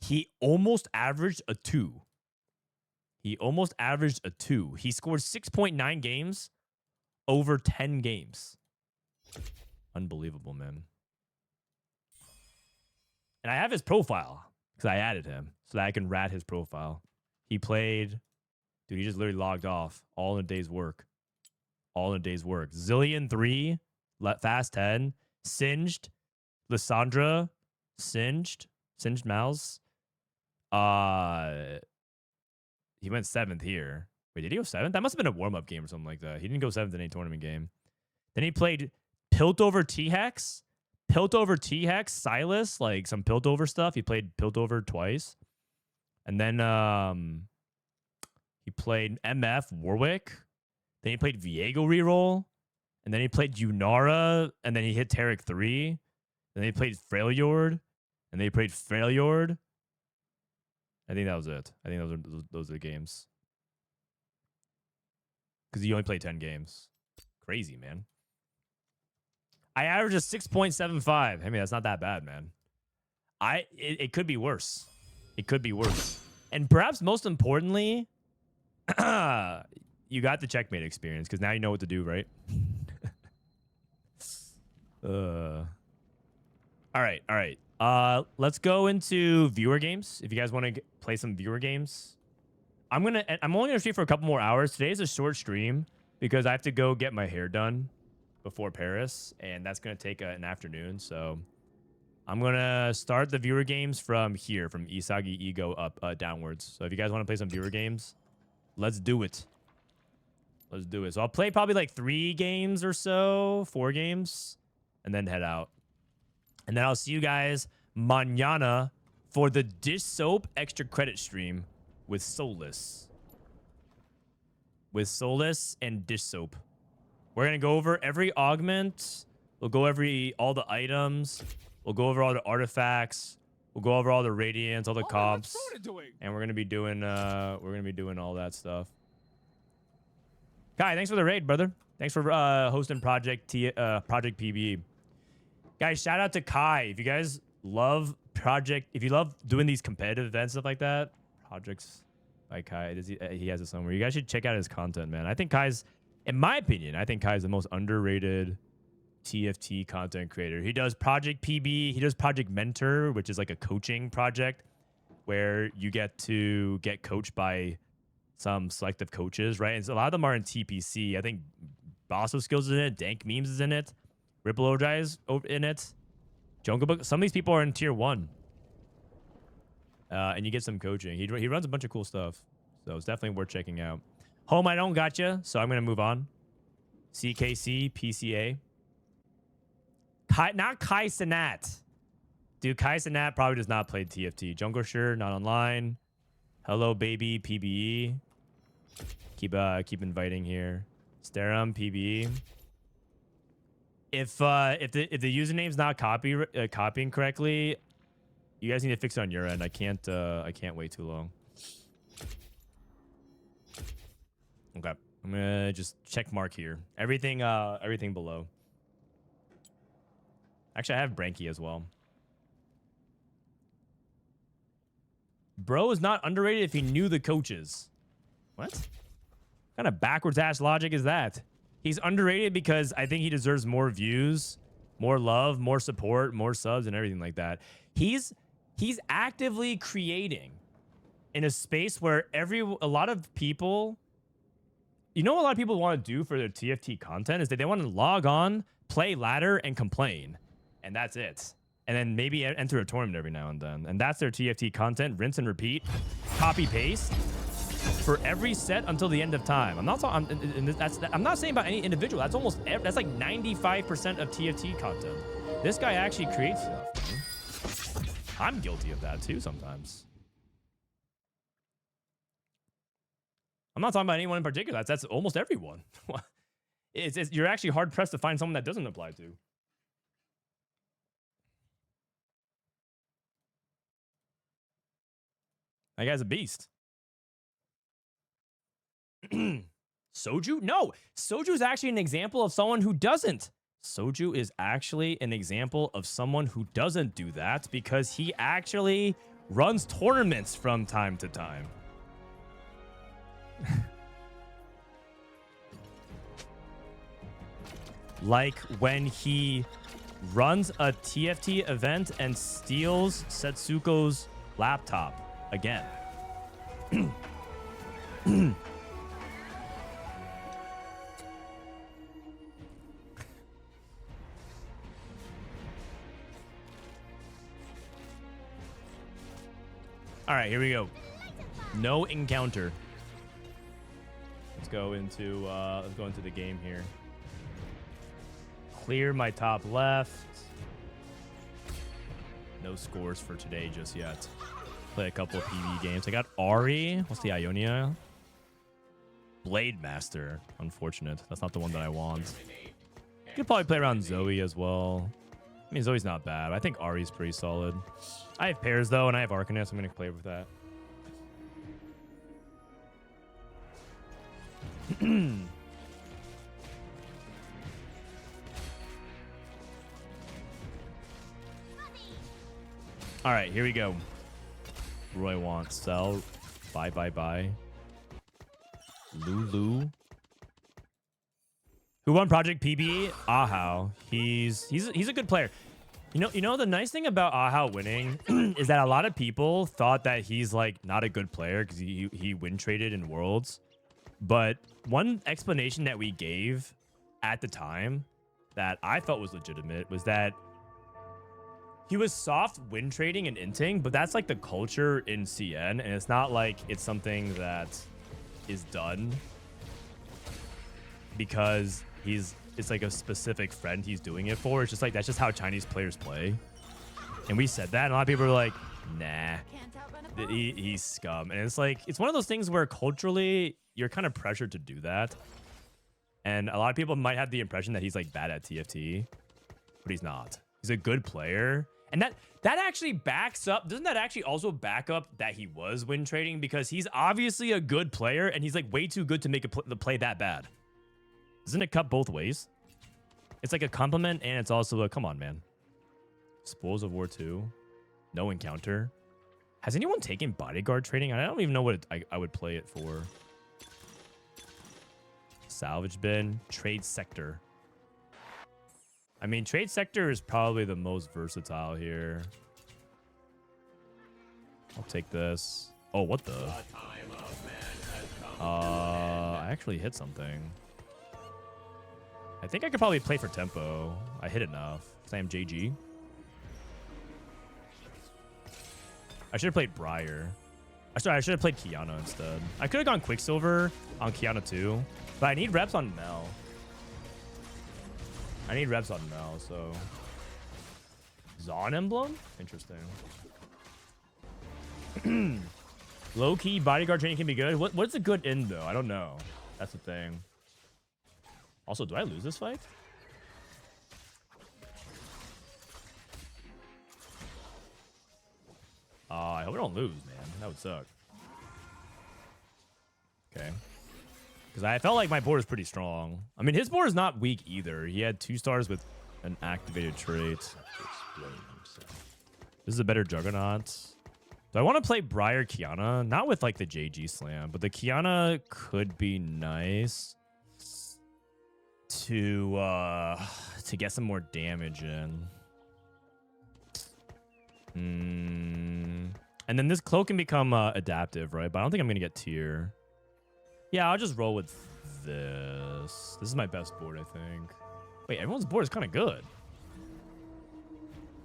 [SPEAKER 1] He almost averaged a 2. He scored 6.9 games over 10 games. Unbelievable, man. And I have his profile because I added him so that I can rat his profile. He played, dude, he just literally logged off all in a day's work. Zillion 3, Fast 10, Singed, Lysandra, Singed Mouse. He went 7th here. Wait, did he go 7th? That must have been a warm-up game or something like that. He didn't go 7th in any tournament game. Then he played Piltover T-Hex, Silas, like some Piltover stuff. He played Piltover twice. And then he played MF Warwick. Then he played Viego reroll. And then he played Unara. And then he hit Tarek 3. Then he played Freljord. And then he played Freljord. I think that was it. I think those are the games. Because he only played 10 games. Crazy, man. I averaged a 6.75. I mean, that's not that bad, man. It could be worse. It could be worse. And perhaps most importantly, you got the Checkmate experience because now you know what to do, right? All right, all right. Let's go into viewer games. If you guys want to play some viewer games, I'm only gonna stream for a couple more hours. Today's a short stream because I have to go get my hair done before Paris, and that's gonna take an afternoon. So I'm gonna start the viewer games from here, from Isagi Ego up downwards. So if you guys want to play some viewer games, let's do it. Let's do it. So I'll play probably like 3 games or so, 4 games, and then head out. And then I'll see you guys mañana for the Dish Soap extra credit stream with Soulless. With Soulless and Dish Soap. We're going to go over every augment. We'll go over all the items. We'll go over all the artifacts. We'll go over all the radiants, all the comps. And we're going to be doing all that stuff. Kai, thanks for the raid, brother. Thanks for hosting Project PBE. Guys, shout out to Kai. If you guys love if you love doing these competitive events, stuff like that, projects by Kai, he has it somewhere. You guys should check out his content, man. I think Kai's, in my opinion, the most underrated TFT content creator. He does Project PB. He does Project Mentor, which is like a coaching project where you get to get coached by some selective coaches, right? And so a lot of them are in TPC. I think Bosso Skills is in it. Dank Memes is in it. Ripple Ojai is in it. Jungle Book. Some of these people are in tier 1. And you get some coaching. He runs a bunch of cool stuff. So it's definitely worth checking out. Home, I don't gotcha. So I'm going to move on. CKC, PCA. Not Kai Sanat. Dude, Kai Sanat probably does not play TFT. Junglersure, not online. Hello, baby, PBE. Keep inviting here. Sterum, PBE. If the username's not copying correctly, you guys need to fix it on your end. I can't wait too long. Okay, I'm gonna just check mark here. Everything below. Actually, I have Branky as well. Bro is not underrated if he knew the coaches. What kind of backwards ass logic is that? He's underrated because I think he deserves more views, more love, more support, more subs, and everything like that. He's actively creating in a space where a lot of people, you know what a lot of people want to do for their TFT content is that they want to log on, play ladder, and complain. And that's it. And then maybe enter a tournament every now and then. And that's their TFT content. Rinse and repeat. Copy paste. For every set until the end of time. I'm not saying about any individual. That's like 95% of TFT content. This guy actually creates stuff. Man. I'm guilty of that too sometimes. I'm not talking about anyone in particular. That's almost everyone. You're actually hard pressed to find someone that doesn't apply to. That guy's a beast. Soju? No, Soju is actually an example of someone who doesn't. Soju is actually an example of someone who doesn't do that because he actually runs tournaments from time to time. Like when he runs a TFT event and steals Setsuko's laptop again. All right, here we go. No encounter. Let's go into the game here. Clear my top left. No scores for today just yet. Play a couple of PB games. I got Ari. What's the Ionia? Blade Master. Unfortunate. That's not the one that I want. Could probably play around Zoe as well. I mean, Zoe's not bad. I think Ari's pretty solid. I have pairs, though, and I have Arcanist. I'm going to play with that. All right, here we go. Roy wants sell. Bye. Lulu. Who won Project PBE? Ahao. He's a good player. You know the nice thing about Ahao winning is that a lot of people thought that he's like not a good player because he win traded in Worlds. But one explanation that we gave at the time that I felt was legitimate was that he was soft win trading and inting, but that's like the culture in CN, and it's not like it's something that is done because it's like a specific friend he's doing it for. It's just like that's just how Chinese players play. And we said that, and a lot of people were like, nah, he's scum. And it's like, it's one of those things where culturally you're kind of pressured to do that. And a lot of people might have the impression that he's like bad at TFT, but he's not. He's a good player. And that actually backs up. Doesn't that actually also back up that he was win trading? Because he's obviously a good player and he's like way too good to make the play that bad. Doesn't it cut both ways? It's like a compliment and it's also a, come on, man. Spoils of War 2. No encounter. Has anyone taken bodyguard trading? I don't even know what I would play it for. Salvage bin. Trade sector. I mean, trade sector is probably the most versatile here. I'll take this. Oh, what the? I actually hit something. I think I could probably play for tempo. I hit enough. Because I am JG. I should have played Briar. I should have played Kiana instead. I could have gone Quicksilver on Kiana too. But I need reps on Mel. I need reps on Mel, so... Zon emblem? Interesting. Low-key bodyguard training can be good. What's a good end, though? I don't know. That's the thing. Also, do I lose this fight? I hope I don't lose, man. That would suck. Okay. Because I felt like my board is pretty strong. I mean, his board is not weak either. He had 2 stars with an activated trait. This is a better Juggernaut. Do I want to play Briar Kiana? Not with like the JG slam, but the Kiana could be nice to get some more damage in. And then this cloak can become adaptive, right? But I don't think I'm gonna get tier. Yeah, I'll just roll with this. This is my best board, I think. Wait, everyone's board is kind of good.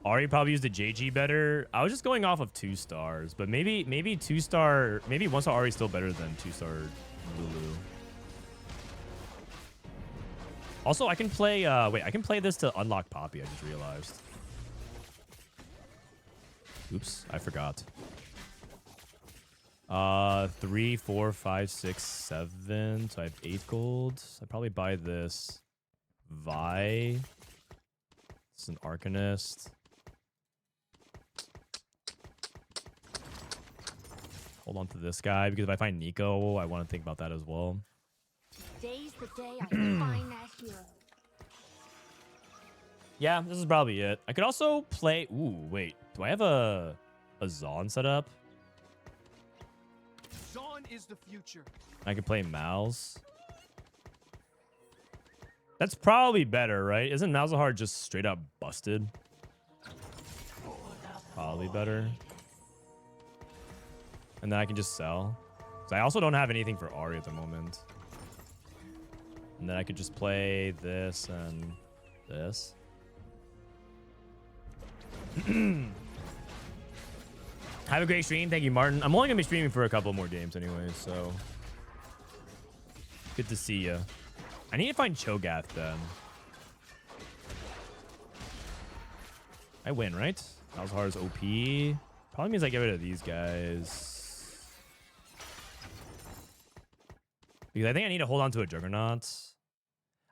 [SPEAKER 1] Ari probably used the JG better. I was just going off of 2 stars, but maybe 2-star, maybe 1-star Ari is still better than 2-star Lulu. Also, I can play, wait, I can play this to unlock Poppy, I just realized. Oops, I forgot. 3, 4, 5, 6, 7. So I have 8 gold. I'd probably buy this. Vi. This is an Arcanist. Hold on to this guy because if I find Nico, I want to think about that as well.
[SPEAKER 4] Today's the day I find that hero.
[SPEAKER 1] Yeah, this is probably it. I could also play. Ooh, wait. Do I have a Zon set up?
[SPEAKER 3] Zon is the future.
[SPEAKER 1] I could play Mal's. That's probably better, right? Isn't Malzahar just straight up busted? Probably better. And then I can just sell. So I also don't have anything for Ari at the moment. And then I could just play this and this. Have a great stream. Thank you, Martin. I'm only going to be streaming for a couple more games anyway, so... Good to see you. I need to find Cho'Gath then. I win, right? Malzahar's OP. Probably means I get rid of these guys. Because I think I need to hold on to a Juggernaut.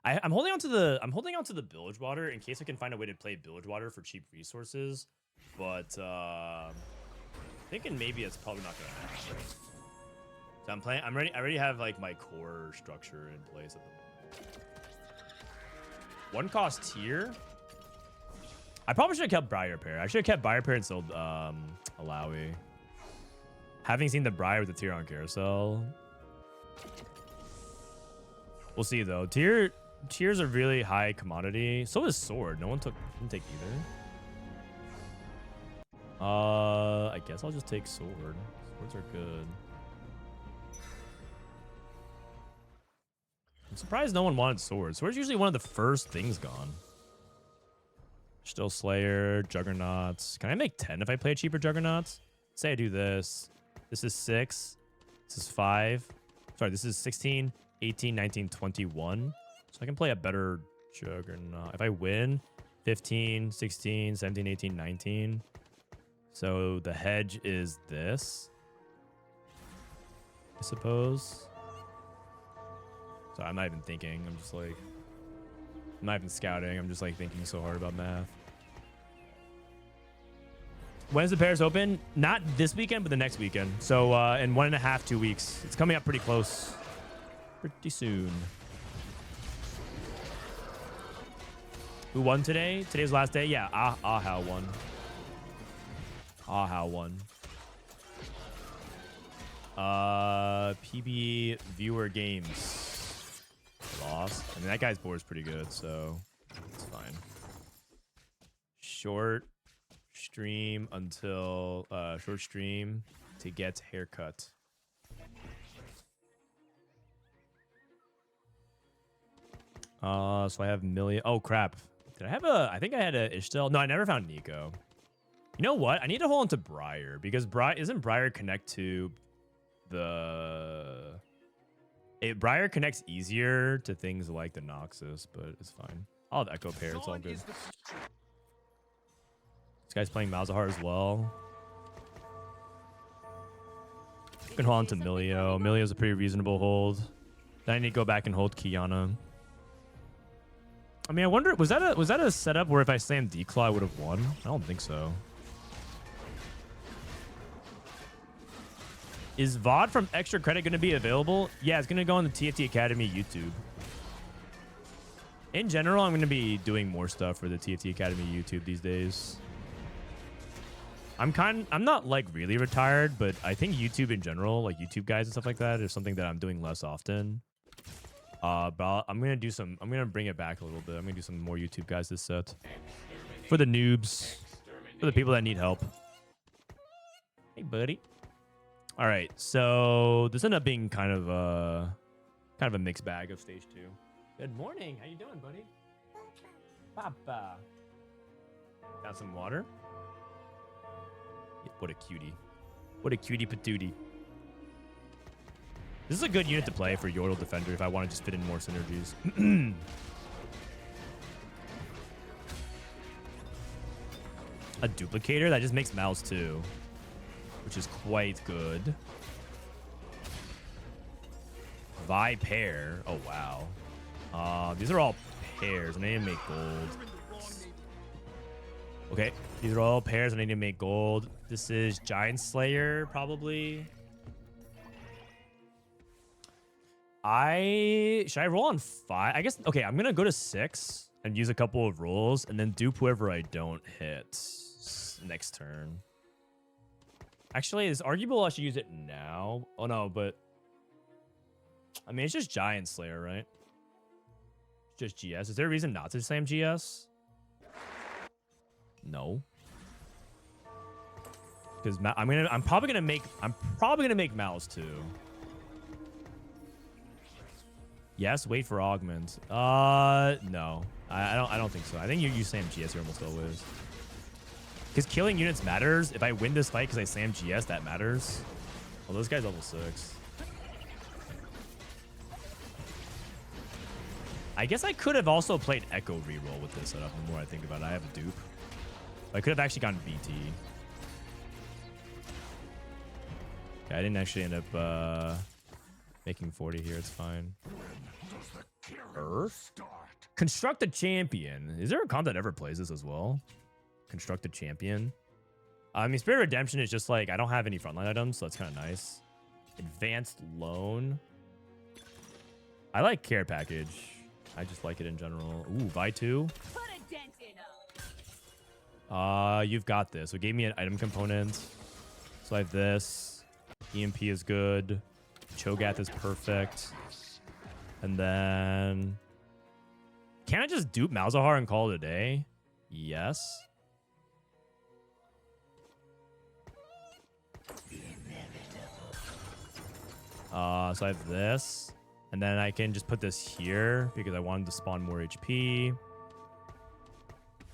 [SPEAKER 1] I'm holding on to the Bilge Water in case I can find a way to play Bilge Water for cheap resources. But thinking maybe it's probably not gonna happen. So I'm playing. I'm ready. I already have like my core structure in place at the moment. 1 cost tier. I probably should have kept Briar Pair. I should have kept Briar Pair and sold Alawi. Having seen the Briar with the tier on carousel. We'll see though. Tier Tears are really high commodity. So is sword. No one didn't take either. I guess I'll just take sword. Swords are good. I'm surprised no one wanted sword. Sword's usually one of the first things gone. Still Slayer, Juggernauts. Can I make 10 if I play cheaper Juggernauts? Say I do this. This is 6. This is 5. Sorry, this is 16, 18, 19, 21. So I can play a better Juggernaut. If I win, 15, 16, 17, 18, 19. So the hedge is this, I suppose. So I'm not even thinking. I'm just like, I'm not even scouting. I'm just like thinking so hard about math. When's the pairs open? Not this weekend, but the next weekend. So in 1.5, 2 weeks. It's coming up pretty close. Pretty soon. Who won today? Today's last day? Yeah, Ahao won. Ahao won. PBE viewer games. Lost. I mean, that guy's board is pretty good, so it's fine. Short stream until short stream to get haircut. So I have million. Oh crap! Did I have a? I think I had a Ishtel. No, I never found Nico. You know what? I need to hold on to Briar because isn't Briar connect to the. Briar connects easier to things like the Noxus, but it's fine. I'll have Echo Pair. It's all good. This guy's playing Malzahar as well. You can hold on to Milio. Milio's a pretty reasonable hold. Then I need to go back and hold Kiana. I mean, I wonder, was that a setup where if I slammed D-Claw I would have won? I don't think so. Is VOD from Extra Credit going to be available? Yeah, it's going to go on the TFT Academy YouTube. In general, I'm going to be doing more stuff for the TFT Academy YouTube these days. I'm not like really retired, but I think YouTube in general, like YouTube guys and stuff like that, is something that I'm doing less often. But I'm going to bring it back a little bit. I'm going to do some more YouTube guys this set. For the noobs. For the people that need help. Hey, buddy. All right, so this ended up being kind of a mixed bag of stage 2. Good morning. How you doing, buddy? Papa. Got some water. What a cutie. What a cutie patootie. This is a good unit to play for Yordle Defender if I want to just fit in more synergies. A duplicator that just makes Mouse too, which is quite good. Vi pair. Oh wow. These are all pairs, and I need to make gold. Okay, these are all pairs, and I need to make gold. This is Giant Slayer, probably. Should I roll on 5? I guess. Okay, I'm gonna go to 6 and use a couple of rolls, and then dupe whoever I don't hit next turn. Actually, it's arguable I should use it now. Oh no, but I mean it's just Giant Slayer, right? Just GS. Is there a reason not to slam GS? No. Because I'm probably gonna make Mouse too. Yes, wait for augment. No. I don't think so. I think you slam GS, you're almost always. Because killing units matters. If I win this fight because I slam GS, that matters. Oh, this guy's level 6. I guess I could have also played Echo reroll with this setup. The more I think about it, I have a dupe. I could have actually gone BT. Okay, I didn't actually end up making 40 here. It's fine. Earth? Construct a champion. Is there a comp that ever plays this as well? Construct a champion. I mean, Spirit Redemption is just like, I don't have any frontline items, so that's kind of nice. Advanced Loan. I like Care Package. I just like it in general. Ooh, Vi 2. You've got this. So it gave me an item component. So I have this. EMP is good. Cho'Gath is perfect. And then Can I just dupe Malzahar and call it a day? Yes. So I have this. And then I can just put this here because I wanted to spawn more HP.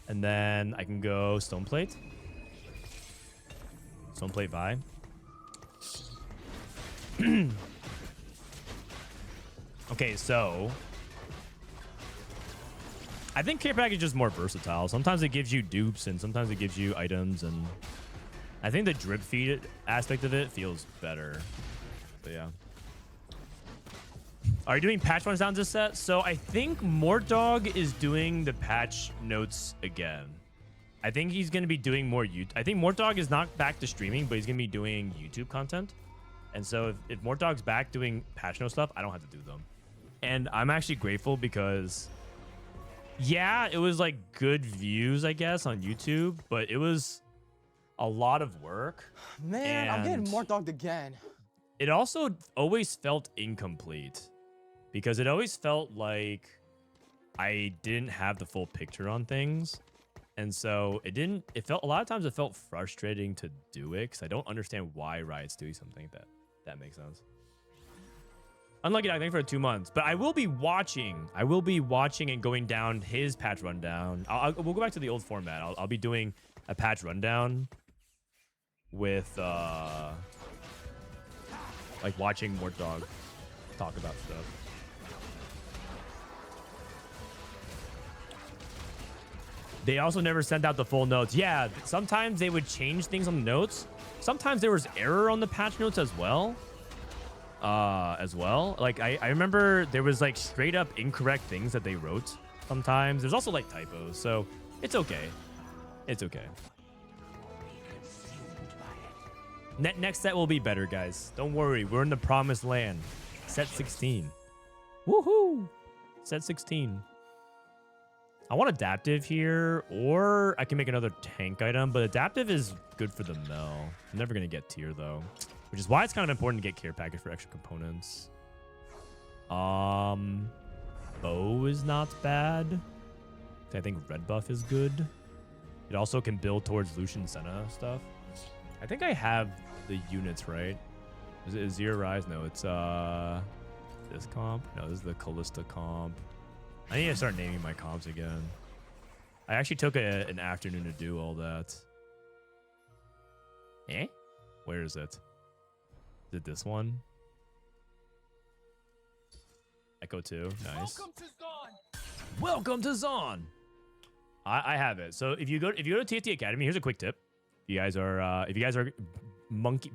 [SPEAKER 1] And then I can go Stoneplate. Stoneplate Vi. Okay, so I think Care Package is just more versatile. Sometimes it gives you dupes and sometimes it gives you items, and I think the drip feed aspect of it feels better. But yeah. Are you doing patch runs down this set? So I think Mortdog is doing the patch notes again. I think he's going to be doing more YouTube. I think Mortdog is not back to streaming, but he's going to be doing YouTube content. And so if Mortdog's back doing patch note stuff, I don't have to do them. And I'm actually grateful because, yeah, it was like good views, I guess, on YouTube, but it was a lot of work.
[SPEAKER 2] Man, I'm getting more dogged again.
[SPEAKER 1] It also always felt incomplete because it always felt like I didn't have the full picture on things. And so it felt, a lot of times it felt frustrating to do it because I don't understand why Riot's doing something like that. That makes sense. Unlucky Dog, thank you for 2 months. But I will be watching. I will be watching and going down his patch rundown. We'll go back to the old format. I'll be doing a patch rundown with like watching Mortdog talk about stuff. They also never sent out the full notes. Yeah, sometimes they would change things on the notes. Sometimes there was error on the patch notes as well. Like I remember there was like straight up incorrect things that they wrote sometimes. There's also like typos, so it's okay. It's okay. Next set will be better, guys. Don't worry, we're in the promised land. Set 16. Woohoo! Set 16. I want adaptive here, or I can make another tank item, but adaptive is good for the mill. I'm never going to get tier, though, which is why it's kind of important to get care package for extra components. Bow is not bad. I think red buff is good. It also can build towards Lucian Senna stuff. I think I have the units, right? Is it Zero Rise? No, it's this comp. No, this is the Callista comp. I need to start naming my comps again. I actually took an afternoon to do all that. Eh? Where is it? Is it this one? Echo 2. Nice.
[SPEAKER 3] Welcome to Zon.
[SPEAKER 1] Welcome to Zon. I have it. So if you go to TFT Academy, here's a quick tip. If you guys are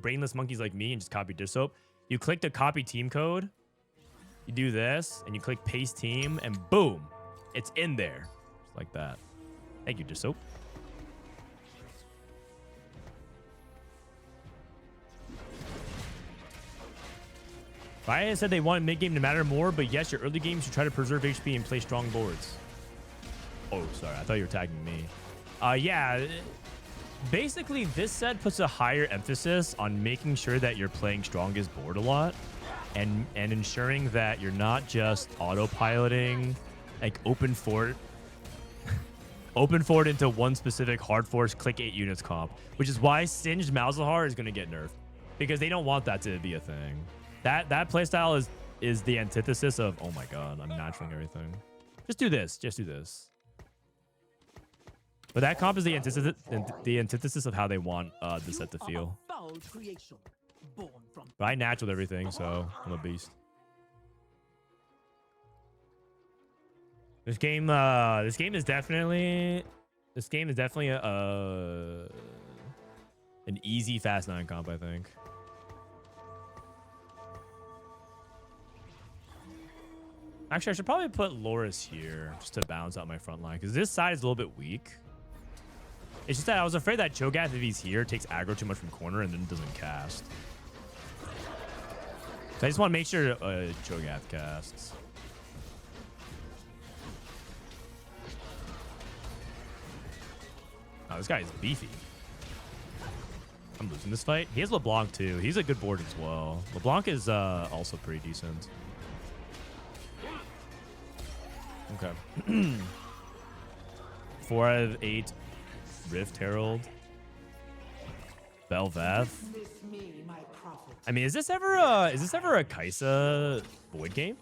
[SPEAKER 1] brainless monkeys like me and just copy dish soap, you click the copy team code. You do this, and you click paste team, and boom, it's in there. Just like that. Thank you, dish soap. Briar said they want mid-game to matter more, but yes, your early game should try to preserve HP and play strong boards. Oh, sorry. I thought you were tagging me. Yeah. Basically, this set puts a higher emphasis on making sure that you're playing strongest board a lot. And ensuring that you're not just autopiloting like open fort into one specific hard force click 8 units comp, which is why Singed Malzahar is going to get nerfed because they don't want that to be a thing. That playstyle is the antithesis of, oh my god, I'm naturalling everything. Just do this. Just do this. But that comp is the antithesis of how they want the set to feel. But I naturaled everything, so I'm a beast. This game is definitely an easy fast 9 comp, I think. Actually, I should probably put Loris here just to balance out my front line because this side is a little bit weak. It's just that I was afraid that Cho'Gath, if he's here, takes aggro too much from corner and then doesn't cast. So I just want to make sure Cho'Gath casts. Oh, this guy is beefy. I'm losing this fight. He has LeBlanc too. He's a good board as well. LeBlanc is also pretty decent. Okay. 4 out of 8 Rift Herald. Belveth. I mean, is this ever a Kaisa Void game?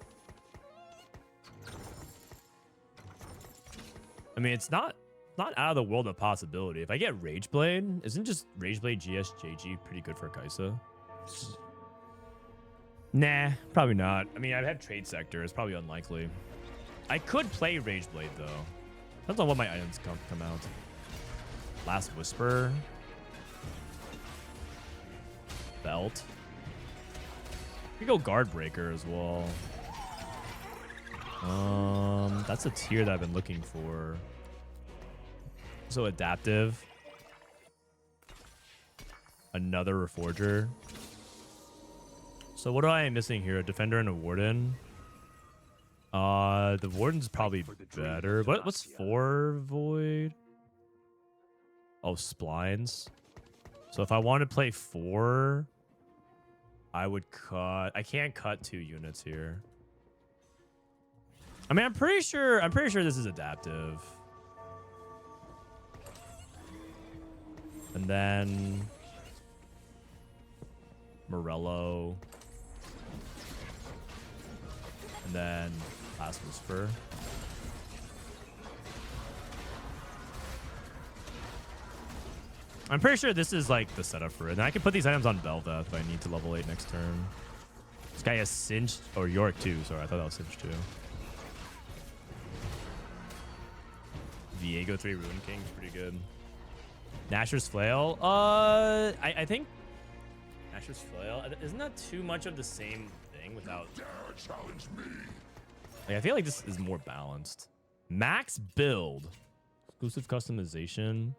[SPEAKER 1] I mean, it's not out of the world of possibility. If I get Rageblade, isn't just Rageblade GSJG pretty good for Kaisa? Nah, probably not. I mean, I have Trade Sector. It's probably unlikely. I could play Rageblade, though. Depends on what my items come out. Last Whisper. Belt. We go Guard Breaker as well. That's a tier that I've been looking for. So Adaptive. Another Reforger. So what am I missing here? A Defender and a Warden. The Warden's probably better. What's 4 Void? Oh, Splines. So if I want to play 4, I would cut. I can't cut 2 units here. I mean, I'm pretty sure this is adaptive. And then Morello. And then Last Whisper. I'm pretty sure this is like the setup for it. And I can put these items on Belveth if I need to level 8 next turn. This guy has Singed, or Yorick too. Sorry, I thought that was Singed too. Viego 3 Ruin King is pretty good. Nasher's Flail. I think Nasher's Flail. Isn't that too much of the same thing without? Challenge me. Like, I feel like this is more balanced. Max build. Exclusive customization.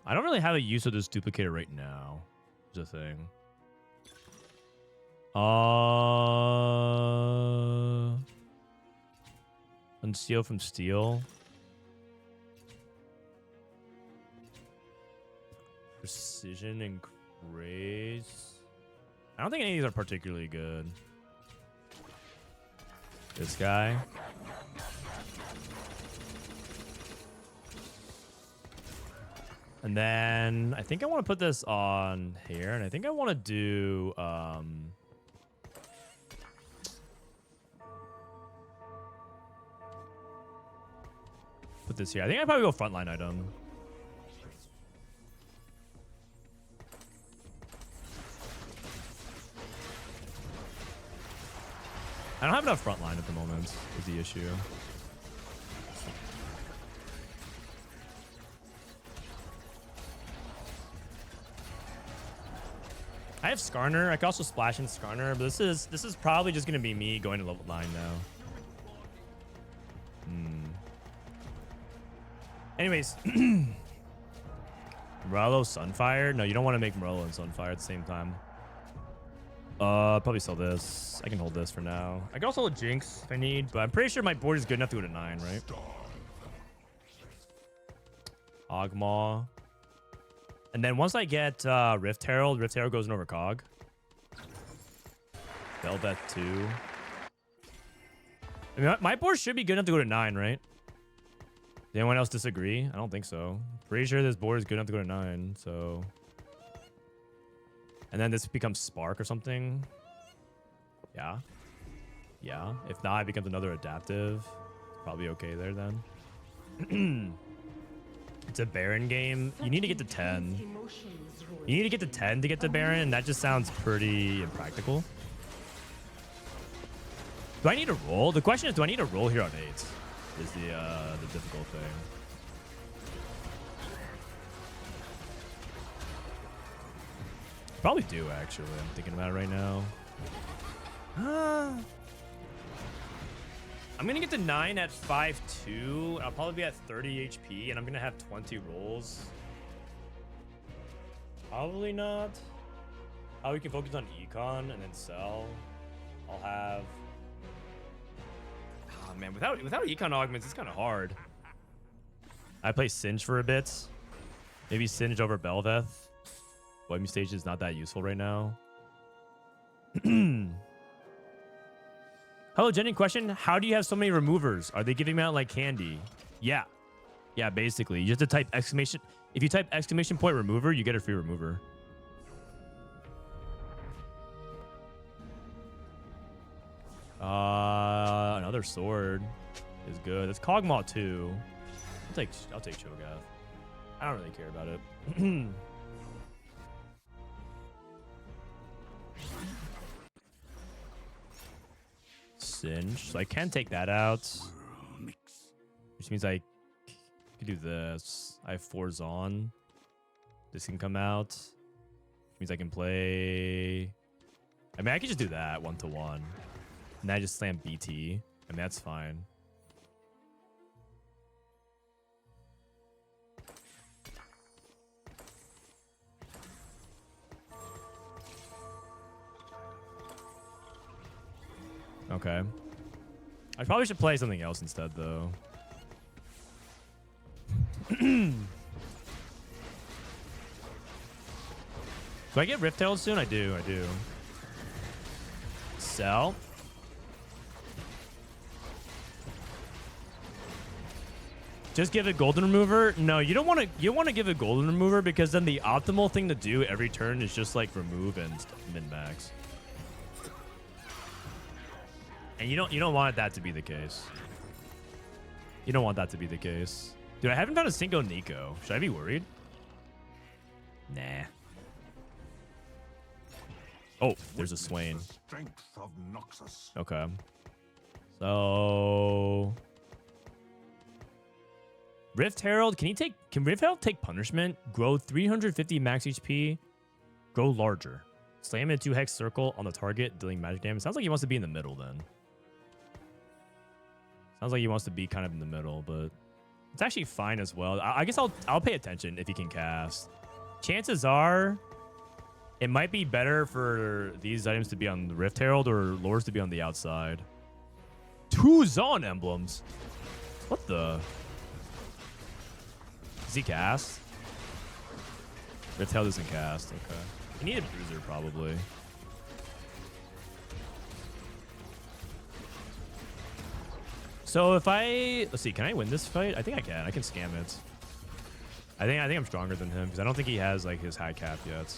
[SPEAKER 1] I don't really have a use of this duplicator right now. Is a thing. Unseal from Steel. Precision and Grace. I don't think any of these are particularly good. This guy. And then I think I want to put this on here, and I think I want to do put this here. I think I'd probably go frontline item. I don't have enough frontline at the moment, is the issue. I have Skarner. I can also splash in Skarner, but this is probably just gonna be me going to level 9 now. Anyways, Morello Sunfire. No, you don't want to make Morello and Sunfire at the same time. Probably sell this. I can hold this for now. I can also hold Jinx if I need, but I'm pretty sure my board is good enough to go to 9, right? Ogmaw. And then once I get Rift Herald goes in over Cog. Belveth 2. I mean, my board should be good enough to go to 9, right? Does anyone else disagree? I don't think so. Pretty sure this board is good enough to go to 9, so... And then this becomes Spark or something. Yeah. Yeah. If not, it becomes another Adaptive. Probably okay there then. It's a Baron game. You need to get to 10. You need to get to 10 to get to Baron, and that just sounds pretty impractical. Do I need to roll? The question is, do I need to roll here on 8? Is the difficult thing. Probably do, actually. I'm thinking about it right now. I'm going to get to 9 at 5-2. I'll probably be at 30 HP, and I'm going to have 20 rolls. Probably not. Oh, we can focus on Econ and then sell. I'll have... Oh, man. Without Econ augments, it's kind of hard. I play Singe for a bit. Maybe Singe over Belveth. Webby stage is not that useful right now. Hello, genuine question. How do you have so many removers? Are they giving them out like candy? Yeah. Yeah, basically. You have to type exclamation. If you type exclamation point remover, you get a free remover. Another sword is good. It's Kog'Maw too. I'll take Cho'Gath. I don't really care about it. Singe. So I can take that out. Which means I can do this. I have 4 Zon. This can come out. Which means I can play... I mean, I can just do that 1-1. And then I just slam BT. I mean, that's fine. Okay. I probably should play something else instead, though. Do I get Rift Herald soon? I do. Sell. Just give it Golden Remover? No, you don't want to. You want to give it Golden Remover because then the optimal thing to do every turn is just like remove and min-max. And you don't want that to be the case. You don't want that to be the case. Dude, I haven't found a single Nico. Should I be worried? Nah. Oh, there's a Swain. Okay. So Rift Herald, can Rift Herald take punishment? Grow 350 max HP, grow larger. Slam into 2-hex circle on the target, dealing magic damage. Sounds like he wants to be in the middle then. Sounds like he wants to be kind of in the middle, but it's actually fine as well. I guess I'll pay attention if he can cast. Chances are it might be better for these items to be on the Rift Herald or lures to be on the outside. 2 Zon emblems. What the? Does he cast? Rift Herald doesn't cast. Okay. He needed Bruiser probably. So if let's see, can I win this fight? I think I can. I can scam it. I think I'm stronger than him because I don't think he has like his high cap yet.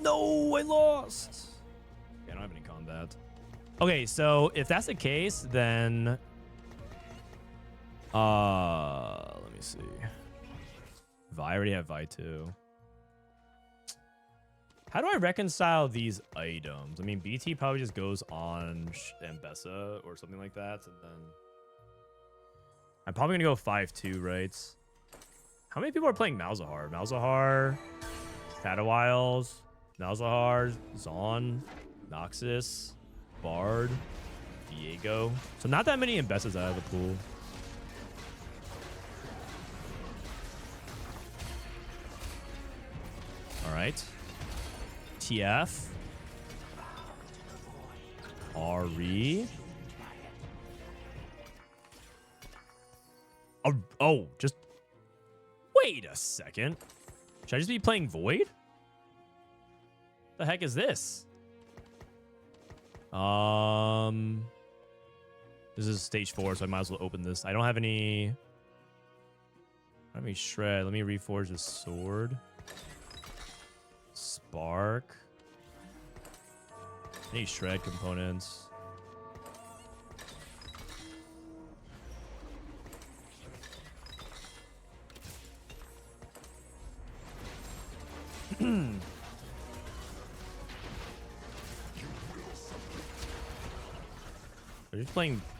[SPEAKER 1] No, I lost. Okay, I don't have any combat. Okay, so if that's the case, then let me see. I already have Vi too. How do I reconcile these items? I mean, BT probably just goes on Mbessa or something like that. And then I'm probably going to go 5-2, right? How many people are playing Malzahar? Malzahar, Shadowwiles, Malzahar, Zon, Noxus, Bard, Diego. So not that many Mbessas out of the pool. All right. TF. RE. Oh, just wait a second. Should I just be playing Void? The heck is this? This is stage 4, so I might as well open this. I don't have any. Let me shred. Let me reforge this sword. Spark. Any shred components.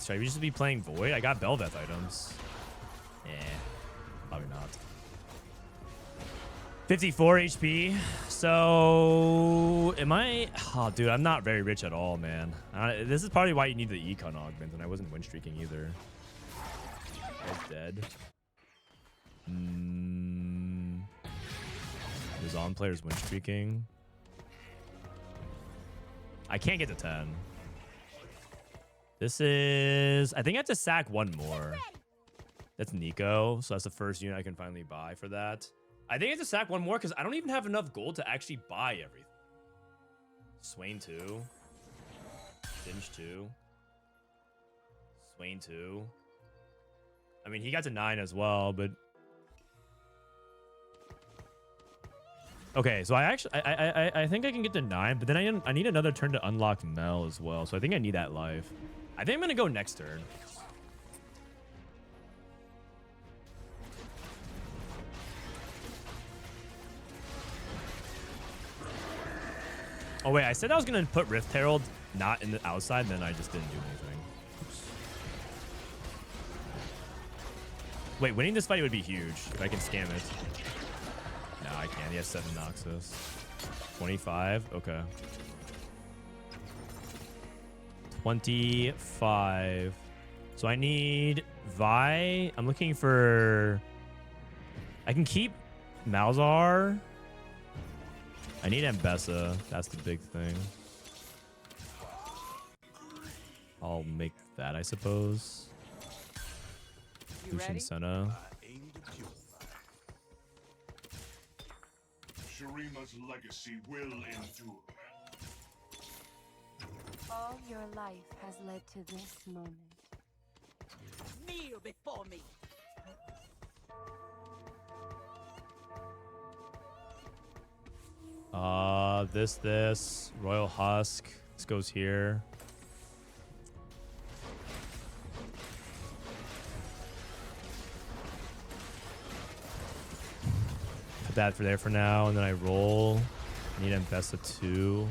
[SPEAKER 1] Should I just be playing Void? I got Belveth items. Yeah, probably not. 54 HP. So am I? Oh, dude, I'm not very rich at all, man. This is probably why you need the econ augment, and I wasn't win streaking either. Guy's dead. The Zon player's win streaking. I can't get to 10. This is... I think I have to sack one more. That's Nico, so that's the first unit I can finally buy for that. I think I have to sack one more because I don't even have enough gold to actually buy everything. Swain 2. Dinge 2. Swain 2. I mean, he got to 9 as well, but... Okay, so I think I can get to 9, but then I need another turn to unlock Mel as well. So I think I need that life. I think I'm gonna go next turn. Oh wait, I said I was gonna put Rift Herald not in the outside, then I just didn't do anything. Oops. Wait, winning this fight would be huge if I can scam it. No, I can't. He has 7 Noxus. 25. Okay. 25. So I need Vi. I'm looking for... I can keep Malzar. I need Ambessa. That's the big thing. I'll make that, I suppose. Lucian Senna.
[SPEAKER 5] Shurima's legacy will endure.
[SPEAKER 4] All your life has led to this moment.
[SPEAKER 6] Kneel before me.
[SPEAKER 1] This Royal Husk. This goes here. Put that for there for now, and then I roll. I need Ambessa 2.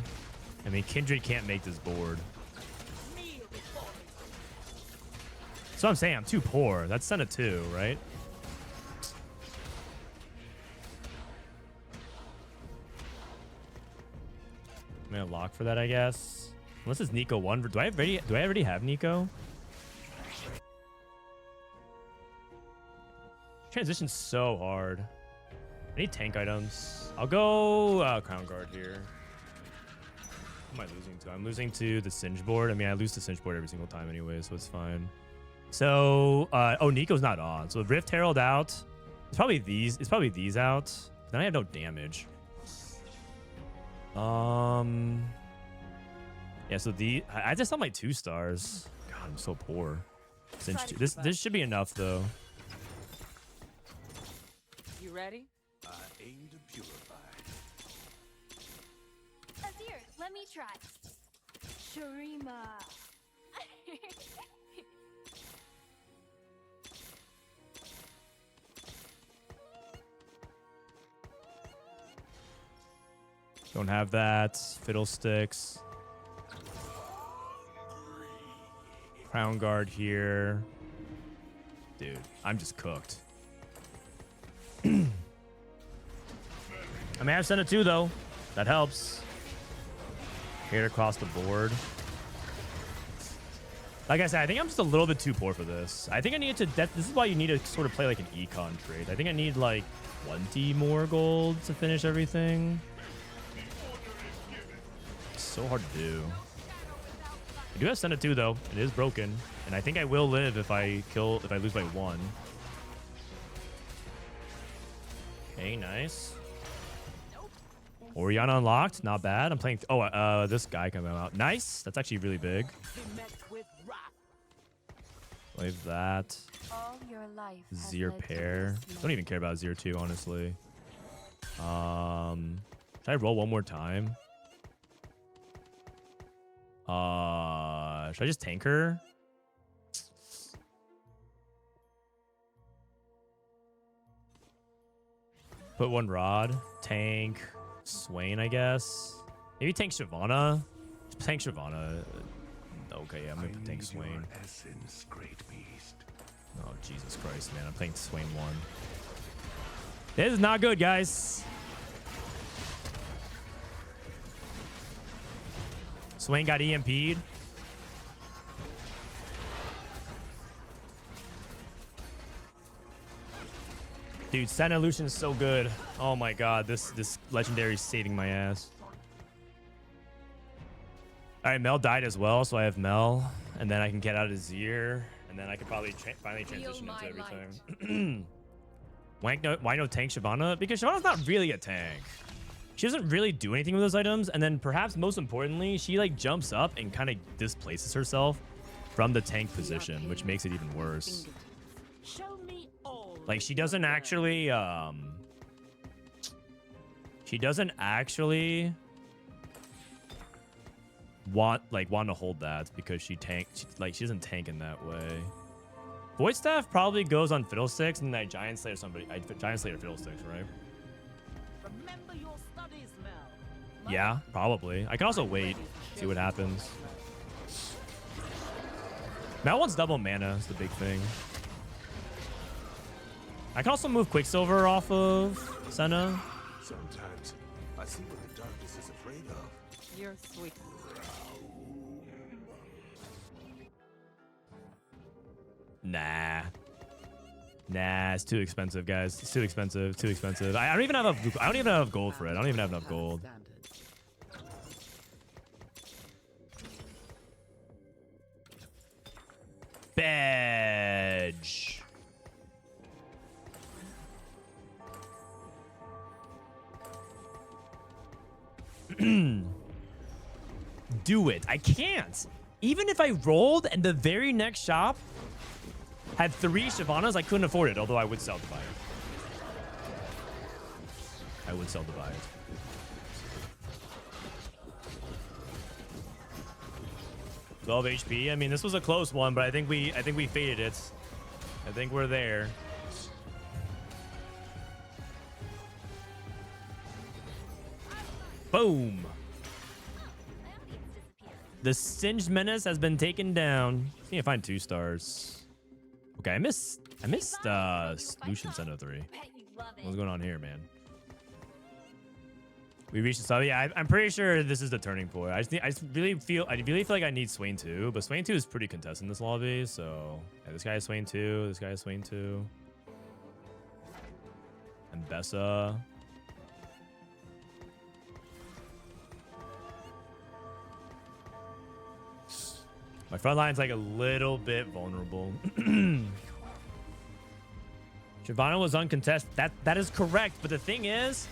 [SPEAKER 1] I mean, Kindred can't make this board. So I'm saying I'm too poor. That's Senna 2, right? I'm gonna lock for that, I guess. Unless it's Nico 1. Do I already have Nico? Transition's so hard. I need tank items. I'll go Crown Guard here. Who am I losing to? I'm losing to the Singe board. I mean, I lose to Singe board every single time anyway, so it's fine. So, oh, Nico's not on. So Rift Herald out. It's probably these out. Then I have no damage. Yeah, so I just saw my 2 stars. God, I'm so poor. Singe 2. This should be enough though.
[SPEAKER 6] You ready?
[SPEAKER 5] I aim to purify.
[SPEAKER 4] Azir, let me try. Shurima.
[SPEAKER 1] Don't have that. Fiddlesticks. Crown Guard here. Dude, I'm just cooked. I may have Senna 2 though. That helps. Hit across the board. Like I said, I think I'm just a little bit too poor for this. I think I need to... This is why you need to sort of play like an econ trade. I think I need like 20 more gold to finish everything. It's so hard to do. I do have Senna 2 though. It is broken. And I think I will live if I lose by 1. Okay, nice. Oriana unlocked. Not bad. I'm playing... this guy coming out. Nice. That's actually really big. Wave that.
[SPEAKER 4] All your life
[SPEAKER 1] Zir pair. Don't even care about Zir 2, honestly. Should I roll one more time? Should I just tank her? Put 1 rod. Tank. Swain, I guess. Maybe tank Shyvana. Tank Shyvana. Okay, yeah, I'm gonna tank Swain.
[SPEAKER 5] Essence, great beast.
[SPEAKER 1] Oh, Jesus Christ, man. I'm playing Swain 1. This is not good, guys. Swain got EMP'd. Dude, Senna Lucian is so good. Oh my god, this legendary is saving my ass. Alright, Mel died as well, so I have Mel. And then I can get out of Zir. And then I can probably finally transition into everything. Why no tank Shyvana? Because Shyvana's not really a tank. she doesn't really do anything with those items. And then perhaps most importantly, she like jumps up and kind of displaces herself from the tank position, which makes it even worse.
[SPEAKER 6] Show me all.
[SPEAKER 1] Like she doesn't actually want to hold that because she doesn't tank in that way. Void Staff probably goes on Fiddlesticks and that Giant Slayer Giant Slayer Fiddlesticks, right?
[SPEAKER 6] Remember your studies, Mel.
[SPEAKER 1] Yeah, probably. I can also wait, see what happens. Mel wants double mana is the big thing. I can also move Quicksilver off of Senna.
[SPEAKER 5] Sometimes I see what the darkness is afraid of.
[SPEAKER 6] You're sweet.
[SPEAKER 1] Nah, it's too expensive, guys. It's too expensive. I don't even have enough gold for it. I don't even have enough gold. Badge. Do it. I can't. Even if I rolled and the very next shop had 3 Shyvanas, I couldn't afford it, although I would sell to buy it. I would sell to buy it. $12 HP. I mean, this was a close one, but I think we faded it. I think we're there. Boom. The Singed Menace has been taken down. See if I find 2 stars. Okay, I missed Lucian Senna 3. What's going on here, man? We reached the sub. Yeah, I'm pretty sure this is the turning point. I really feel like I need Swain 2, but Swain 2 is pretty contested in this lobby. So yeah, this guy is Swain 2. This guy is Swain 2. And Bessa. My front line's like a little bit vulnerable. Shyvana was uncontested. That is correct. But the thing is,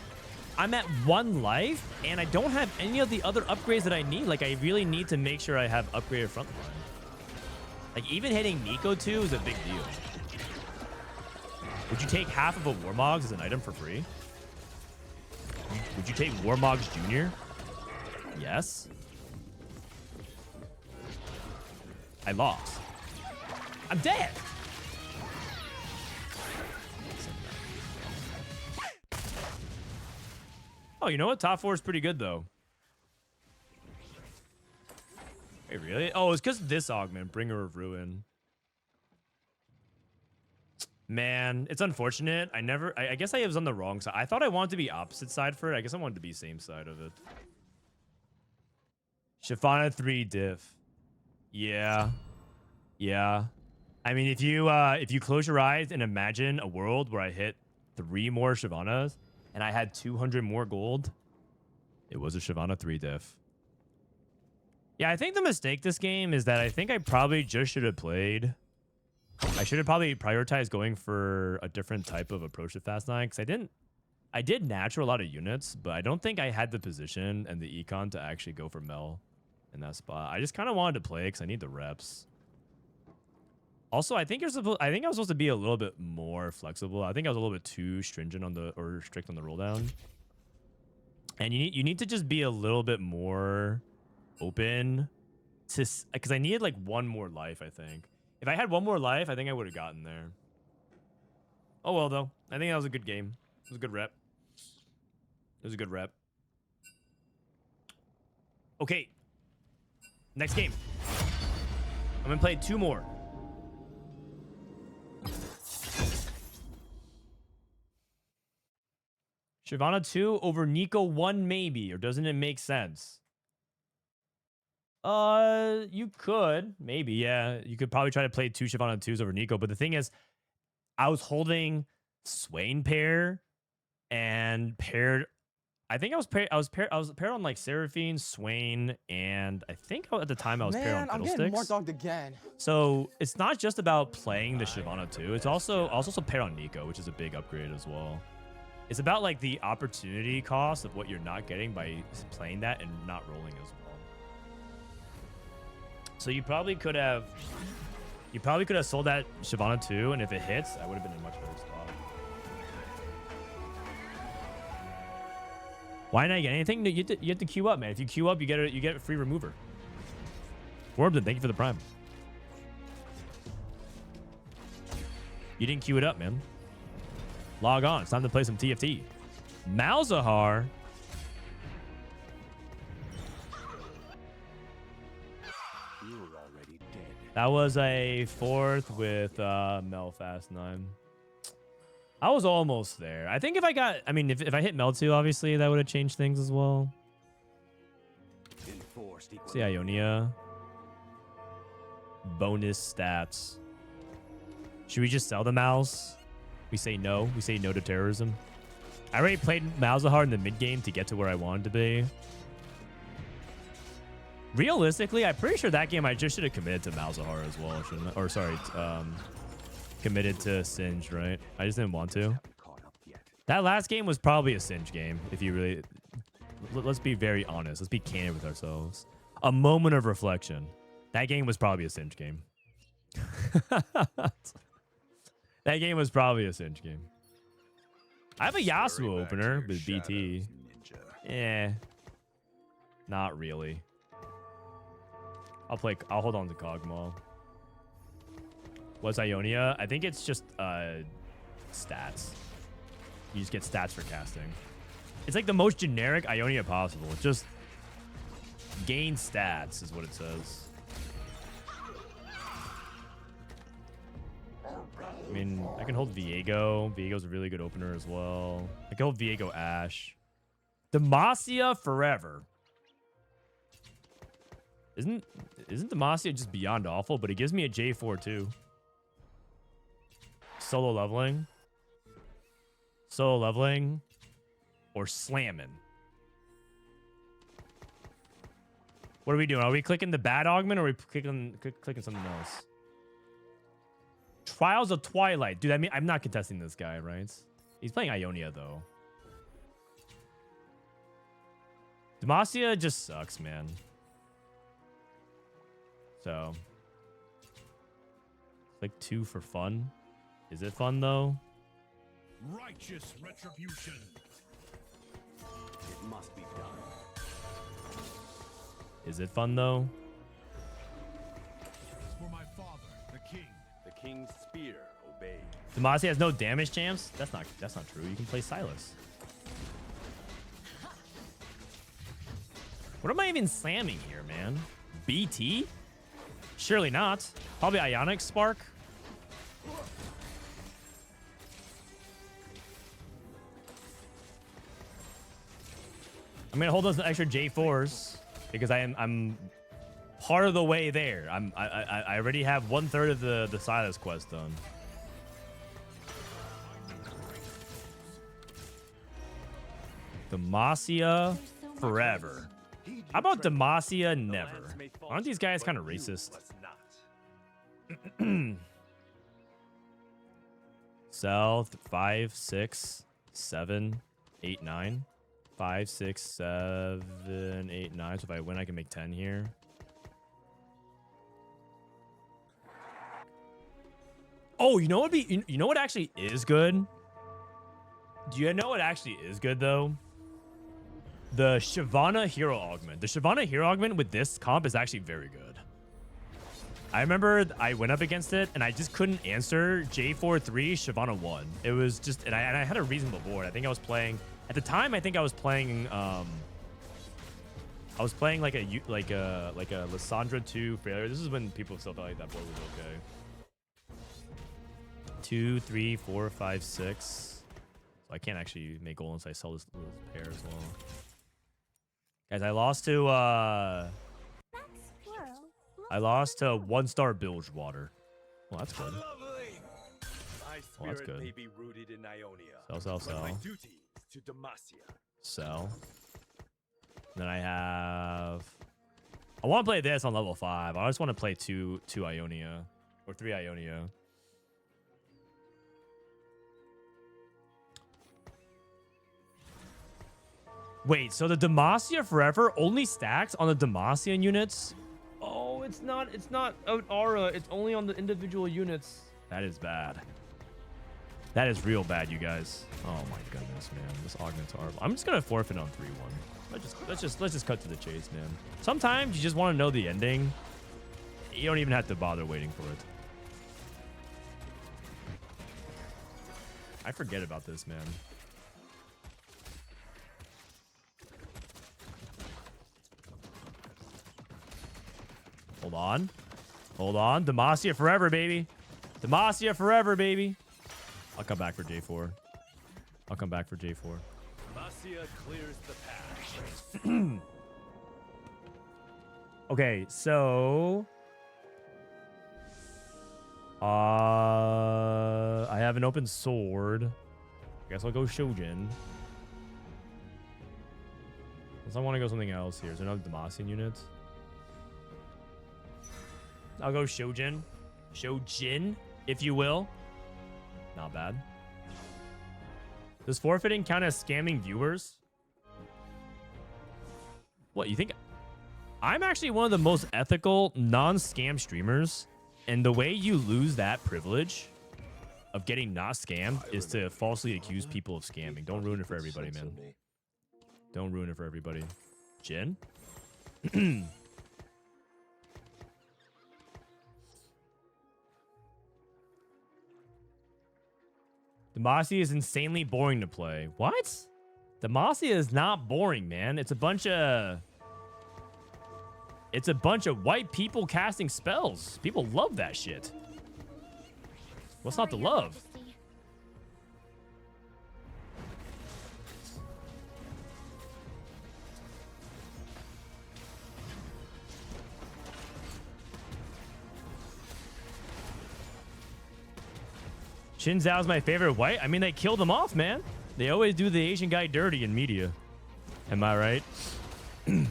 [SPEAKER 1] I'm at 1 life, and I don't have any of the other upgrades that I need. Like, I really need to make sure I have upgraded front line. Like, even hitting Nico 2 is a big deal. Would you take half of a Warmogs as an item for free? Would you take Warmogs Jr.? Yes. I lost. I'm dead. Oh, you know what? Top 4 is pretty good, though. Wait, really? Oh, it's because this augment, Bringer of Ruin. Man, it's unfortunate. I guess I was on the wrong side. I thought I wanted to be opposite side for it. I guess I wanted to be same side of it. Shyvana 3 diff. Yeah. I mean, if you close your eyes and imagine a world where I hit 3 more Shyvanas and I had 200 more gold, it was a Shyvana 3 diff. Yeah, I think the mistake this game is that I think I probably just should have played. I should have probably prioritized going for a different type of approach to Fast 9 because I did natural a lot of units, but I don't think I had the position and the econ to actually go for Mel in that spot. I just kind of wanted to play because I need the reps. Also, I think I was supposed to be a little bit more flexible. I think I was a little bit too stringent or strict on the roll down. And you need to just be a little bit more open to, because I needed like 1 more life, I think. If I had 1 more life, I think I would have gotten there. Oh well, though. I think that was a good game. It was a good rep. Okay. Next game. I'm gonna play 2 more. Shyvana 2 over Nico 1 maybe, or doesn't it make sense? You could, maybe, yeah. You could probably try to play 2 Shyvana 2s over Nico, but the thing is, I was holding Swain pair and paired. I think I was paired on like Seraphine, Swain, and I think at the time I was paired on Fiddlesticks.
[SPEAKER 2] I'm getting more dogged again.
[SPEAKER 1] So it's not just about playing the Shyvana 2. It's also paired on Nico, which is a big upgrade as well. It's about like the opportunity cost of what you're not getting by playing that and not rolling as well. So you probably could have sold that Shyvana too, and if it hits, I would have been in a much better spot. Why not get anything? No, you have to queue up, man. If you queue up, you get a free remover. Warbden, thank you for the prime. You didn't queue it up, man. Log on. It's time to play some TFT. Malzahar. That was a 4th with Melfast 9. I was almost there. I think if I got... I mean, if I hit Mel 2, obviously, that would have changed things as well. See Ionia. Bonus stats. Should we just sell the mouse? We say no. We say no to terrorism. I already played Malzahar in the mid game to get to where I wanted to be. Realistically, I'm pretty sure that game I just should have committed to Malzahar as well, shouldn't I? Or sorry, committed to Singed, right? I just didn't want to. That last game was probably a Singed game. If you really, let's be very honest. Let's be candid with ourselves. A moment of reflection. That game was probably a Singed game. That game was probably a Singed game. I have a Yasuo opener with BT. Eh, not really. I'll hold on to Kog'Maw. What's Ionia? I think it's just stats. You just get stats for casting. It's like the most generic Ionia possible. It's just gain stats is what it says. I mean, I can hold Viego. Viego's a really good opener as well. I can hold Viego Ashe. Demacia forever. Isn't Demacia just beyond awful? But it gives me a J4 too. Solo leveling. Solo leveling. Or slamming. What are we doing? Are we clicking the bad augment or are we clicking something else? Trials of Twilight. Dude, I mean, I'm not contesting this guy, right? He's playing Ionia, though. Demacia just sucks, man. So. Like 2 for fun. Is it fun, though?
[SPEAKER 3] Righteous retribution.
[SPEAKER 5] It must be done.
[SPEAKER 1] Is it fun, though?
[SPEAKER 3] For my father, the king.
[SPEAKER 5] The king's spear obeyed.
[SPEAKER 1] Demacia has no damage chance? That's not true. You can play Silas. What am I even slamming here, man? BT? Surely not. Probably Ionic Spark. I'm gonna hold those extra J4s because I'm part of the way there. I already have 1/3 of the Silas quest done. Demacia forever. How about Demacia never? Aren't these guys kind of racist? Sell 5, 6, 7, 8, 9. 5, 6, 7, 8, 9. So if I win, I can make 10 here. Oh, you know what? You know what actually is good? Do you know what actually is good though? The Shyvana Hero Augment. The Shyvana Hero Augment with this comp is actually very good. I remember I went up against it and I just couldn't answer J4-3 Shyvana 1. It was just, and I had a reasonable board. I think I was playing at the time. I think I was playing like a Lissandra 2 failure. This is when people still felt like that board was okay. 2, 3, 4, 5, 6. So I can't actually make gold unless I sell this pair as well. Guys, I lost to 1-star bilge water. Well, that's good.
[SPEAKER 5] My
[SPEAKER 1] that's
[SPEAKER 5] spirit
[SPEAKER 1] good.
[SPEAKER 5] may be rooted in Ionia.
[SPEAKER 1] Sell.
[SPEAKER 5] But my duty is to Demacia.
[SPEAKER 1] Sell. Then I want to play this on level 5. I just want to play 2 Ionia or 3 Ionia. Wait, so the Demacia Forever only stacks on the Demacia units? Oh, it's not out aura. It's only on the individual units. That is bad. That is real bad, you guys. Oh my goodness, man. This augment's horrible. I'm just gonna forfeit on 3-1. Let's just cut to the chase, man. Sometimes you just want to know the ending. You don't even have to bother waiting for it. I forget about this, man. Hold on. Hold on. Demacia forever, baby. Demacia forever, baby. I'll come back for J4. I'll come back for J4.
[SPEAKER 3] Demacia clears the path.
[SPEAKER 1] Okay, so... I have an open sword. I guess I'll go Shojin. Unless I want to go something else here. Is there another Demacian unit? I'll go Shojin. Shojin, if you will. Not bad. Does forfeiting count as scamming viewers? What, you think? I'm actually one of the most ethical, non-scam streamers. And the way you lose that privilege of getting not scammed is to falsely accuse people of scamming. Don't ruin it for everybody, man. Don't ruin it for everybody. Jin? Demacia is insanely boring to play. What? Demacia is not boring, man. It's a bunch of white people casting spells. People love that shit. What's not to love? Xin Zhao's my favorite white. I mean, they killed him off, man. They always do the Asian guy dirty in media. Am I right? I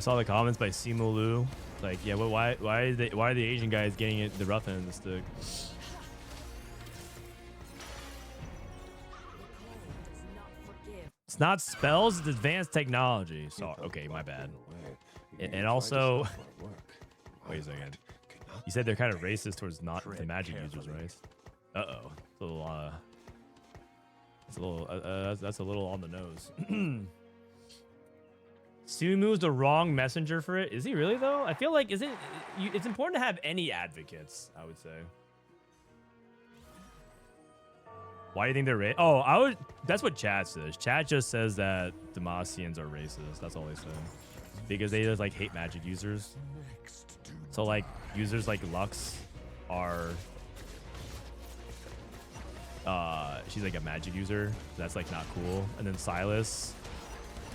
[SPEAKER 1] saw the comments by Simu Lu. Like, yeah, well, why are the Asian guys getting the rough end of the stick? It's not spells, it's advanced technology. So, okay, my bad. And also, wait a second. You said they're kind of racist towards not the magic users, right? Uh-oh. That's a little on the nose. Sumu's the wrong messenger for it. Is he really, though? I feel like, it's important to have any advocates, I would say. Why do you think they're racist? Oh, that's what chat says. Chat just says that Demacians are racist. That's all they say. Because they just, like, hate magic users. So, like, users like Lux are... she's, like, a magic user. That's, like, not cool. And then Silas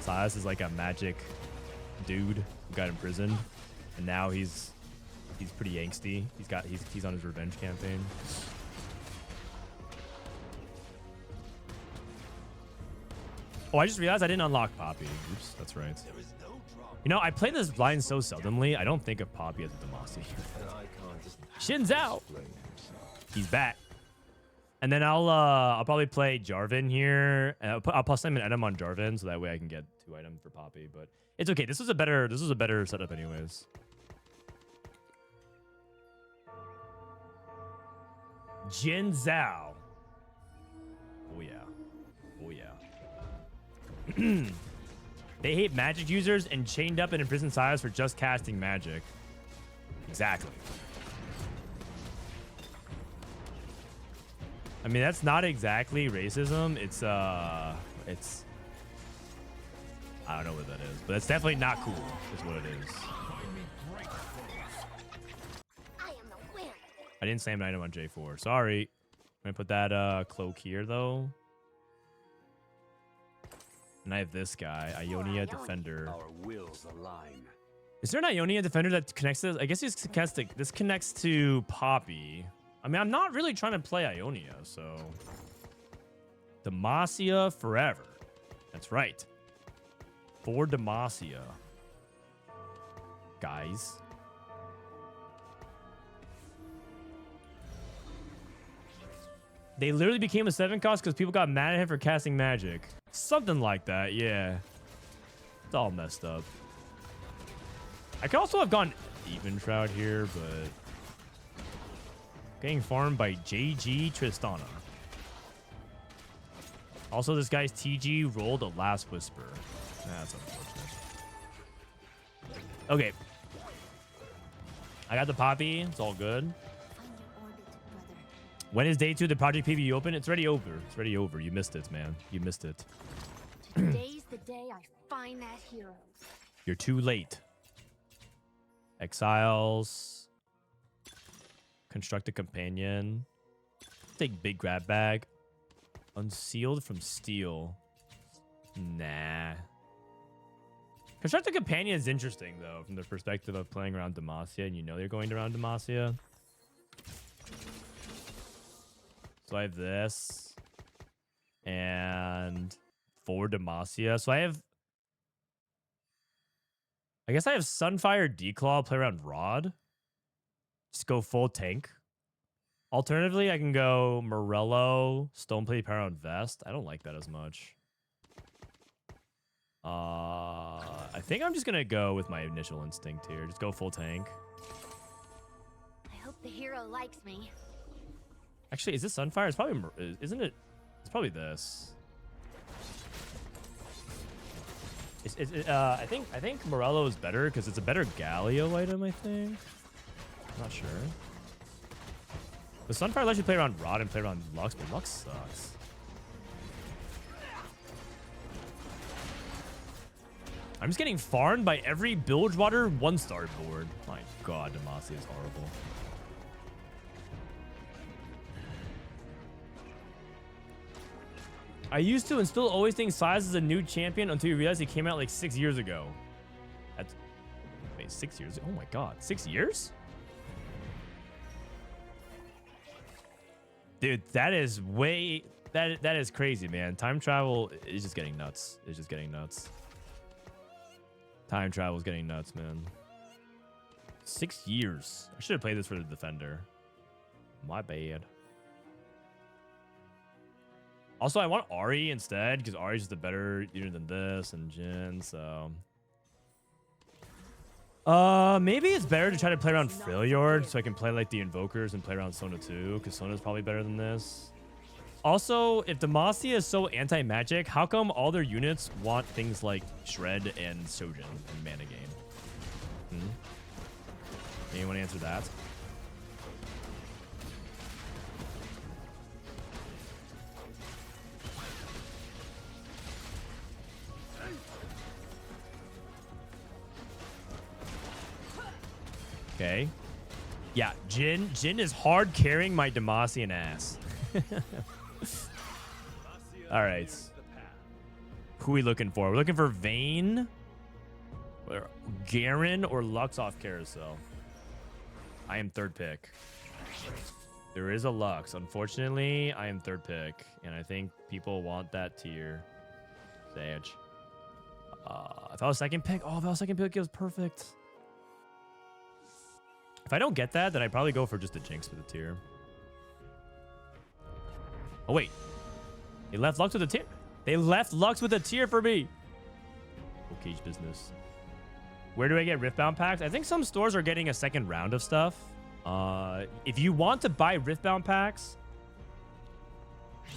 [SPEAKER 1] is, like, a magic dude who got imprisoned. And now he's pretty angsty. He's on his revenge campaign. Oh, I just realized I didn't unlock Poppy. Oops, that's right. You know, I play this line so seldomly, I don't think of Poppy as a Demacia. Xin Zhao! He's back. And then I'll probably play Jarvan here. I'll plus him an item on Jarvan, so that way I can get 2 items for Poppy. But it's okay. This was a better setup, anyways. Jin Zhao. Oh yeah. Oh yeah. They hate magic users and chained up and imprisoned Silas for just casting magic. Exactly. I mean, that's not exactly racism. It's I don't know what that is, but it's definitely not cool, is what it is. I didn't slam an item on J4. Sorry. I'm gonna put that cloak here, though. And I have this guy, Ionia Defender.
[SPEAKER 5] Our wills align.
[SPEAKER 1] Is there an Ionia Defender that connects to this? I guess this connects to Poppy. I mean, I'm not really trying to play Ionia, so... Demacia forever. That's right. For Demacia. Guys. They literally became a 7 cost because people got mad at him for casting magic. Something like that, yeah. It's all messed up. I could also have gone even shroud here, but getting farmed by JG Tristana. Also, this guy's TG rolled a last whisper. That's unfortunate. Okay. I got the poppy. It's all good.
[SPEAKER 4] Find your orbit, brother.
[SPEAKER 1] When is day 2 the Project PBE open? It's already over. It's already over. You missed it, man. You missed it.
[SPEAKER 4] Today's the day I find that hero.
[SPEAKER 1] You're too late. Exiles. Construct a companion. Take big grab bag. Unsealed from steel. Nah. Construct a companion is interesting, though, from the perspective of playing around Demacia, and you know you're going around Demacia. So I have this. And 4 Demacia. So I guess I have Sunfire, Declaw, play around Rod. Just go full tank. Alternatively, I can go Morello, Stoneplate, play around Vest. I don't like that as much. I think I'm just going to go with my initial instinct here. Just go full tank.
[SPEAKER 4] I hope the hero likes me.
[SPEAKER 1] Actually, is this Sunfire? It's probably, isn't it? It's probably this. I think Morello is better because it's a better Galio item, I think. I'm not sure. The Sunfire lets you play around Rod and play around Lux, but Lux sucks. I'm just getting farmed by every Bilgewater 1-star board. My god, Demacia is horrible. I used to and still always think Size is a new champion until you realize he came out like 6 years ago. That's... Wait, 6 years? Oh my god, 6 years? Dude, that is way... That is crazy, man. Time travel is just getting nuts. It's just getting nuts. Time travel is getting nuts, man. 6 years. I should have played this for the Defender. My bad. Also, I want Ari instead, because Ari's just a better unit than this and Jin, so... maybe it's better to try to play around Freljord, so I can play like the Invokers and play around Sona too, because Sona's probably better than this. Also, if Demacia is so anti-magic, how come all their units want things like Shred and Sojin and Mana Gain? Anyone answer that? Okay. Yeah, Jin is hard carrying my Demacian ass. All right. Who are we looking for? We're looking for Vayne, or Garen, or Lux off Carousel. I am 3rd pick. There is a Lux. Unfortunately, I am 3rd pick, and I think people want that tier. Sage. If I was 2nd pick, if I was 2nd pick, it was perfect. If I don't get that, then I'd probably go for just a Jinx for the tier. Oh, wait. They left Lux with a tier. They left Lux with a tier for me. Okay, business. Where do I get Riftbound packs? I think some stores are getting a 2nd round of stuff. If you want to buy Riftbound packs,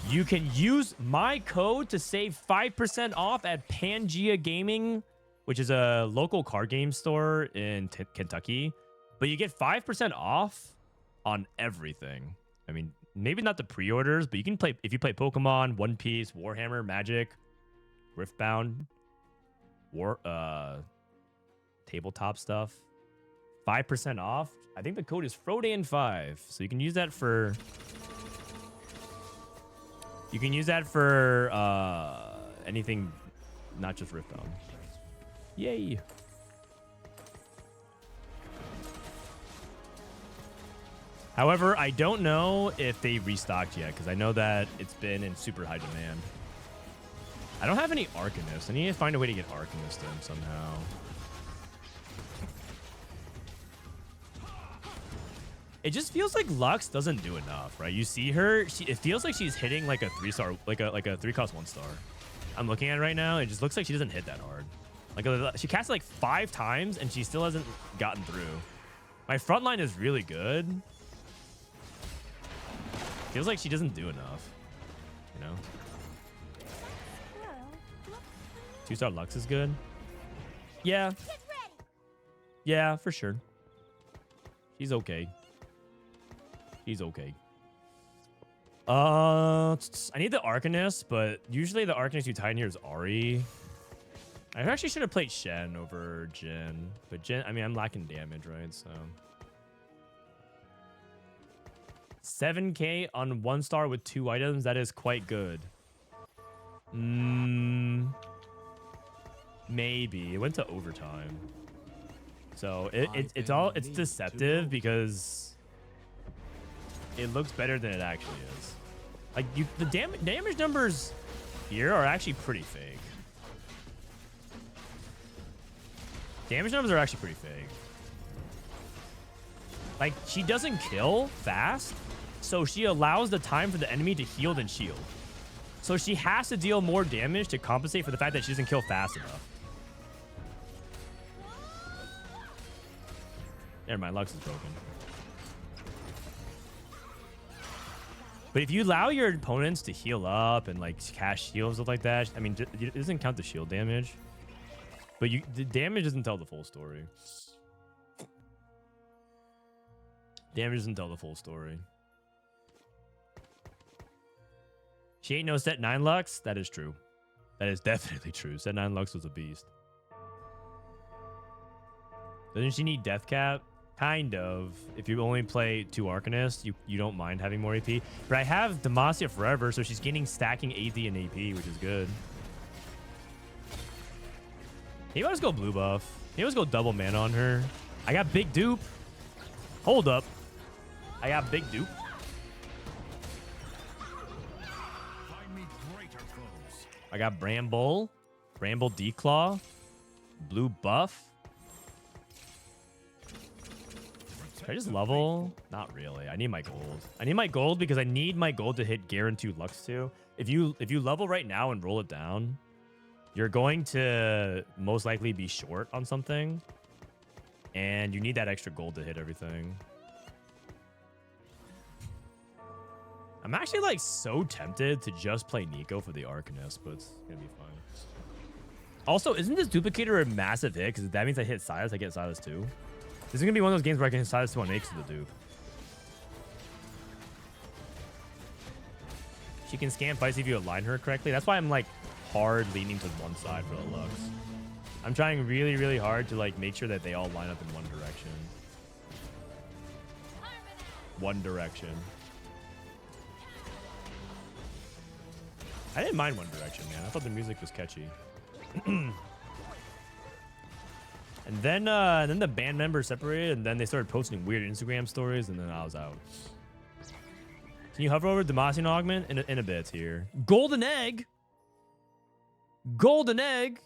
[SPEAKER 1] you can use my code to save 5% off at Pangea Gaming, which is a local card game store in Kentucky. But you get 5% off on everything. I mean, maybe not the pre-orders, but you can play if you play Pokemon, One Piece, Warhammer, Magic, Riftbound, tabletop stuff. 5% off. I think the code is Frodan5, so you can use that for. You can use that for anything, not just Riftbound. Yay! However, I don't know if they restocked yet, because I know that it's been in super high demand. I don't have any Arcanists. I need to find a way to get Arcanist in somehow. It just feels like Lux doesn't do enough, right? You see her, it feels like she's hitting like a 3-star, like a 3-cost 1-star. I'm looking at it right now. It just looks like she doesn't hit that hard. Like she cast like 5 times and she still hasn't gotten through. My front line is really good. Feels like she doesn't do enough, you know? 2-star Lux is good. Yeah. Yeah, for sure. She's okay. He's okay. I need the Arcanist, but usually the Arcanist you tie in here is Ari. I actually should have played Shen over Jin, but Jin, I mean, I'm lacking damage, right? So 7K on 1-star with 2 items, that is quite good. Maybe it went to overtime, so it's deceptive because it looks better than it actually is. Like the damage numbers here are actually pretty fake. Damage numbers are actually pretty fake. Like she doesn't kill fast, so she allows the time for the enemy to heal and shield. So she has to deal more damage to compensate for the fact that she doesn't kill fast enough. Never mind, Lux is broken. But if you allow your opponents to heal up and like cast shields stuff like that, I mean, it doesn't count the shield damage. But the damage doesn't tell the full story. Damage doesn't tell the full story. She ain't no set 9 Lux. That is true. That is definitely true. Set 9 Lux was a beast. Doesn't she need death cap? Kind of. If you only play 2 Arcanists, you don't mind having more AP. But I have Demacia forever, so she's gaining stacking AD and AP, which is good. Maybe I'll just go blue buff. Maybe I'll just go double mana on her. I got big dupe. Hold up. I got big dupe. I got Bramble. Bramble Declaw. Blue buff. Can I just level? Not really. I need my gold. I need my gold because I need my gold to hit guaranteed Lux 2. If you level right now and roll it down, you're going to most likely be short on something. And you need that extra gold to hit everything. I'm actually like so tempted to just play Nico for the Arcanist, but it's gonna be fine. Also, isn't this duplicator a massive hit? Because that means I hit Silas, I get Silas too. This is gonna be one of those games where I can hit Silas 2 on 8 to the dupe. She can scan fights if you align her correctly. That's why I'm like hard leaning to one side for the Lux. I'm trying really, really hard to like make sure that they all line up in one direction. One direction. I didn't mind One Direction, man. I thought the music was catchy. And then the band members separated, and then they started posting weird Instagram stories, and then I was out. Can you hover over Demacia Augment? In a bit here. Golden Egg? Golden Egg?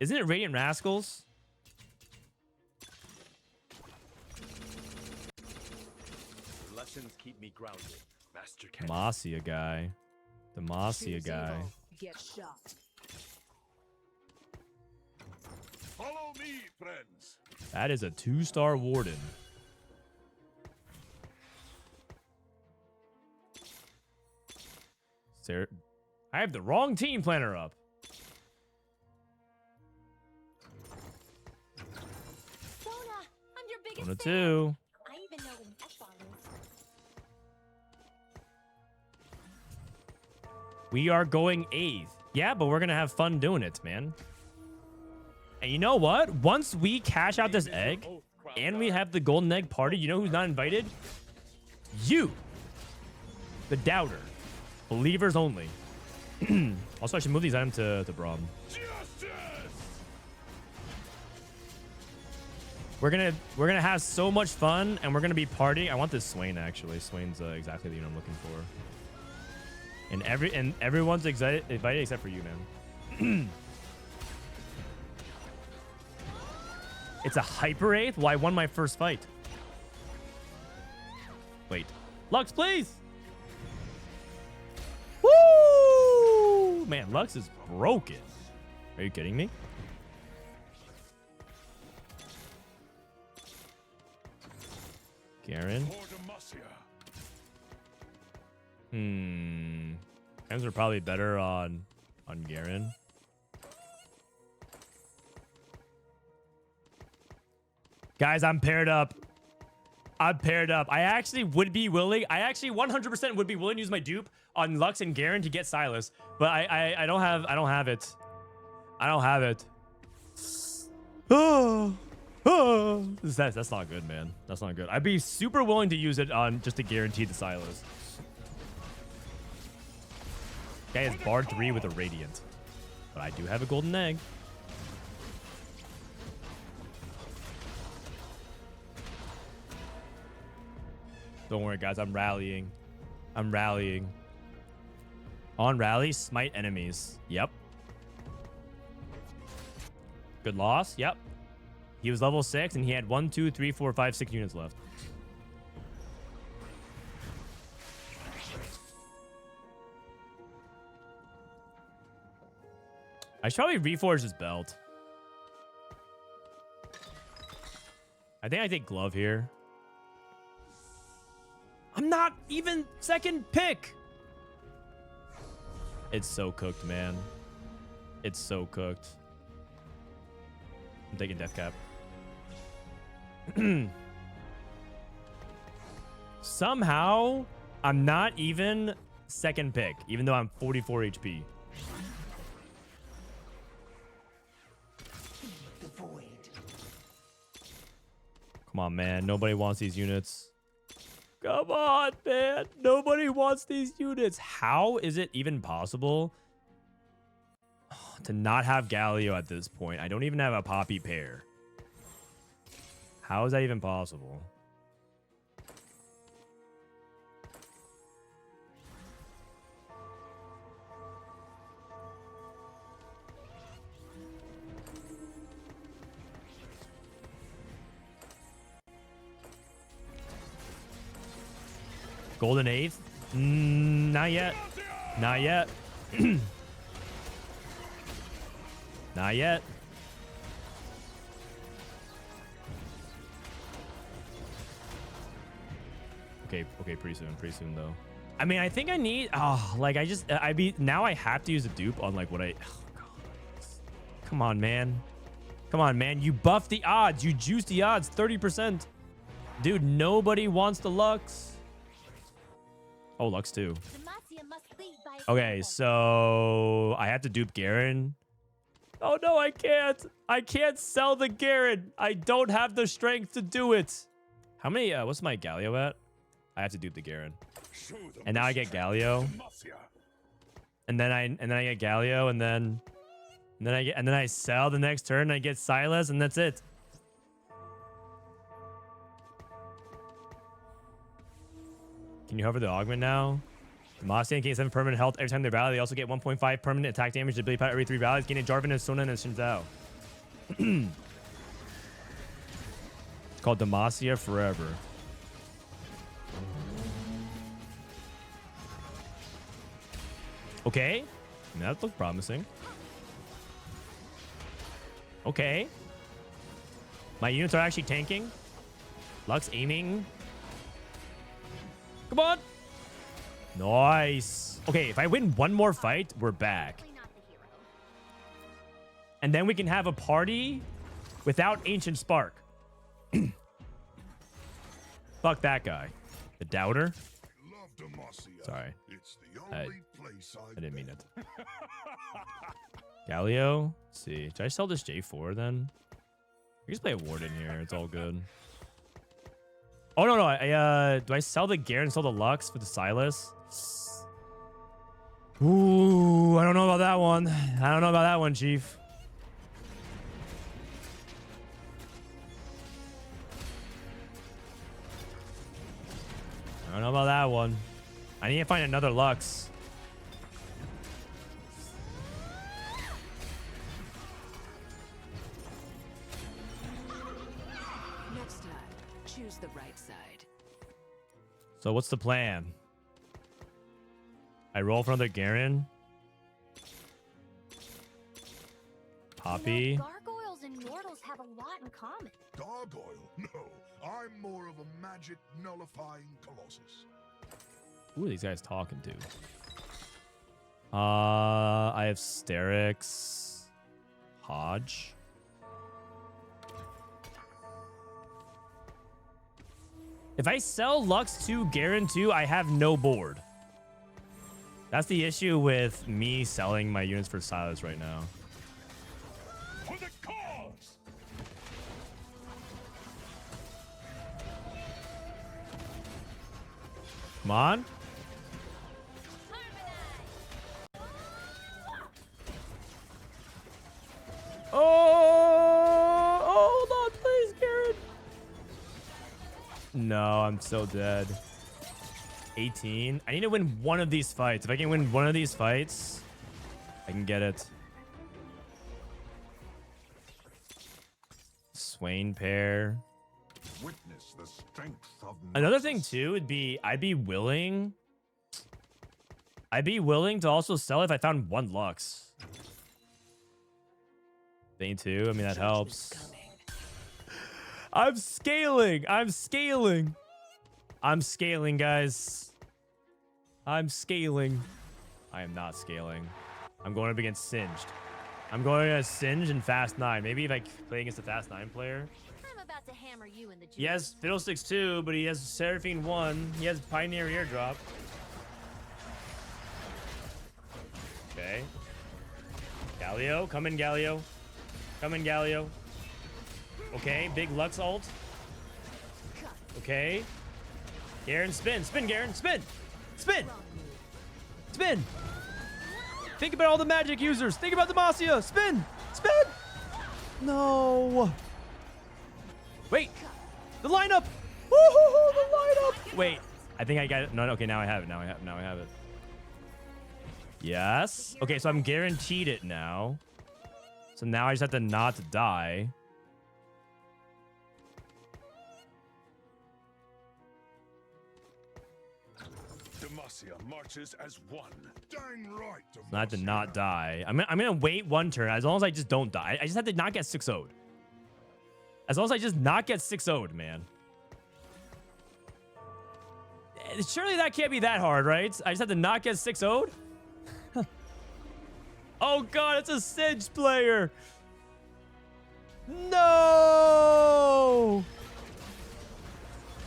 [SPEAKER 1] Isn't it Radiant Rascals?
[SPEAKER 3] Lessons keep me grounded. Master
[SPEAKER 1] Demacia guy. Demacia guy.
[SPEAKER 6] Get shot.
[SPEAKER 5] Follow me, friends.
[SPEAKER 1] That is a 2-star Warden. Sarah, I have the wrong team planner up.
[SPEAKER 4] Sona, I'm your biggest
[SPEAKER 1] One
[SPEAKER 4] fan.
[SPEAKER 1] 2.
[SPEAKER 4] I even know when F-bomb is.
[SPEAKER 1] We are going 8th. Yeah, but we're going to have fun doing it, man. And you know what? Once we cash out this egg and we have the golden egg party, you know who's not invited? You. The doubter. Believers only. Also, I should move these items to Braum. We're gonna have so much fun, and we're gonna be partying. I want this Swain actually. Swain's exactly the unit I'm looking for. And everyone's invited except for you, man. It's a Hyper 8th? Well, I won my first fight. Wait. Lux, please! Woo! Man, Lux is broken. Are you kidding me? Garen. Gems are probably better on Garen. Guys, I'm paired up. I'm paired up. I actually would be willing. I actually 100% would be willing to use my dupe on Lux and Garen to get Silas, but I don't have it. I don't have it. That's not good, man. That's not good. I'd be super willing to use it on just to guarantee the Silas. Guy has Bard 3 with a Radiant, but I do have a golden egg. Don't worry, guys. I'm rallying. I'm rallying. On rally, smite enemies. Yep. Good loss. Yep. He was level 6, and he had 1, 2, 3, 4, 5, 6 units left. I should probably reforge his belt. I think I take glove here. I'm not even second pick. It's so cooked, man. It's so cooked. I'm taking death cap. Somehow, I'm not even second pick, even though I'm 44 HP. Come on, man. Nobody wants these units. Come on, man. Nobody wants these units. How is it even possible to not have Galio at this point? I don't even have a Poppy pair. How is that even possible? Golden 8th? Not yet. Not yet. Not yet. Okay, pretty soon though. I mean, I think I need, now I have to use a dupe on like what I, oh God. Come on, man. Come on, man. You buff the odds. You juice the odds 30%. Dude, nobody wants the Lux. Oh, Lux too. Okay, so I have to dupe Garen. Oh no, I can't. I can't sell the Garen. I don't have the strength to do it. How many, what's my Galio at? I have to dupe the Garen. And now I get Galio. And then I get Galio, and then I sell the next turn, and I get Silas, and that's it. Can you hover the augment now? Demacia gains 7 permanent health every time they rally. They also get 1.5 permanent attack damage to ability power every 3 rallies. Gain a Jarvan and Sona and Zhao. It's called Demacia Forever. Okay. That looks promising. Okay. My units are actually tanking. Lux aiming. Come on. Nice. Okay, if I win one more fight, we're back. And then we can have a party without Ancient Spark. Fuck that guy. The doubter. Sorry. I didn't mean it. Galio. Let's see. Should I sell this J4 then? We just play a Warden here. It's all good. Oh, no. Do I sell the Garen and sell the Lux for the Silas? Ooh, I don't know about that one. I don't know about that one, Chief. I don't know about that one. I need to find another Lux.
[SPEAKER 7] Next time, choose the right side.
[SPEAKER 1] So what's the plan? I roll for another Garen. Poppy.
[SPEAKER 4] You know, gargoyles and mortals have a lot in common.
[SPEAKER 5] Gargoyle? No, I'm more of a magic nullifying colossus.
[SPEAKER 1] Who are these guys talking to? I have Sterix. Hodge. If I sell Lux to Garen 2, I have no board. That's the issue with me selling my units for Silas right now.
[SPEAKER 3] For the cause!
[SPEAKER 1] Come on. Oh, hold on, please, Garen. No, I'm so dead. 18. I need to win one of these fights. If I can win one of these fights, I can get it. Swain pair.
[SPEAKER 5] Witness the strength of
[SPEAKER 1] Another thing too would be I'd be willing to also sell if I found one Lux. Thing too. I mean that helps. I'm scaling. I'm scaling. I'm scaling, guys. I'm scaling. I am not scaling. I'm going up against Singed. I'm going against Singed and Fast 9. Maybe if I play against a Fast 9 player.
[SPEAKER 4] I'm about to hammer you in the
[SPEAKER 1] He has Fiddlesticks 2, but he has Seraphine 1. He has Pioneer Eardrop. Okay. Galio. Come in, Galio. Come in, Galio. Okay, big Lux ult. Okay. Garen, spin. Spin, Garen. Spin. Spin. Spin. Think about all the magic users. Think about Demacia. Spin. Spin. No. Wait. The lineup. Woohoo, the lineup. Wait. I think I got it. No, okay, now I have it. Now I have it. Yes. Okay, so I'm guaranteed it now. So now I just have to not die.
[SPEAKER 3] Demacia marches as one.
[SPEAKER 5] Dang right,
[SPEAKER 1] I have to not die. I'm gonna wait one turn as long as I just don't die. I just have to not get 6-0'd. As long as I just not get 6-0'd, man. Surely that can't be that hard, right? I just have to not get 6-0'd? Oh god, it's a Singed player. No.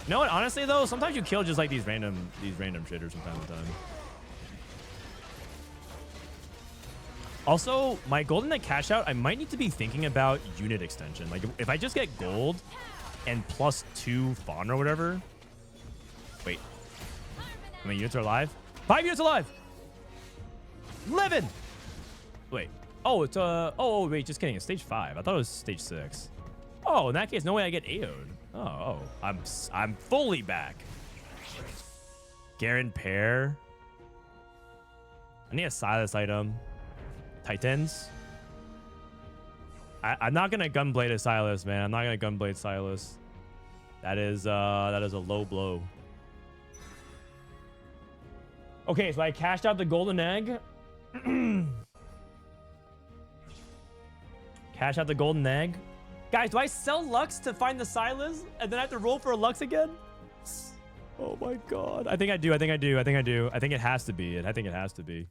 [SPEAKER 1] You know what? Honestly, though, sometimes you kill just like these random shitters from time to time. Also, my golden net cash out, I might need to be thinking about unit extension. Like, if I just get gold and +2 fawn or whatever. Wait. How many units are alive? 5 units alive. 11. Wait. Oh, it's oh wait, just kidding. It's stage 5. I thought it was stage 6. Oh, in that case, no way I get AO'd. Oh, I'm fully back. Garen pair. I need a Silas item. Titans. I'm not gonna gunblade a Silas, man. I'm not gonna gunblade Silas. That is a low blow. Okay, so I cashed out the golden egg. Cash out the golden egg. Guys, do I sell Lux to find the Silas and then I have to roll for a Lux again? Oh my god. I think I do. I think it has to be. I think it has to be.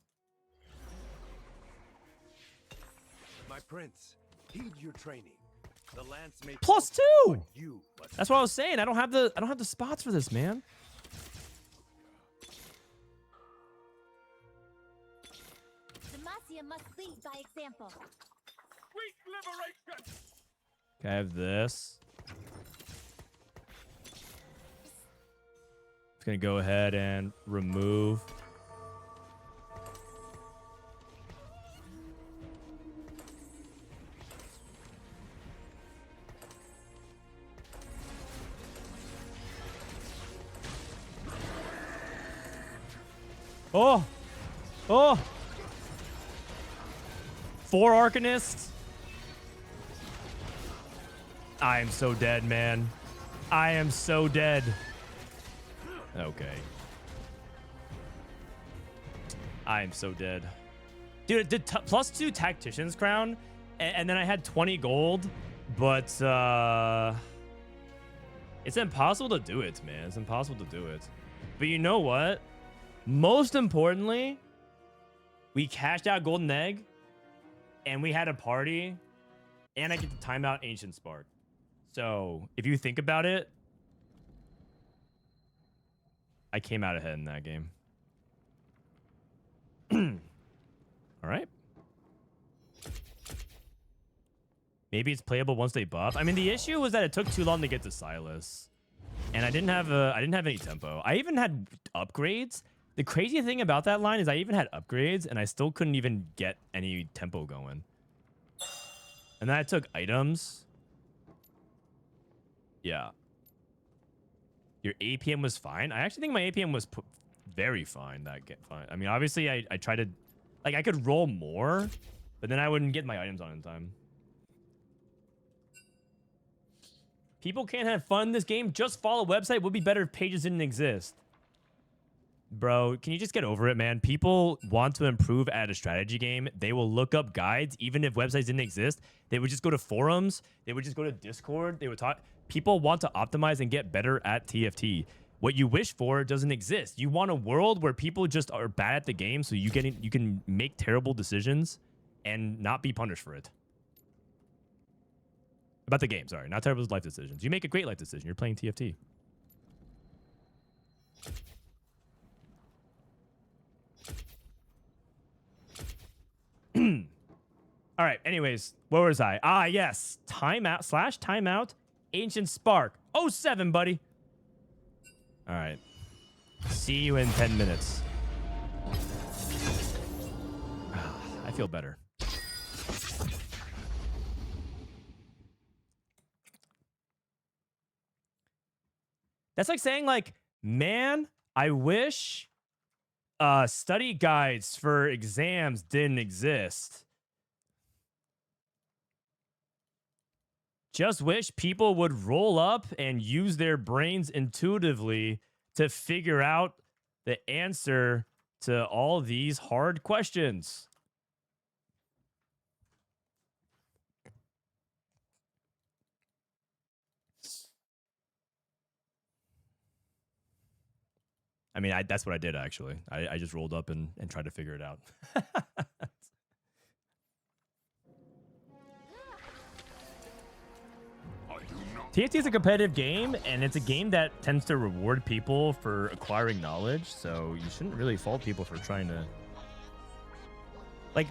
[SPEAKER 3] My prince, heed your training. The lance may
[SPEAKER 1] +2.
[SPEAKER 3] but you must.
[SPEAKER 1] That's what I was saying. I don't have the spots for this, man.
[SPEAKER 4] Demacia must lead by example.
[SPEAKER 3] Sweet liberation.
[SPEAKER 1] Okay, I have this. Just gonna go ahead and remove. Oh! Oh! 4 Arcanists. I am so dead, man. I am so dead. Okay. I am so dead. Dude, it did +2 Tactician's Crown, and then I had 20 gold, but it's impossible to do it, man. It's impossible to do it. But you know what? Most importantly, we cashed out Golden Egg, and we had a party, and I get to time out Ancient Spark. So if you think about it, I came out ahead in that game. All right. Maybe it's playable once they buff. I mean, the issue was that it took too long to get to Silas, and I didn't have any tempo. I even had upgrades. The crazy thing about that line is I even had upgrades, and I still couldn't even get any tempo going. And then I took items. Yeah. Your APM was fine. I actually think my APM was very fine. Fine. I mean, obviously, I tried to... Like, I could roll more, but then I wouldn't get my items on in time. People can't have fun in this game. Just follow a website. Would be better if pages didn't exist. Bro, can you just get over it, man? People want to improve at a strategy game. They will look up guides, even if websites didn't exist. They would just go to forums. They would just go to Discord. They would talk. People want to optimize and get better at TFT. What you wish for doesn't exist. You want a world where people just are bad at the game, so you can make terrible decisions and not be punished for it. About the game, sorry. Not terrible life decisions. You make a great life decision. You're playing TFT. All right, anyways, where was I? Ah, yes. Timeout, Ancient Spark. 07, buddy. All right. See you in 10 minutes. I feel better. That's like saying, like, man, I wish study guides for exams didn't exist. Just wish people would roll up and use their brains intuitively to figure out the answer to all these hard questions. I mean, that's what I did, actually. I just rolled up and tried to figure it out. TFT is a competitive game, and it's a game that tends to reward people for acquiring knowledge, so you shouldn't really fault people for trying to... Like,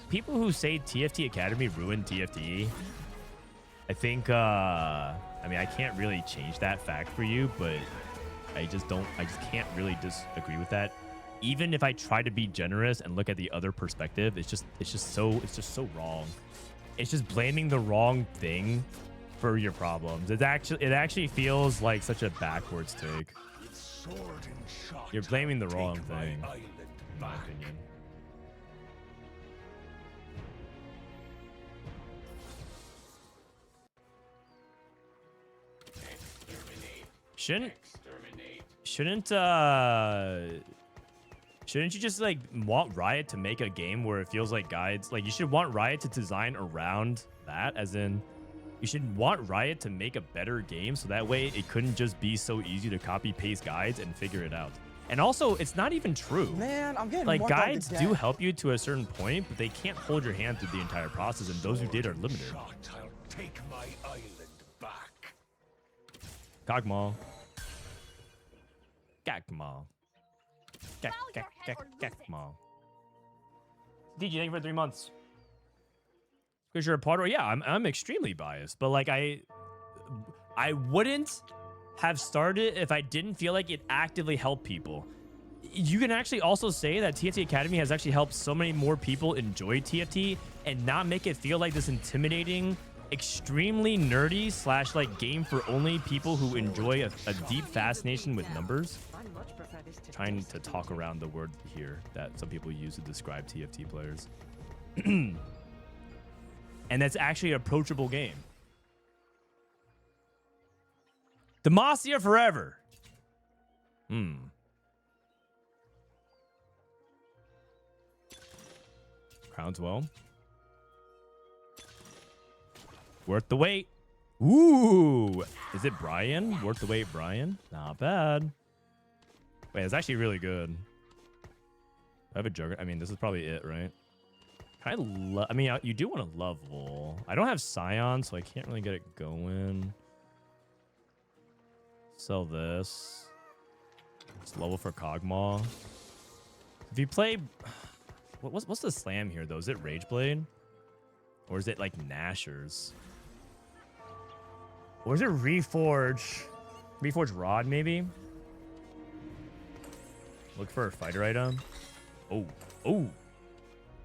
[SPEAKER 1] people who say TFT Academy ruined TFT, I think, I mean, I can't really change that fact for you, but I just can't really disagree with that. Even if I try to be generous and look at the other perspective, it's just so wrong. It's just blaming the wrong thing for your problems. It actually feels like such a backwards take. You're blaming the wrong thing, in my opinion. Shouldn't you just, like, want Riot to make a game where it feels like guides? Like, you should want Riot to design around that, as in, you should want Riot to make a better game so that way it couldn't just be so easy to copy paste guides and figure it out. And also, it's not even true.
[SPEAKER 2] Man, I'm getting
[SPEAKER 1] like,
[SPEAKER 2] more
[SPEAKER 1] guides do help you to a certain point, but they can't hold your hand through the entire process, and those who did are limited.
[SPEAKER 3] I'll take my island back.
[SPEAKER 1] Gogmaw. Gagmaw. Gagmaw. DJ, thank you for 3 months. Because you're a Potter. Yeah, I'm extremely biased, but like I wouldn't have started if I didn't feel like it actively helped people. You can actually also say that TFT Academy has actually helped so many more people enjoy TFT and not make it feel like this intimidating, extremely nerdy / like game for only people who enjoy a deep fascination with numbers. Trying to talk around the word here that some people use to describe TFT players. And that's actually an approachable game. Demacia forever. Crown's well. Worth the wait. Ooh. Is it Brian? Worth the wait, Brian? Not bad. Wait, it's actually really good. I have a Juggernaut. I mean, this is probably it, right? I mean, you do want to level. I don't have Scion, so I can't really get it going. Sell this. It's level for Kog'Maw. If you play... What's the slam here, though? Is it Rageblade? Or is it, like, Nashers? Or is it Reforge? Reforge Rod, maybe? Look for a fighter item. Oh. Oh.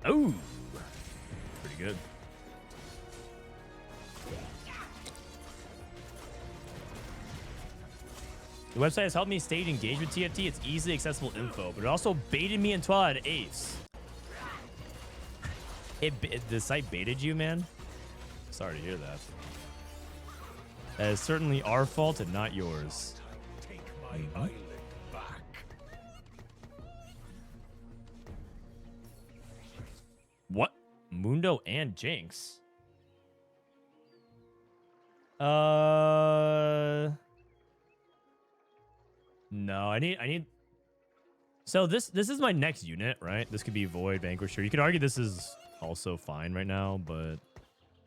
[SPEAKER 1] Oh. Pretty good. The website has helped me stage engage with TFT. It's easily accessible info, but it also baited me in Twilight at Ace. The site baited you, man? Sorry to hear that. That is certainly our fault and not yours.
[SPEAKER 3] Take my island back.
[SPEAKER 1] What? Mundo and Jinx? No, I need. So this is my next unit, right? This could be Void, Vanquisher. You could argue this is also fine right now, but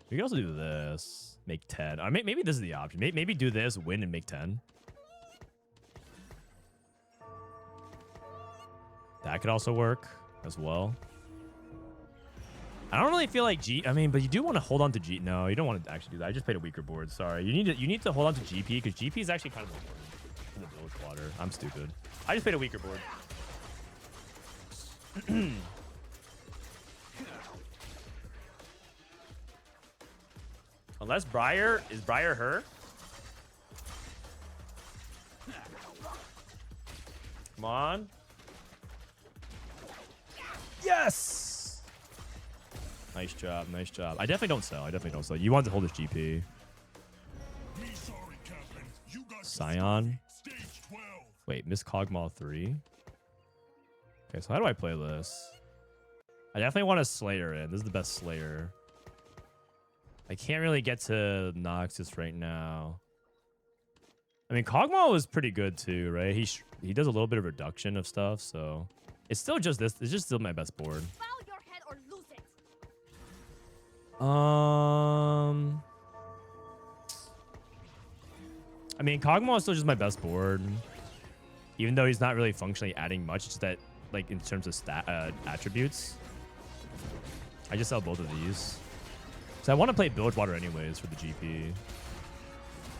[SPEAKER 1] we could also do this. Make 10. Maybe this is the option. Maybe do this, win, and make 10. That could also work as well. I don't really feel like I mean, but you do want to hold on to G. No, you don't want to actually do that. I just played a weaker board. Sorry. You need to hold on to GP because GP is actually kind of important for the village water. I'm stupid. I just played a weaker board. Unless Briar is Briar her. Come on. Yes. Nice job. Nice job. I definitely don't sell. You want to hold this GP. Scion. Wait, Miss Kog'Maw 3. Okay, so how do I play this? I definitely want a Slayer in. This is the best Slayer. I can't really get to Noxus right now. I mean, Kog'Maw was pretty good too, right? He does a little bit of reduction of stuff, so it's still just this. It's just still my best board.
[SPEAKER 4] Bow your head or lose it.
[SPEAKER 1] I mean, Kog'Maw is still just my best board, even though he's not really functionally adding much. It's just that, like, in terms of attributes, I just sell both of these. So I want to play Bilge Water anyways for the GP.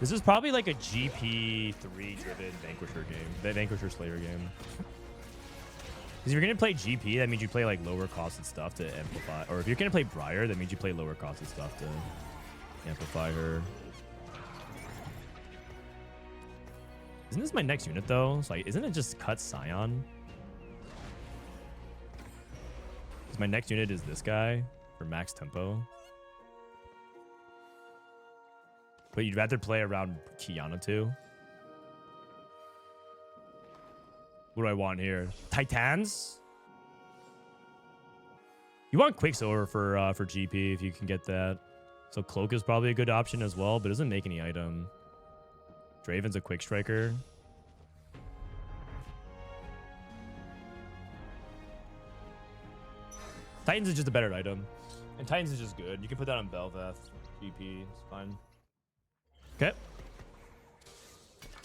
[SPEAKER 1] This is probably like a GP 3-driven Vanquisher game, the Vanquisher Slayer game. Because if you're gonna play GP, that means you play like lower costed stuff to amplify. Or if you're gonna play Briar, that means you play lower costed stuff to amplify her. Isn't this my next unit though? It's like, isn't it just cut Scion? Because my next unit is this guy for max tempo. But you'd rather play around Qiyue too? What do I want here? Titans? You want Quicksilver for GP if you can get that. So Cloak is probably a good option as well, but doesn't make any item. Draven's a quick striker. Titans is just a better item. And Titans is just good. You can put that on Bel'Veth. GP, it's fine. Okay.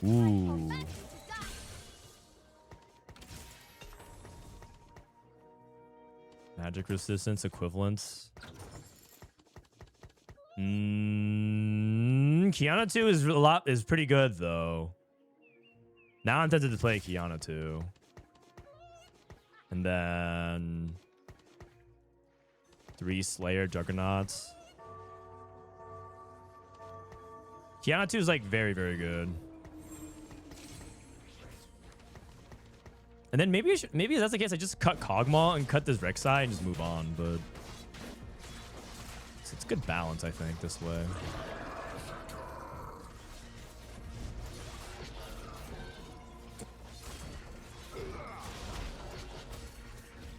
[SPEAKER 1] Ooh. Magic resistance equivalents. Qiyue 2 is pretty good though. Now I'm tempted to play Qiyue 2. And then 3 Slayer Juggernauts. Qiyue 2 is like very, very good. And then maybe if that's the case, I just cut Kog'Maw and cut this Rek'Sai and just move on. But it's good balance, I think, this way.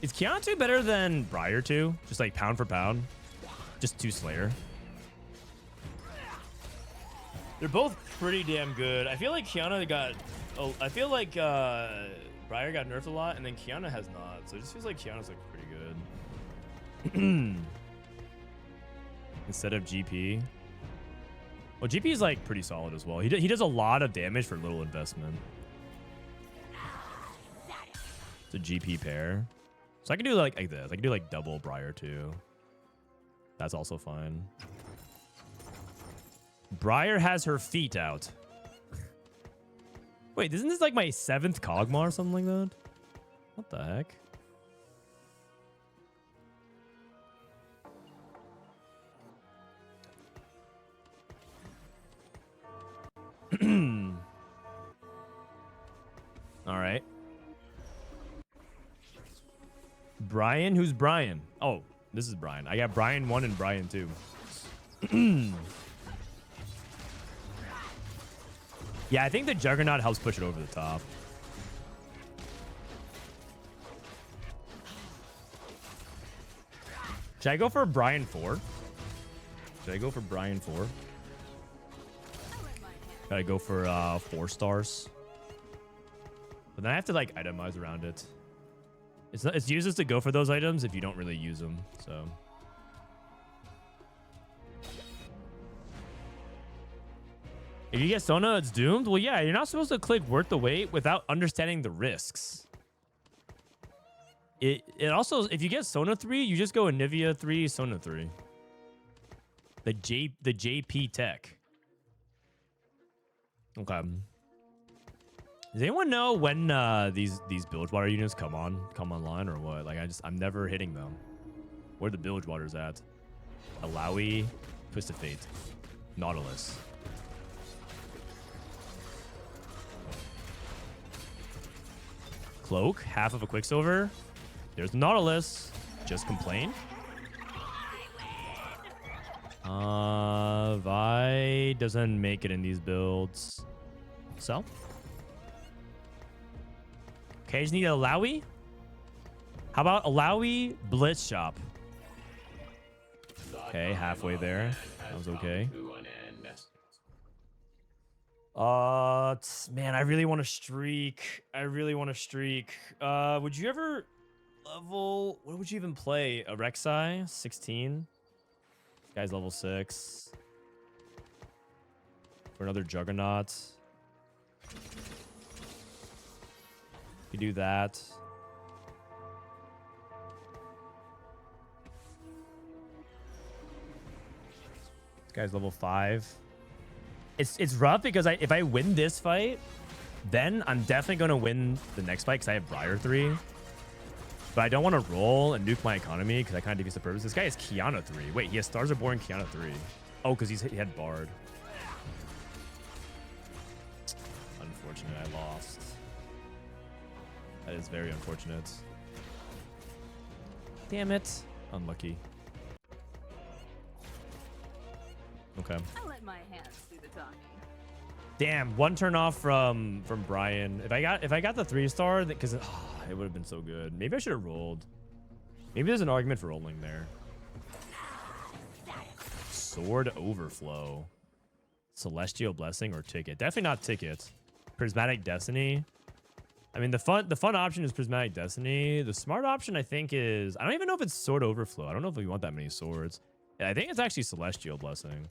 [SPEAKER 1] Is Qiyue 2 better than Briar 2? Just like pound for pound? Just 2 Slayer. They're both pretty damn good. I feel like Qiyue got... Oh, I feel like Briar got nerfed a lot, and then Qiyue has not. So it just feels like Qiyue's like pretty good. Instead of GP. Well, GP is like pretty solid as well. He does a lot of damage for little investment. It's a GP pair. So I can do like this. I can do like double Briar too. That's also fine. Briar has her feet out. Wait, isn't this like my 7th Kog'Maw or something like that? What the heck? All right. Brian, who's Brian? Oh, this is Brian. I got Brian 1 and Brian 2. Yeah, I think the Juggernaut helps push it over the top. Should I go for Brian 4? Should I go for Brian 4? Gotta go for 4 stars. But then I have to like itemize around it. It's useless to go for those items if you don't really use them. So if you get Sona, it's doomed. Well, yeah, you're not supposed to click worth the wait without understanding the risks. It also, if you get Sona 3, you just go Anivia 3, Sona 3. The JP tech. Okay. Does anyone know when these Bilgewater units come online or what? Like I'm never hitting them. Where the Bilgewaters at? Alawi, Twisted Fate, Nautilus. Cloak, half of a Quicksilver. There's the Nautilus. Just complain. Vi doesn't make it in these builds. So. Okay, I just need Alawi. How about Alawi Blitz Shop? Okay, halfway there. That was okay. Man, I really want to streak. Would you ever level... What would you even play? A Rek'Sai? 16? This guy's level 6. For another Juggernaut. You do that. This guy's level 5. It's rough because if I win this fight, then I'm definitely going to win the next fight because I have Briar 3. But I don't want to roll and nuke my economy because I kind of defeats the purpose. This guy has Qiyue 3. Wait, he has Stars Are Born Qiyue 3. Oh, because he had Bard. Unfortunate, I lost. That is very unfortunate. Damn it. Unlucky. Okay.
[SPEAKER 6] I'll let my hands do the talking.
[SPEAKER 1] Damn, 1 turn off from Brian. If I got the 3-star, because it would have been so good. Maybe I should have rolled. Maybe there's an argument for rolling there. Sword Overflow. Celestial Blessing or Ticket. Definitely not Ticket. Prismatic Destiny. I mean, the fun option is Prismatic Destiny. The smart option, I think, is... I don't even know if it's Sword Overflow. I don't know if we want that many swords. Yeah, I think it's actually Celestial Blessing.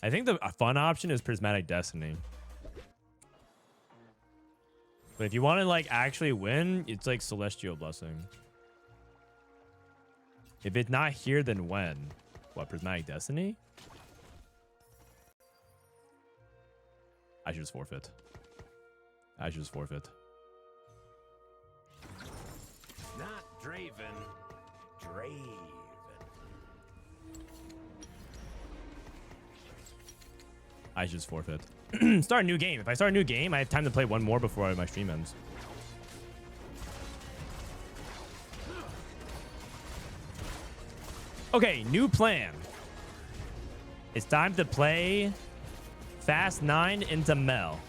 [SPEAKER 1] I think the fun option is Prismatic Destiny. But if you want to, like, actually win, it's like Celestial Blessing. If it's not here, then when? What, Prismatic Destiny? I should just forfeit.
[SPEAKER 3] Not Draven. Draven.
[SPEAKER 1] I should just forfeit. Start a new game. If I start a new game, I have time to play one more before my stream ends. Okay, new plan. It's time to play Fast 9 into Mel.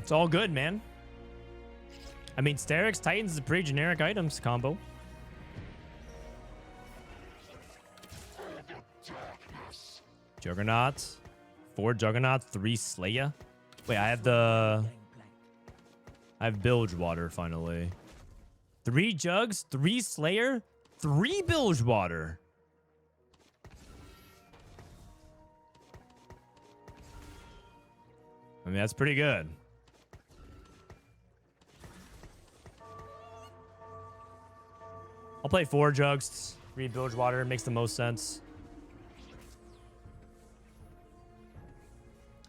[SPEAKER 1] It's all good, man. I mean, Sterix Titans is a pretty generic items combo. Juggernaut. 4 Juggernaut, 3 Slayer. Wait, I have Bilge Water finally. 3 Jugs, 3 Slayer, 3 Bilge Water. I mean, that's pretty good. I'll play 4 Jugs, 3 Bilge Water. Makes the most sense.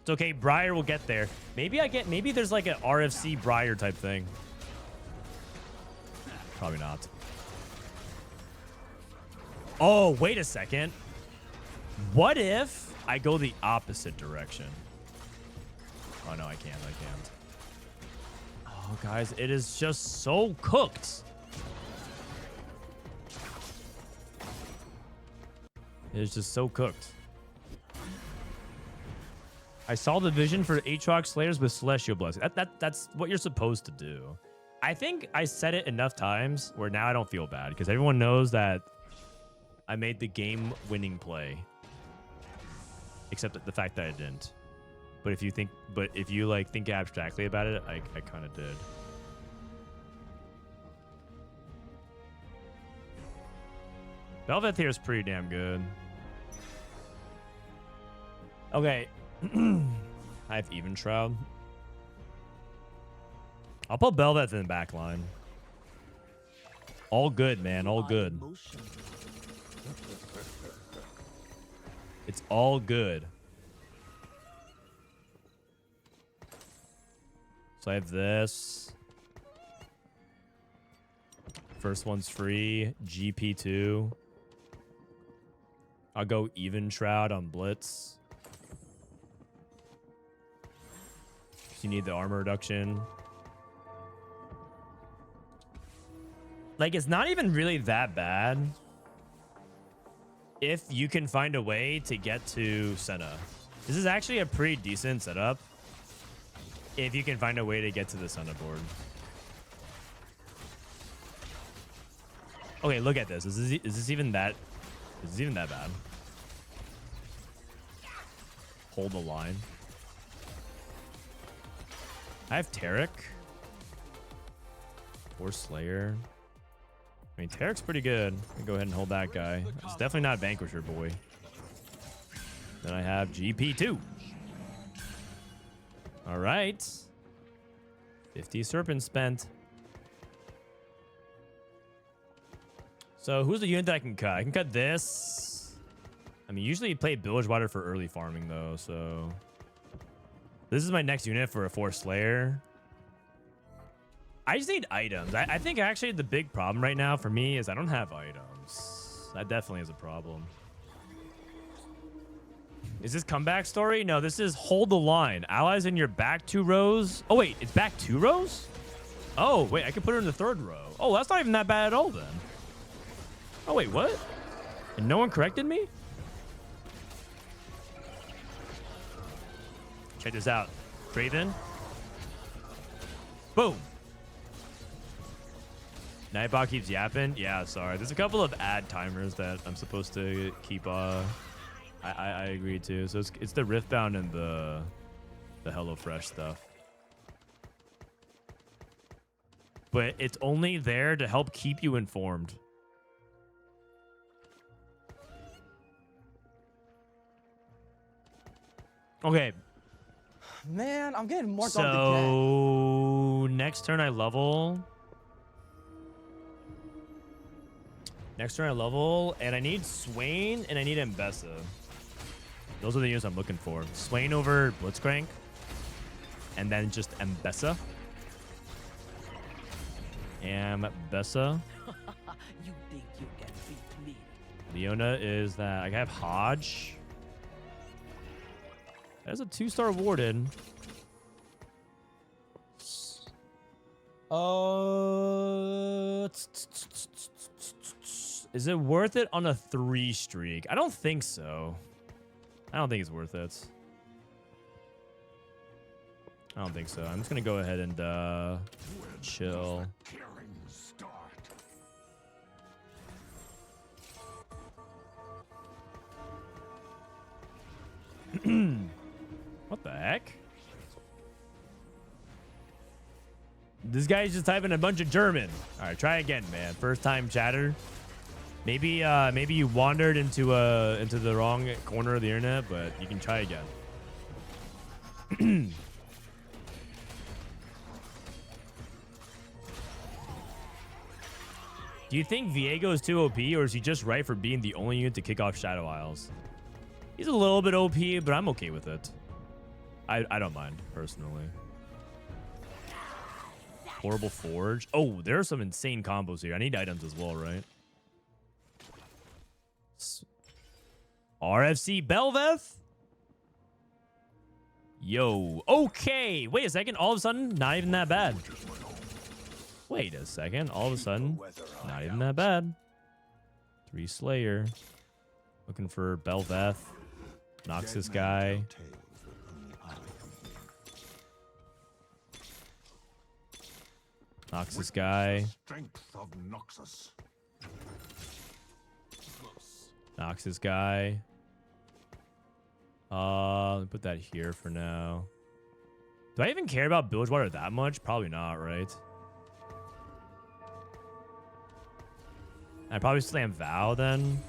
[SPEAKER 1] It's okay. Briar will get there. Maybe there's like an RFC Briar type thing. Probably not. Oh, wait a second. What if I go the opposite direction? Oh, no, I can't. Oh, guys, it is just so cooked. It is just so cooked. I saw the vision for Aatrox Slayers with Celestial Blessing. That's what you're supposed to do. I think I said it enough times where now I don't feel bad because everyone knows that I made the game-winning play. Except the fact that I didn't. But if you like think abstractly about it, I kind of did. Velvet here is pretty damn good. Okay. I have Even Shroud. I'll put Belveth in the back line. All good, man. All good. It's all good. So I have this. First one's free. GP2. I'll go Even Shroud on Blitz. You need the armor reduction. Like, it's not even really that bad if you can find a way to get to Senna. This is actually a pretty decent setup if you can find a way to get to the Senna board. Okay, look at this. Is this even that bad? Hold the line. I have Tarek. Or Slayer. I mean, Tarek's pretty good. I'll go ahead and hold that guy. It's definitely not Vanquisher Boy. Then I have GP2. All right. 50 Serpent spent. So who's the unit that I can cut? I can cut this. I mean, usually you play Bilge Water for early farming, though, so... This is my next unit for a 4 Slayer. I just need items. I think actually the big problem right now for me is I don't have items. That definitely is a problem. Is this comeback story? No, this is hold the line. Allies in your back 2 rows. Oh, wait. It's back 2 rows? Oh, wait. I can put her in the 3rd row. Oh, that's not even that bad at all then. Oh, wait. What? And no one corrected me? Check this out. Craven. Boom. Nightbot keeps yapping. Yeah, sorry. There's a couple of ad timers that I'm supposed to keep. I agree too. So it's the Riftbound and the HelloFresh stuff. But it's only there to help keep you informed. Okay.
[SPEAKER 2] Man, I'm getting more
[SPEAKER 1] so next turn I level. Next turn I level, and I need Swain and I need Mbessa. Those are the units I'm looking for. Swain over Blitzcrank, and then just Mbessa. Mbessa.
[SPEAKER 7] You think you can beat me?
[SPEAKER 1] Leona is that I have Hodge. That's a 2-star Warden. Is it worth it on a 3 streak? I don't think so. I don't think it's worth it. I don't think so. I'm just gonna go ahead and chill.
[SPEAKER 5] Killing start.
[SPEAKER 1] What the heck? This guy's just typing a bunch of German. All right, try again, man. First time chatter. Maybe maybe you wandered into the wrong corner of the internet, but you can try again. Do you think Viego is too OP, or is he just right for being the only unit to kick off Shadow Isles? He's a little bit OP, but I'm okay with it. I don't mind, personally. Horrible Forge. Oh, there are some insane combos here. I need items as well, right? RFC Belveth? Yo. Okay. Wait a second. All of a sudden, not even that bad. Wait a second. All of a sudden, not even that bad. 3 Slayer. Looking for Belveth. Knocks this guy. Knocks this guy.
[SPEAKER 5] Strength of Noxus.
[SPEAKER 1] Knocks this guy. Let me put that here for now. Do I even care about Bilgewater that much? Probably not, right? I'd probably slam Vow then.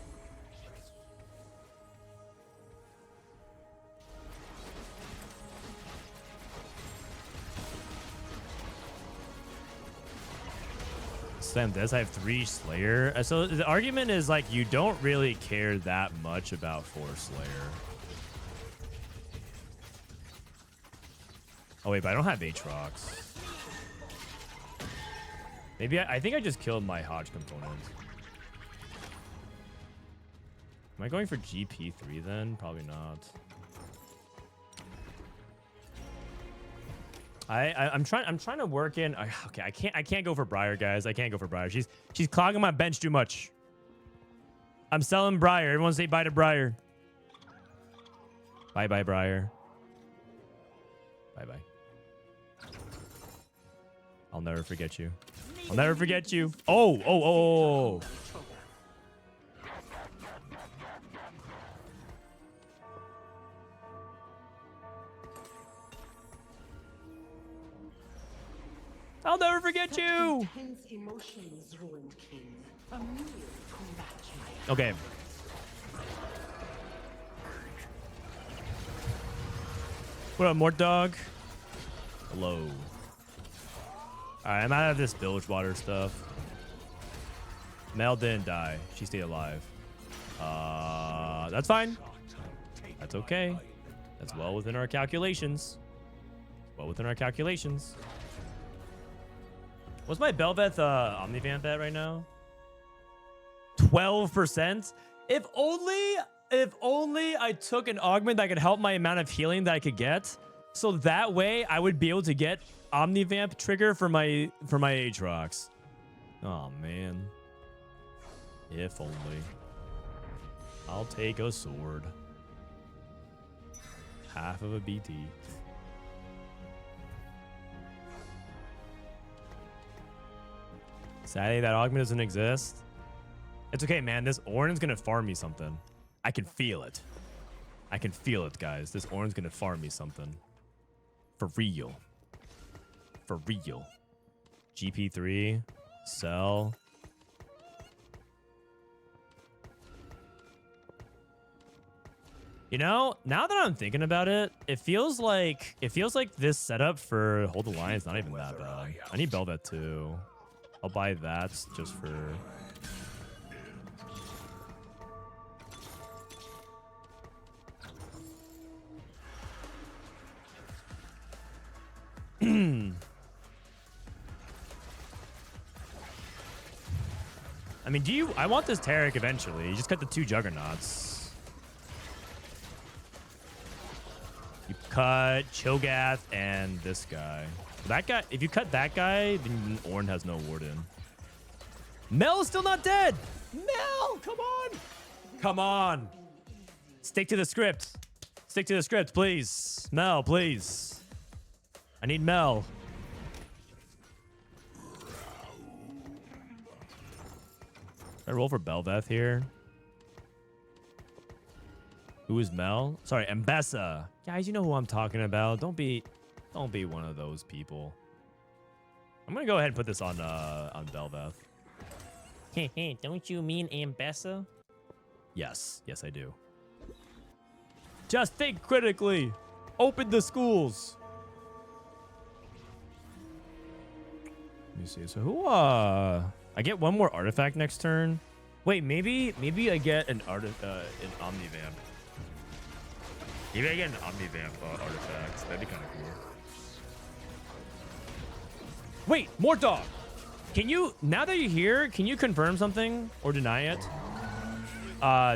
[SPEAKER 1] Slam this. I have 3 Slayer. So the argument is like you don't really care that much about 4 Slayer. Oh wait, but I don't have Aatrox. Maybe I think I just killed my Hodge component. Am I going for GP3 then? Probably not. I'm trying to work in. Okay, I can't go for Briar, guys. I can't go for Briar. She's clogging my bench too much. I'm selling Briar. Everyone say bye to Briar. Bye bye Briar. Bye bye. I'll never forget you. I'll never forget you. Oh. I'll never forget you. Okay. What up, Mort Dog? Hello. All right, I'm out of this Bilgewater stuff. Mel didn't die. She stayed alive. That's fine. That's okay. That's well within our calculations. Well within our calculations. What's my Belveth Omnivamp at right now? 12%? If only I took an augment that could help my amount of healing that I could get. So that way I would be able to get Omnivamp trigger for my Aatrox. Oh man. If only. I'll take a sword. Half of a BT. Sadly, that augment doesn't exist. It's okay, man. This Orin's gonna farm me something. I can feel it. I can feel it, guys. This Orin's gonna farm me something. For real. For real. GP3. Sell. You know, now that I'm thinking about it, it feels like this setup for Hold the Line is not even that bad. I need Belveth too. I'll buy that just for... I mean, I want this Taric eventually. You just cut the 2 Juggernauts. You cut Cho'Gath and this guy. That guy, if you cut that guy, then Ornn has no Warden. Mel is still not dead. Mel, come on. Come on. Stick to the script. Stick to the script, please. Mel, please. I need Mel. Should I roll for Belveth here? Who is Mel? Sorry, Mbessa. Guys, you know who I'm talking about. Don't be one of those people. I'm gonna go ahead and put this on Belveth. Don't you mean Mbessa? Yes, yes I do. Just think critically. Open the schools. Let me see. So who? I get one more artifact next turn. Wait, maybe I get an an Omnivamp. Maybe I get an Omnivamp artifact. That'd be kind of cool. Wait, more dog. Can you, now that you're here, can you confirm something or deny it?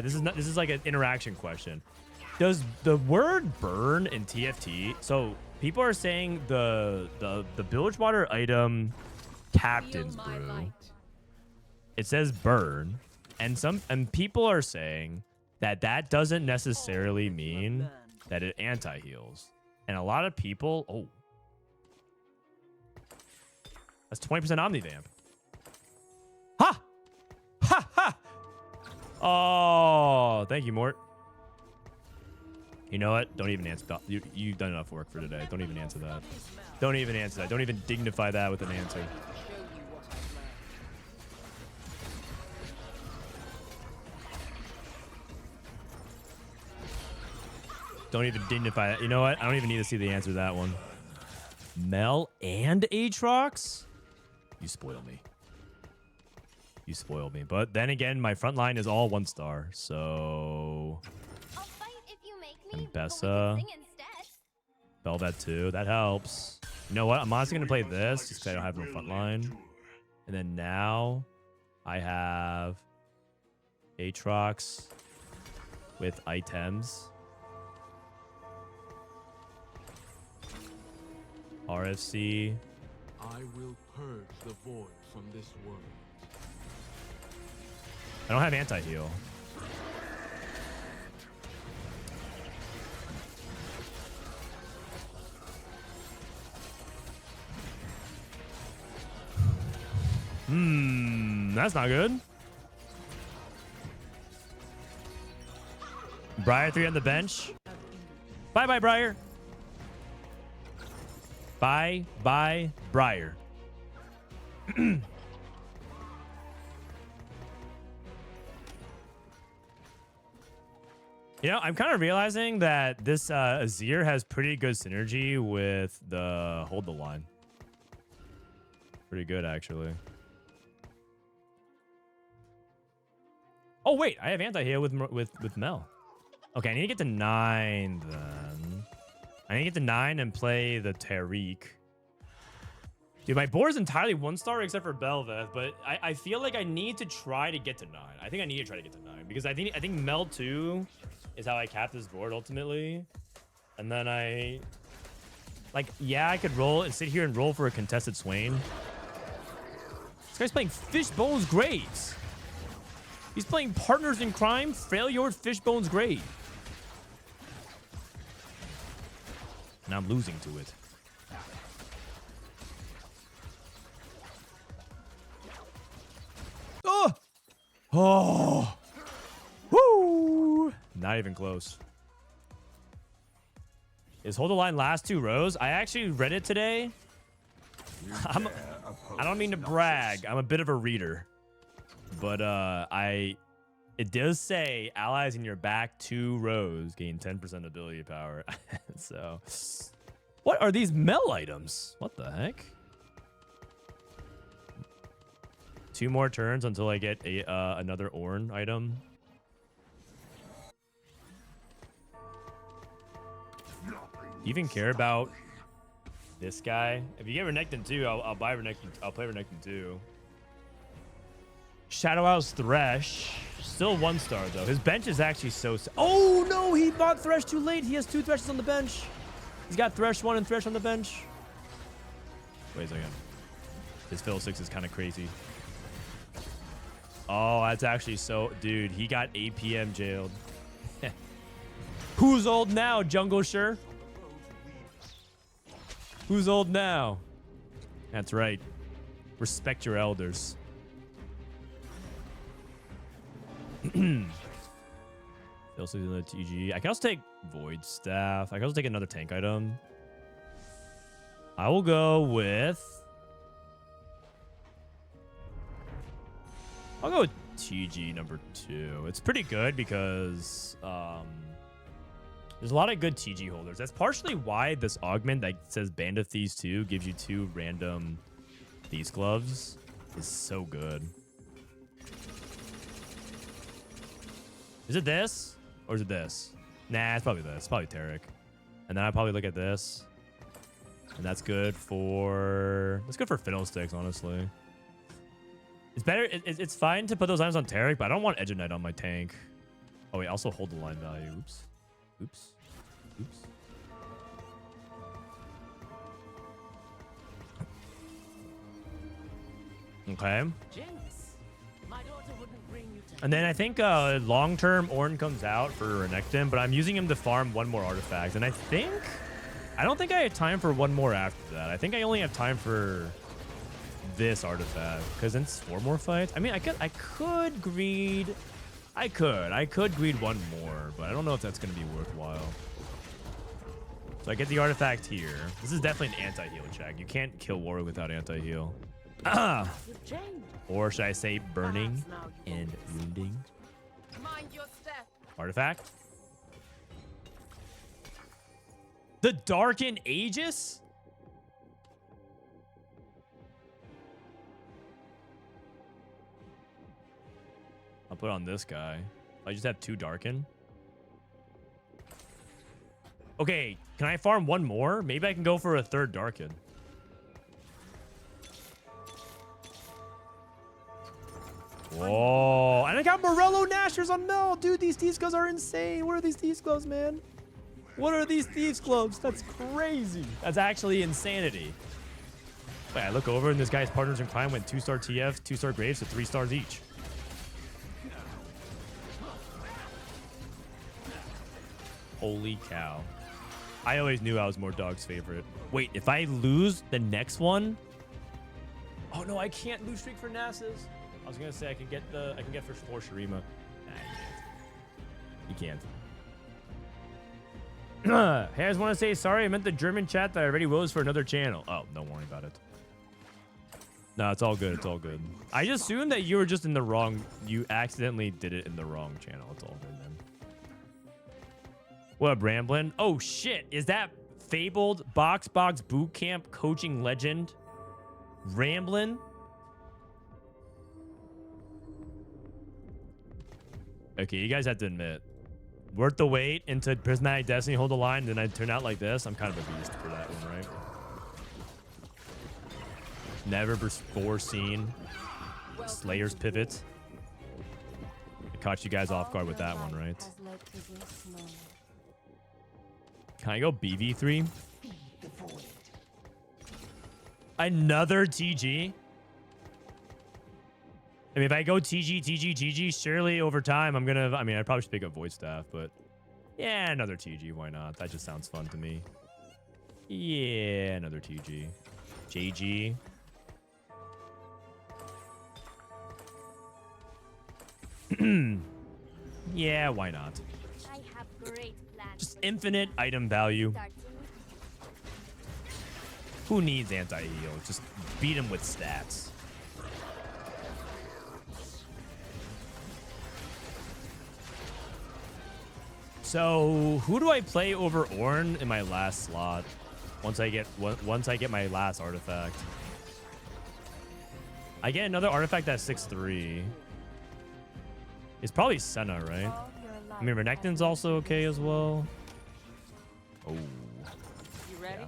[SPEAKER 1] This is like an interaction question. Does the word burn in TFT? So people are saying the Bilgewater item Captain's Brew. It says burn, and people are saying that doesn't necessarily mean that it anti-heals. And a lot of people, oh, that's 20% Omnivamp. Ha! Ha ha! Oh, thank you, Mort. You know what? Don't even answer that. You've done enough work for today. Don't even answer that. Don't even answer that. Don't even dignify that with an answer. Don't even dignify that. You know what? I don't even need to see the answer to that one. Mel and Aatrox? You spoil me. You spoil me. But then again, my front line is all 1-star. So...
[SPEAKER 4] I'll fight if you make me,
[SPEAKER 1] Mbessa. Belvet too. That helps. You know what? I'm honestly going to play this just because I don't have no front line. And then now I have Aatrox with items. RFC.
[SPEAKER 3] I will purge the void from this world.
[SPEAKER 1] I don't have anti-heal. That's not good. Briar 3 on the bench. Bye-bye, Briar. Bye-bye, Briar. You know, I'm kind of realizing that this Azir has pretty good synergy with the hold the line. Pretty good, actually. Oh, wait. I have anti-heal with Mel. Okay, I need to get to 9, then. I need to get to 9 and play the Tariq. Dude, my board is entirely 1-star except for Belveth, but I feel like I need to try to get to 9. I think I need to try to get to 9 because I think Mel 2 is how I cap this board ultimately. And then I could roll and sit here and roll for a contested Swain. This guy's playing Fishbone's Graves. He's playing Partners in Crime, Freljord Fishbone's Grave. And I'm losing to it. Oh! Oh! Woo! Not even close. Is hold the line last 2 rows? I actually read it today. I don't mean to brag. I'm a bit of a reader. But it does say allies in your back 2 rows gain 10% ability power. So, what are these Mel items? What the heck? 2 more turns until I get another Ornn item. Do you even care about this guy? If you get Renekton 2, I'll buy Renekton. I'll play Renekton 2. Shadow Owl's Thresh. Still 1-star, though. His bench is actually so... Oh, no! He bought Thresh too late. He has 2 Threshes on the bench. He's got Thresh 1 and Thresh on the bench. Wait a second. His Fiddle 6 is kind of crazy. Oh, that's actually so... Dude, he got APM jailed. Who's old now, Jungle Sure? Who's old now? That's right. Respect your elders. Also another TG. I can also take Void Staff. I can also take another tank item. I will go with... I'll go with TG number 2. It's pretty good because there's a lot of good TG holders. That's partially why this augment that says Band of Thieves 2 gives you 2 random Thieves Gloves is so good. Is it this? Or is it this? Nah, it's probably this. It's probably Tarek. And then I probably look at this. And that's good for... That's good for Fiddlesticks, honestly. It's better... It's fine to put those items on Tarek, but I don't want Edge of Night on my tank. Oh, wait. Also hold the line value. Oops. Oops. Oops. Okay. And then I think long-term Ornn comes out for Renekton, but I'm using him to farm 1 more artifact. And I don't think I have time for 1 more after that. I think I only have time for this artifact because then it's 4 more fights. I mean, I could greed. I could greed 1 more, but I don't know if that's going to be worthwhile. So I get the artifact here. This is definitely an anti-heal check. You can't kill Warrior without anti-heal. Or should I say burning and wounding?
[SPEAKER 6] Mind your step.
[SPEAKER 1] Artifact. The Darkened Aegis? I'll put on this guy. I just have 2 Darken. Okay, can I farm 1 more? Maybe I can go for a 3rd Darken. Whoa, and I got Morello Nashers on Mel. Dude, these Thieves Gloves are insane. What are these Thieves Gloves, man? What are these Thieves Gloves? That's crazy. That's actually insanity. Wait, I look over and this guy's partners in crime went 2-star TF, 2-star Graves, so 3 stars each. Holy cow. I always knew I was more Dog's favorite. Wait, if I lose the next one... Oh, no, I can't lose streak for Nasus. I was gonna say I can get for Shurima. Nah, you can't. Hey, I just want to say sorry. I meant the German chat that I already rose for another channel. Oh, don't worry about it. No, it's all good. It's all good. I just assumed that you were just in the wrong. You accidentally did it in the wrong channel. It's all good then. What up, Ramblin'? Oh shit! Is that fabled Box Boot Camp coaching legend, Ramblin'? Okay, you guys have to admit, worth the wait into Prismatic Destiny, hold the line, then I turn out like this. I'm kind of a beast for that one, right? Never foreseen Slayer's pivot. I caught you guys off guard with that one, right? Can I go BV3? Another TG? I mean, if I go TG, surely over time, I'm gonna... I mean, I probably should pick up Void Staff, but... Yeah, another TG, why not? That just sounds fun to me. Yeah, another TG. JG. Yeah, why not?
[SPEAKER 4] I have great plans.
[SPEAKER 1] Just infinite item value. Who needs anti-heal? Just beat him with stats. So, who do I play over Ornn in my last slot? Once I get my last artifact. I get another artifact that's 6-3. It's probably Senna, right? I mean, Renekton's also okay as well. Oh.
[SPEAKER 6] You ready?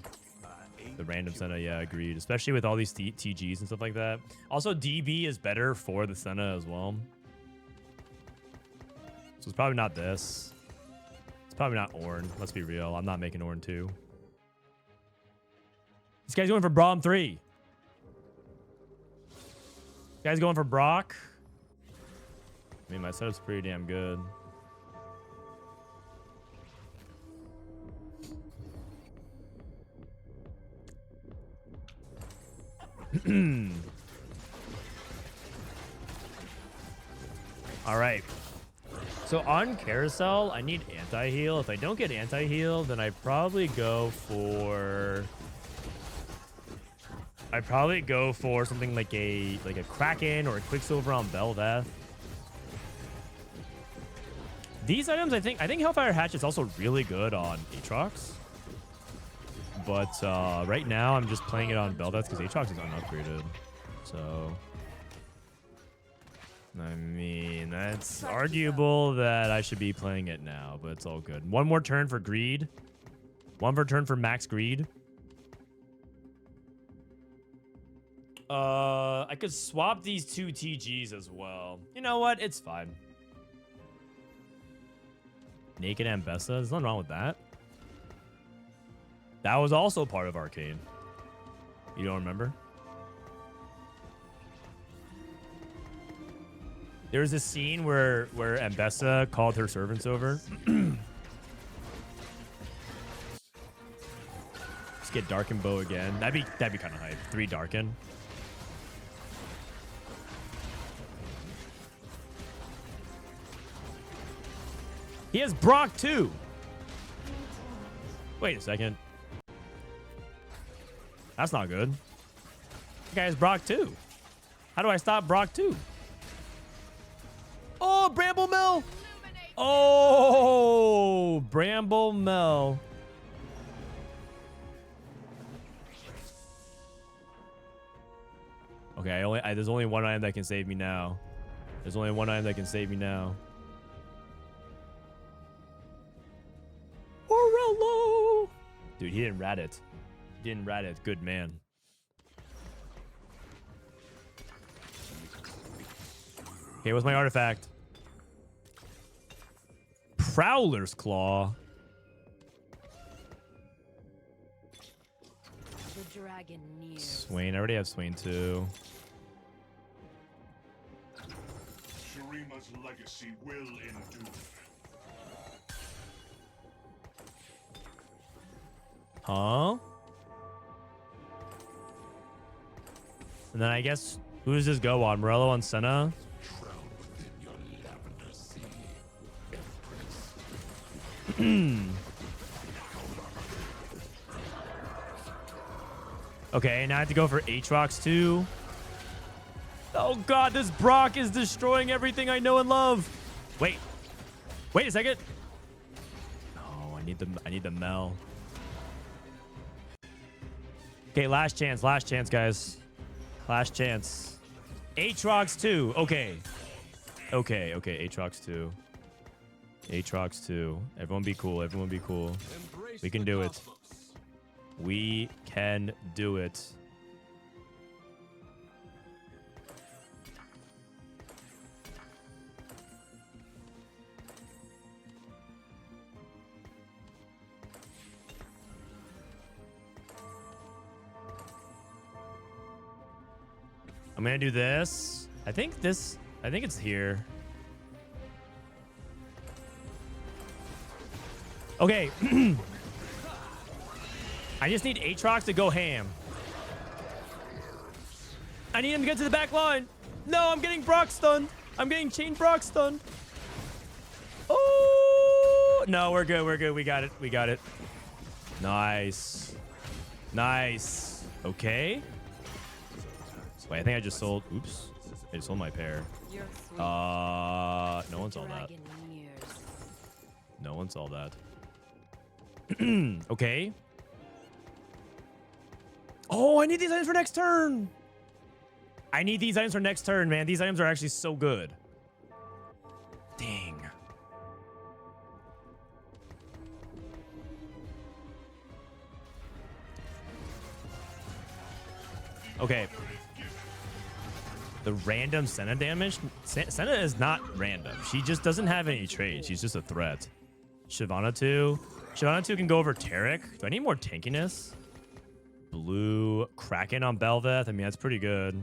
[SPEAKER 1] Yeah. The random Senna, yeah, agreed. Especially with all these TGs and stuff like that. Also, DB is better for the Senna as well. So it's probably not this. It's probably not Ornn. Let's be real. I'm not making Ornn 2. This guy's going for Braum 3. This guy's going for Brock. I mean, my setup's pretty damn good. All right. So on Carousel, I need anti-heal. If I don't get anti-heal, then I probably go for something like a Kraken or a Quicksilver on Belveth. These items, I think Hellfire Hatchet is also really good on Aatrox. But right now, I'm just playing it on Belveth because Aatrox is unupgraded. So, I mean, that's arguable that I should be playing it now, but it's all good. One more turn for Greed. One more turn for Max Greed. I could swap these two TGs as well. You know what? It's fine. Naked Ambessa. There's nothing wrong with that. That was also part of Arcane. You don't remember? There was a scene where Ambessa called her servants over. Let's get Darken Bow again. That'd be kind of hype. 3 Darken. He has Brock too. Wait a second. That's not good. That guy has Brock too. How do I stop Brock too? Oh, Bramble Mill. Oh, Bramble Mill. Okay, there's only one item that can save me now. There's only one item that can save me now. Orello. Dude, he didn't rat it. He didn't rat it. Good man. Okay, what's my artifact? Prowler's Claw.
[SPEAKER 4] The dragon nears.
[SPEAKER 1] Swain. I already have Swain too.
[SPEAKER 5] Shurima's legacy will endure.
[SPEAKER 1] Huh? And then I guess, who does this go on? Morello on Senna? Okay, now I have to go for Aatrox too. Oh god, this Brock is destroying everything I know and love. Wait a second. Oh, I need the Mel. Okay, last chance, guys. Last chance. Aatrox 2. Okay, Aatrox 2. Aatrox 2. Everyone be cool. Everyone be cool. We can do it. We can do it. I'm gonna do this. I think it's here. Okay. I just need Aatrox to go ham. I need him to get to the back line. No, I'm getting Brock stunned. I'm getting chain Brock stunned. Oh, no, we're good. We're good. We got it. Nice. Okay. Wait, I think I just sold. Oops. I just sold my pair. No one saw that. No one saw that. Okay. Oh, I need these items for next turn. Man. These items are actually so good. Dang. Okay. The random Senna damage? Senna is not random. She just doesn't have any trades. She's just a threat. Shyvana 2. Shyvana 2 can go over Tarek. Do I need more tankiness? Blue Kraken on Belveth. I mean, that's pretty good.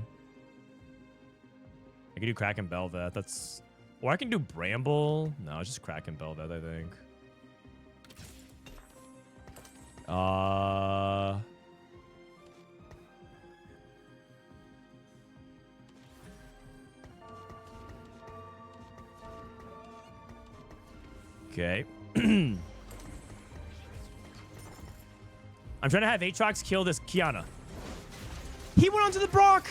[SPEAKER 1] I can do Kraken Belveth. That's... Or I can do Bramble. No, it's just Kraken Belveth, I think. Okay. I'm trying to have Aatrox kill this Kiana. He went onto the Brock.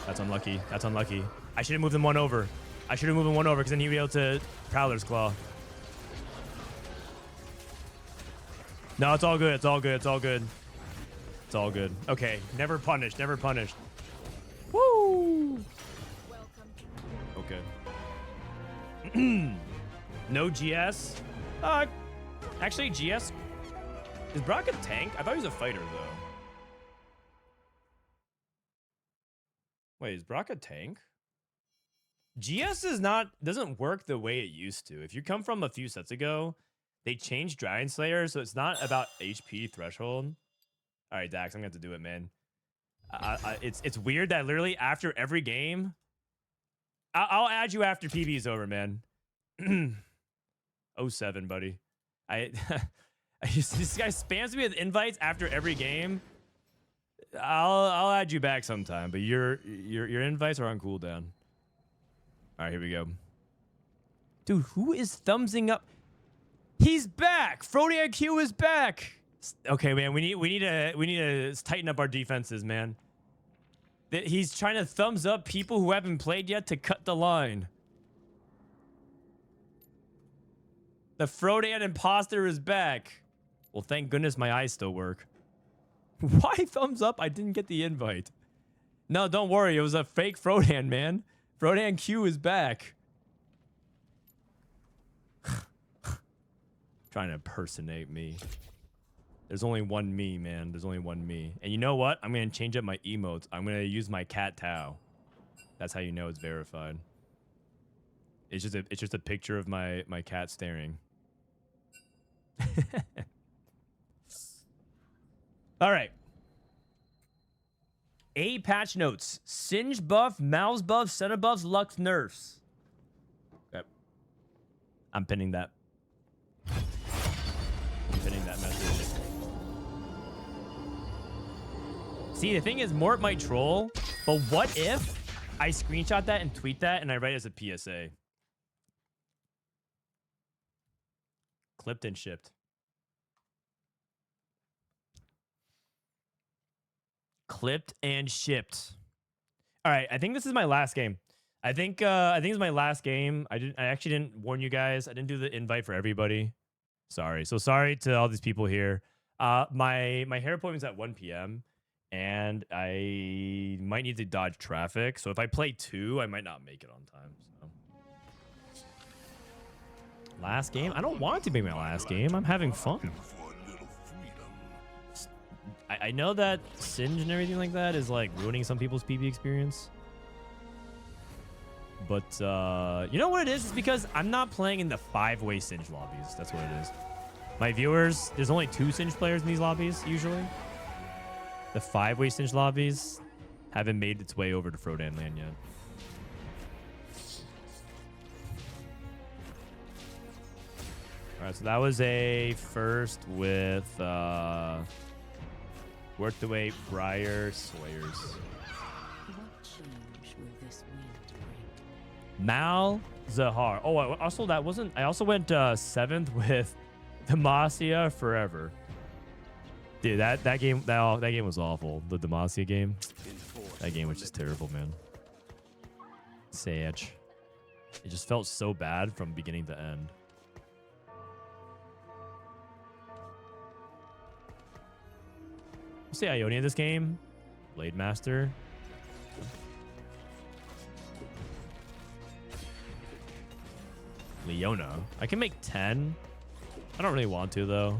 [SPEAKER 1] That's unlucky. That's unlucky. I should have moved him one over. I should have moved him one over because then he'd be able to Prowler's Claw. No, it's all good. It's all good. It's all good. It's all good. Okay. Never punished. Never punished. Woo! Okay. No GS. Actually, GS. Is Brock a tank? I thought he was a fighter, though. Wait, is Brock a tank? GS doesn't work the way it used to. If you come from a few sets ago, they changed Dragon Slayer, so it's not about HP threshold. All right, Dax, I'm gonna have to do it, man. It's weird that literally after every game, I'll add you after PB's over, man. 07, buddy. This guy spams me with invites after every game. I'll add you back sometime, but your invites are on cooldown. All right, here we go. Dude, who is thumbsing up? He's back. Frodan Qiyue is back. Okay, man, we need to tighten up our defenses, man. He's trying to thumbs up people who haven't played yet to cut the line. The Frodan imposter is back. Well, thank goodness my eyes still work. Why thumbs up? I didn't get the invite. No, don't worry. It was a fake Frodan, man. Frodan Qiyue is back. Trying to impersonate me. There's only one me, man. There's only one me. And you know what? I'm going to change up my emotes. I'm going to use my cat Tao. That's how you know it's verified. It's just a picture of my cat staring. All right. A patch notes. Singe buff, mouse buff, Senna buffs, Lux nerfs. Okay. I'm pinning that. I'm pinning that message. See, the thing is, Mort might troll, but what if I screenshot that and tweet that and I write it as a PSA? Clipped and shipped. Clipped and shipped. All right, I think this is my last game. I think it's my last game. I actually didn't warn you guys. I didn't do the invite for everybody. Sorry. So sorry to all these people here. My hair appointment's at 1 p.m. and I might need to dodge traffic. So if I play 2, I might not make it on time. So. Last game? I don't want it to be my last game. I'm having fun. I know that Singe and everything like that is like ruining some people's PB experience. But you know what it is? It's because I'm not playing in the 5-way Singe lobbies. That's what it is. My viewers, there's only 2 Singe players in these lobbies, usually. The 5-way Singe lobbies haven't made its way over to Frodan land yet. All right, so that was a first with worth the wait, Briar, Slayers.
[SPEAKER 7] What change will this wind bring?
[SPEAKER 1] Mal Zahar. Oh, I also went 7th with Demacia Forever. Dude, that game was awful. The Demacia game. That game was just terrible, man. Sage. It just felt so bad from beginning to end. Say Ionia this game. Blade Master. Leona. I can make 10. I don't really want to though.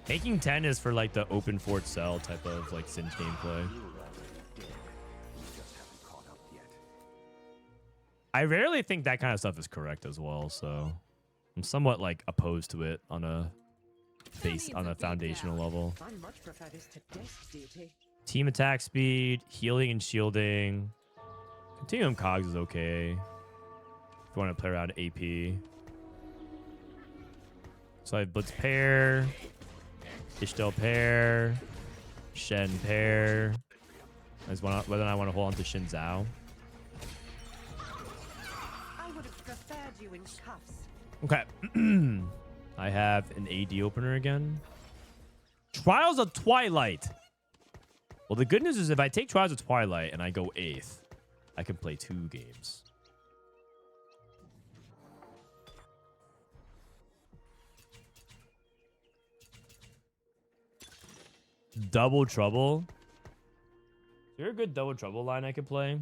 [SPEAKER 1] Making 10 is for like the open fort cell type of like Singe gameplay. I rarely think that kind of stuff is correct as well, so I'm somewhat like opposed to it on a foundational level.
[SPEAKER 7] I much prefer this to death, deity.
[SPEAKER 1] Team attack speed, healing and shielding. Continuum cogs is okay. If you want to play around AP. So I have Blitz pair, Ishtel pair, Shen pair. Whether or not I want to hold on to Shin Zhao.
[SPEAKER 7] I would have preferred you you in cuffs.
[SPEAKER 1] Okay. I have an AD opener again. Trials of Twilight. Well, the good news is if I take Trials of Twilight and I go 8th, I can play 2 games. Double Trouble. Is there a good Double Trouble line I could play?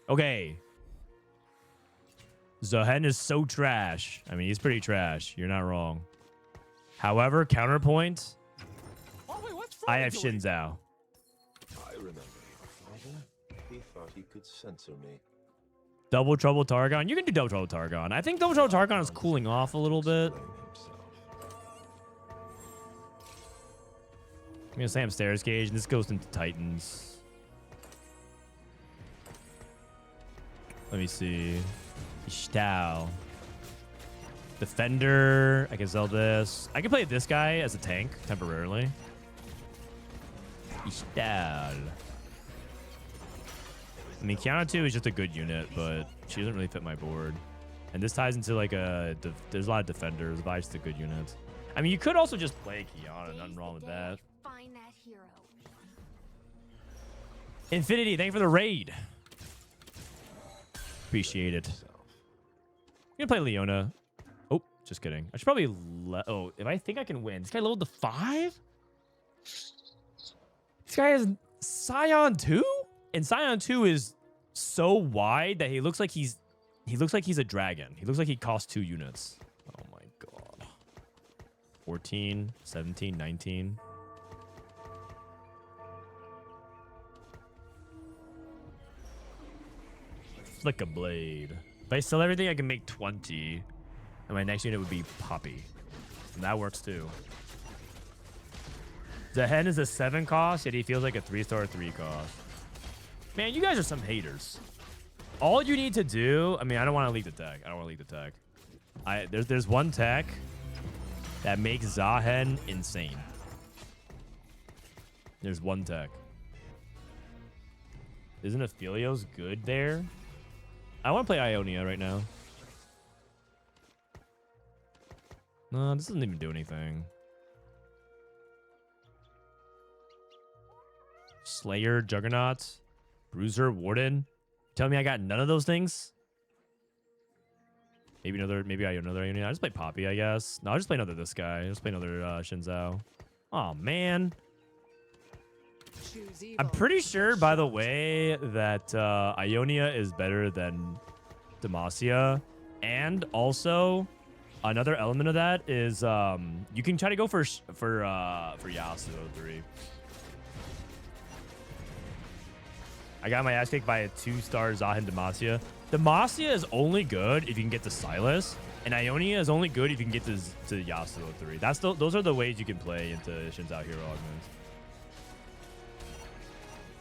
[SPEAKER 1] Okay. Zohen is so trash. I mean, he's pretty trash. You're not wrong. However, counterpoint,
[SPEAKER 3] Oh, wait, what's
[SPEAKER 1] I have
[SPEAKER 3] doing?
[SPEAKER 1] Shinzao.
[SPEAKER 8] I remember your father. He thought he could censor me.
[SPEAKER 1] Double Trouble Targon. You can do Double Trouble Targon. I think Double Trouble Targon is cooling off a little bit.
[SPEAKER 8] Blame himself.
[SPEAKER 1] I'm going to say I'm Stairs Cage, and this goes into Titans. Let me see. Zhao. Defender. I can sell this. I can play this guy as a tank temporarily. Zhao. I mean, Kiana 2 is just a good unit, but she doesn't really fit my board. And this ties into like a... There's a lot of defenders. Vi's just a good unit. I mean, you could also just play Kiana. Nothing wrong with that.
[SPEAKER 4] Find that hero.
[SPEAKER 1] Infinity, thank you for the raid. Appreciate it. I'm gonna play Leona. Oh, just kidding. I should probably... Oh, if I think I can win. This guy leveled to 5? This guy has Scion 2? And Scion 2 is so wide that he looks like he's a dragon. He looks like he costs 2 units. Oh my god. 14, 17, 19. Flick a blade. If I sell everything, I can make 20. And my next unit would be Poppy. And that works too. The hen is a 7 cost, yet he feels like a 3-star 3 cost. Man, you guys are some haters. All you need to do... I mean, I don't want to leak the tech. I don't want to leak the tech. There's one tech that makes Zahen insane. There's one tech. Isn't Aphelios good there? I want to play Ionia right now. No, this doesn't even do anything. Slayer, Juggernaut, Bruiser, Warden. Tell me I got none of those things? Maybe another Ionia. I'll just play Poppy, I guess. No, I'll just play another this guy. I'll just play another Shinzao. Oh, man. I'm pretty sure, by the way, that Ionia is better than Demacia. And also, another element of that is you can try to go for Yasuo 3. I got my ass kicked by a 2-star Zahen Demacia. Demacia is only good if you can get to Silas, and Ionia is only good if you can get to Yasuo 3. Those are the ways you can play into Shinzao Hero Augments.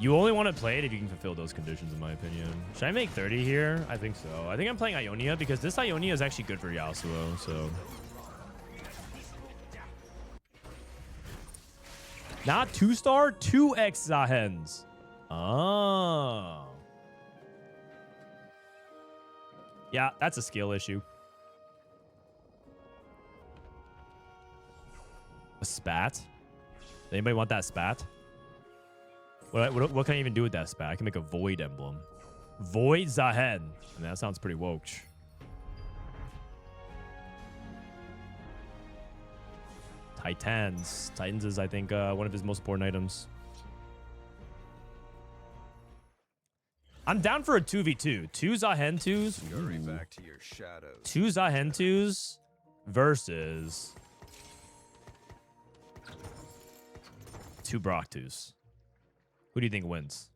[SPEAKER 1] You only want to play it if you can fulfill those conditions, in my opinion. Should I make 30 here? I think so. I think I'm playing Ionia because this Ionia is actually good for Yasuo, so... Not 2-star, 2x Zahens. Oh. Yeah, that's a skill issue. A spat? Anybody want that spat? What can I even do with that spat? I can make a void emblem. Void Zahen. And that sounds pretty woke. Titans. Titans is, I think, one of his most important items. I'm down for a 2v2. 2 Zahen 2s.
[SPEAKER 3] Scurry back to your shadows.
[SPEAKER 1] 2 Zahen 2s versus 2 Brock 2s. Who do you think wins?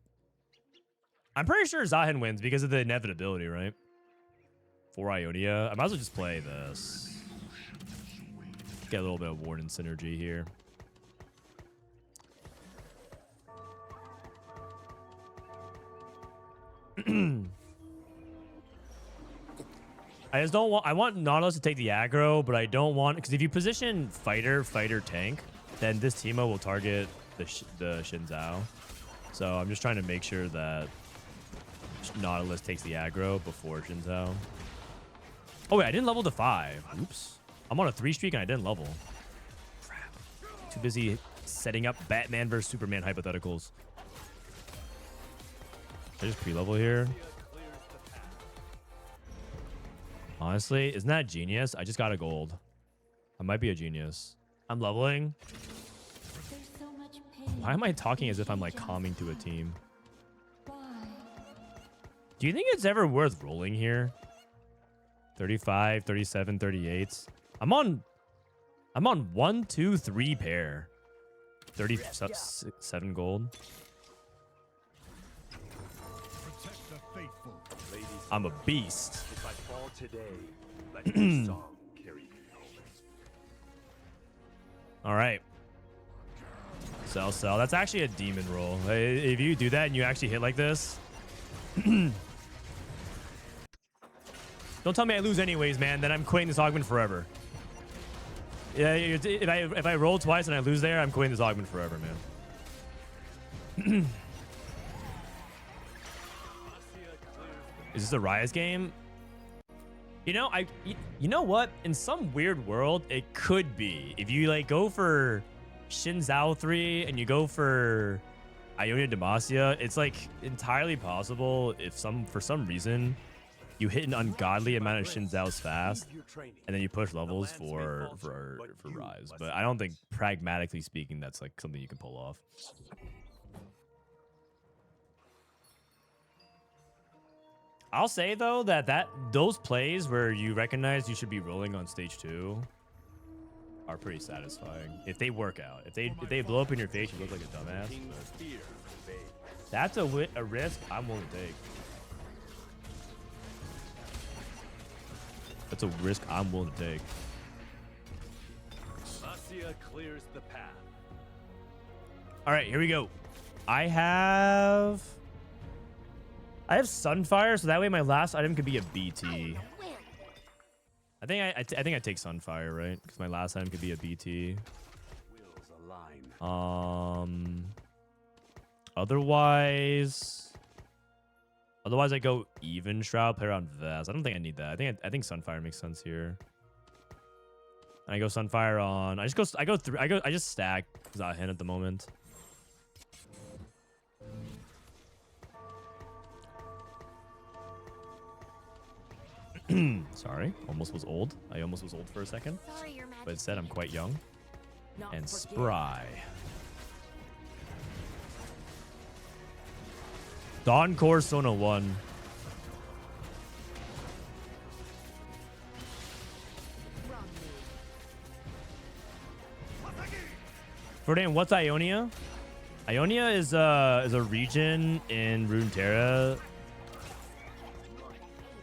[SPEAKER 1] I'm pretty sure Zahen wins because of the inevitability, right? For Ionia. I might as well just play this. Get a little bit of Warden synergy here. I just don't want... I want Nautilus to take the aggro, but I don't want... Because if you position fighter, tank, then this Teemo will target the Shinzao. So I'm just trying to make sure that Nautilus takes the aggro before Zhao. Oh wait, I didn't level to 5. Oops. I'm on a 3 streak and I didn't level. Crap. Too busy setting up Batman versus Superman hypotheticals. Should I just pre-level here? Honestly, isn't that genius? I just got a gold. I might be a genius. I'm leveling.
[SPEAKER 4] There's so much pain.
[SPEAKER 1] Why am I talking as if I'm like calming to a team?
[SPEAKER 4] Why?
[SPEAKER 1] Do you think it's ever worth rolling here? 35, 37, 38. I'm on 1, 2, 3 pair. 37 gold.
[SPEAKER 5] Protect the faithful.
[SPEAKER 3] Ladies,
[SPEAKER 1] I'm a beast.
[SPEAKER 3] if I fall today, let your song carry you home.
[SPEAKER 1] All right. Sell. That's actually a demon roll. If you do that and you actually hit like this. Don't tell me I lose anyways, man. Then I'm quitting this augment forever. Yeah, if I roll twice and I lose there, I'm quitting this augment forever, man. Is this a Riot's game? You know, you know what? In some weird world, it could be. If you like go for Zhao 3 and you go for Ionia Demacia, it's like entirely possible if for some reason you hit an ungodly amount of Zhao's fast and then you push levels for Rise. But I don't think, pragmatically speaking, that's like something you can pull off. I'll say though that those plays where you recognize you should be rolling on stage 2 are pretty satisfying if they work out. If they blow up in your face, you look like a dumbass. That's a risk I'm willing to take. That's a risk I'm willing to take.
[SPEAKER 3] Demacia clears the path.
[SPEAKER 1] All right, here we go. I have Sunfire, so that way my last item could be a BT. I think I take Sunfire, right? Because my last item could be a BT.
[SPEAKER 3] Wheels align.
[SPEAKER 1] Otherwise I go even Shroud, play around Vest. I don't think I need that. I think Sunfire makes sense here. And I go Sunfire on. I just stack without a hint at the moment. Sorry, almost was old. I almost was old for a second.
[SPEAKER 4] Sorry, Your Majesty.
[SPEAKER 1] But instead I'm quite young
[SPEAKER 7] Not
[SPEAKER 1] and
[SPEAKER 7] forget.
[SPEAKER 1] spry. Dawn Core Sona 1. Frodan, what's Ionia? Ionia is a region in Runeterra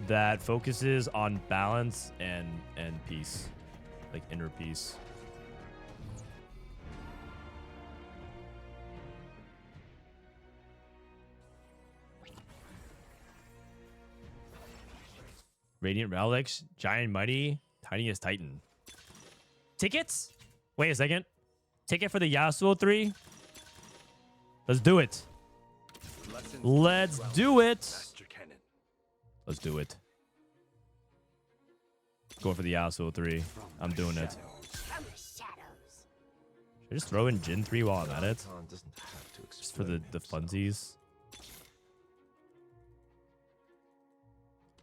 [SPEAKER 1] that focuses on balance and peace, like inner peace. Radiant Relics, Giant Mighty, Tiniest Titan. Tickets? Wait a second. Ticket for the Yasuo 3? Let's do it. Let's do it.
[SPEAKER 3] Master Cannon.
[SPEAKER 1] Let's do it. Going for the Yasuo 3. I'm doing it.
[SPEAKER 4] From the shadows.
[SPEAKER 1] Should I just throw in Jin 3 while I'm at it?
[SPEAKER 8] Khan doesn't have to
[SPEAKER 1] Just for the
[SPEAKER 8] explain himself.
[SPEAKER 1] funsies.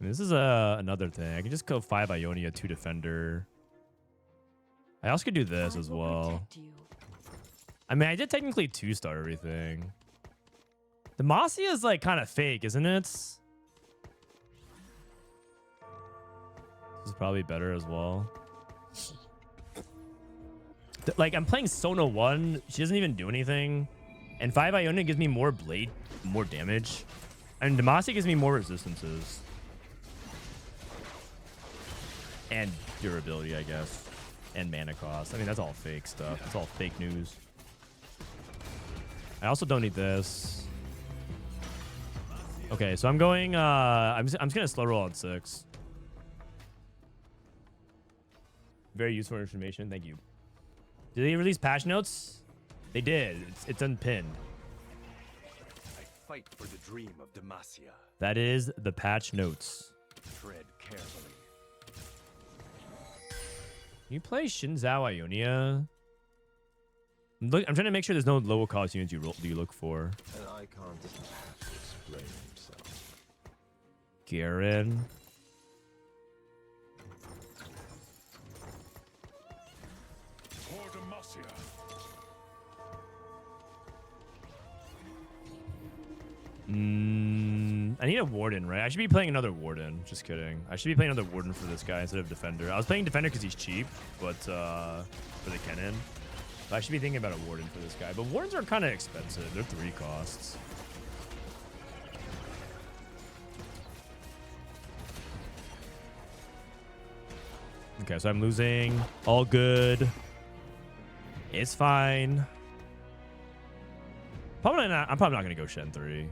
[SPEAKER 1] And this is another thing. I can just go 5 Ionia, 2 Defender. I also could do this as well. I mean, I did technically 2-star everything. Demacia is like kind of fake, isn't it? This is probably better as well. Like, I'm playing Sona 1. She doesn't even do anything. And 5 Ionia gives me more blade, more damage. And Demacia gives me more resistances. And durability, I guess. And mana cost. I mean, that's all fake stuff. That's all fake news. I also don't need this. Okay, so I'm going... I'm just going to slow roll on 6. Very useful information. Thank you. Did they release patch notes? They did. It's unpinned.
[SPEAKER 3] fight for the dream of Demacia.
[SPEAKER 1] That is the patch notes.
[SPEAKER 3] Tread carefully.
[SPEAKER 1] Can you play Shinzao Ionia? Look, I'm trying to make sure there's no lower cost units you look for.
[SPEAKER 8] An icon doesn't have to explain himself.
[SPEAKER 1] Garen.
[SPEAKER 5] For Demacia.
[SPEAKER 1] I need a warden, right? I should be playing another warden. Just kidding. I should be playing another warden for this guy instead of defender. I was playing defender because he's cheap, but for the cannon. But I should be thinking about a warden for this guy. But wardens are kind of expensive. They're 3 costs. Okay, so I'm losing. All good. It's fine. Probably not. I'm probably not going to go Shen 3.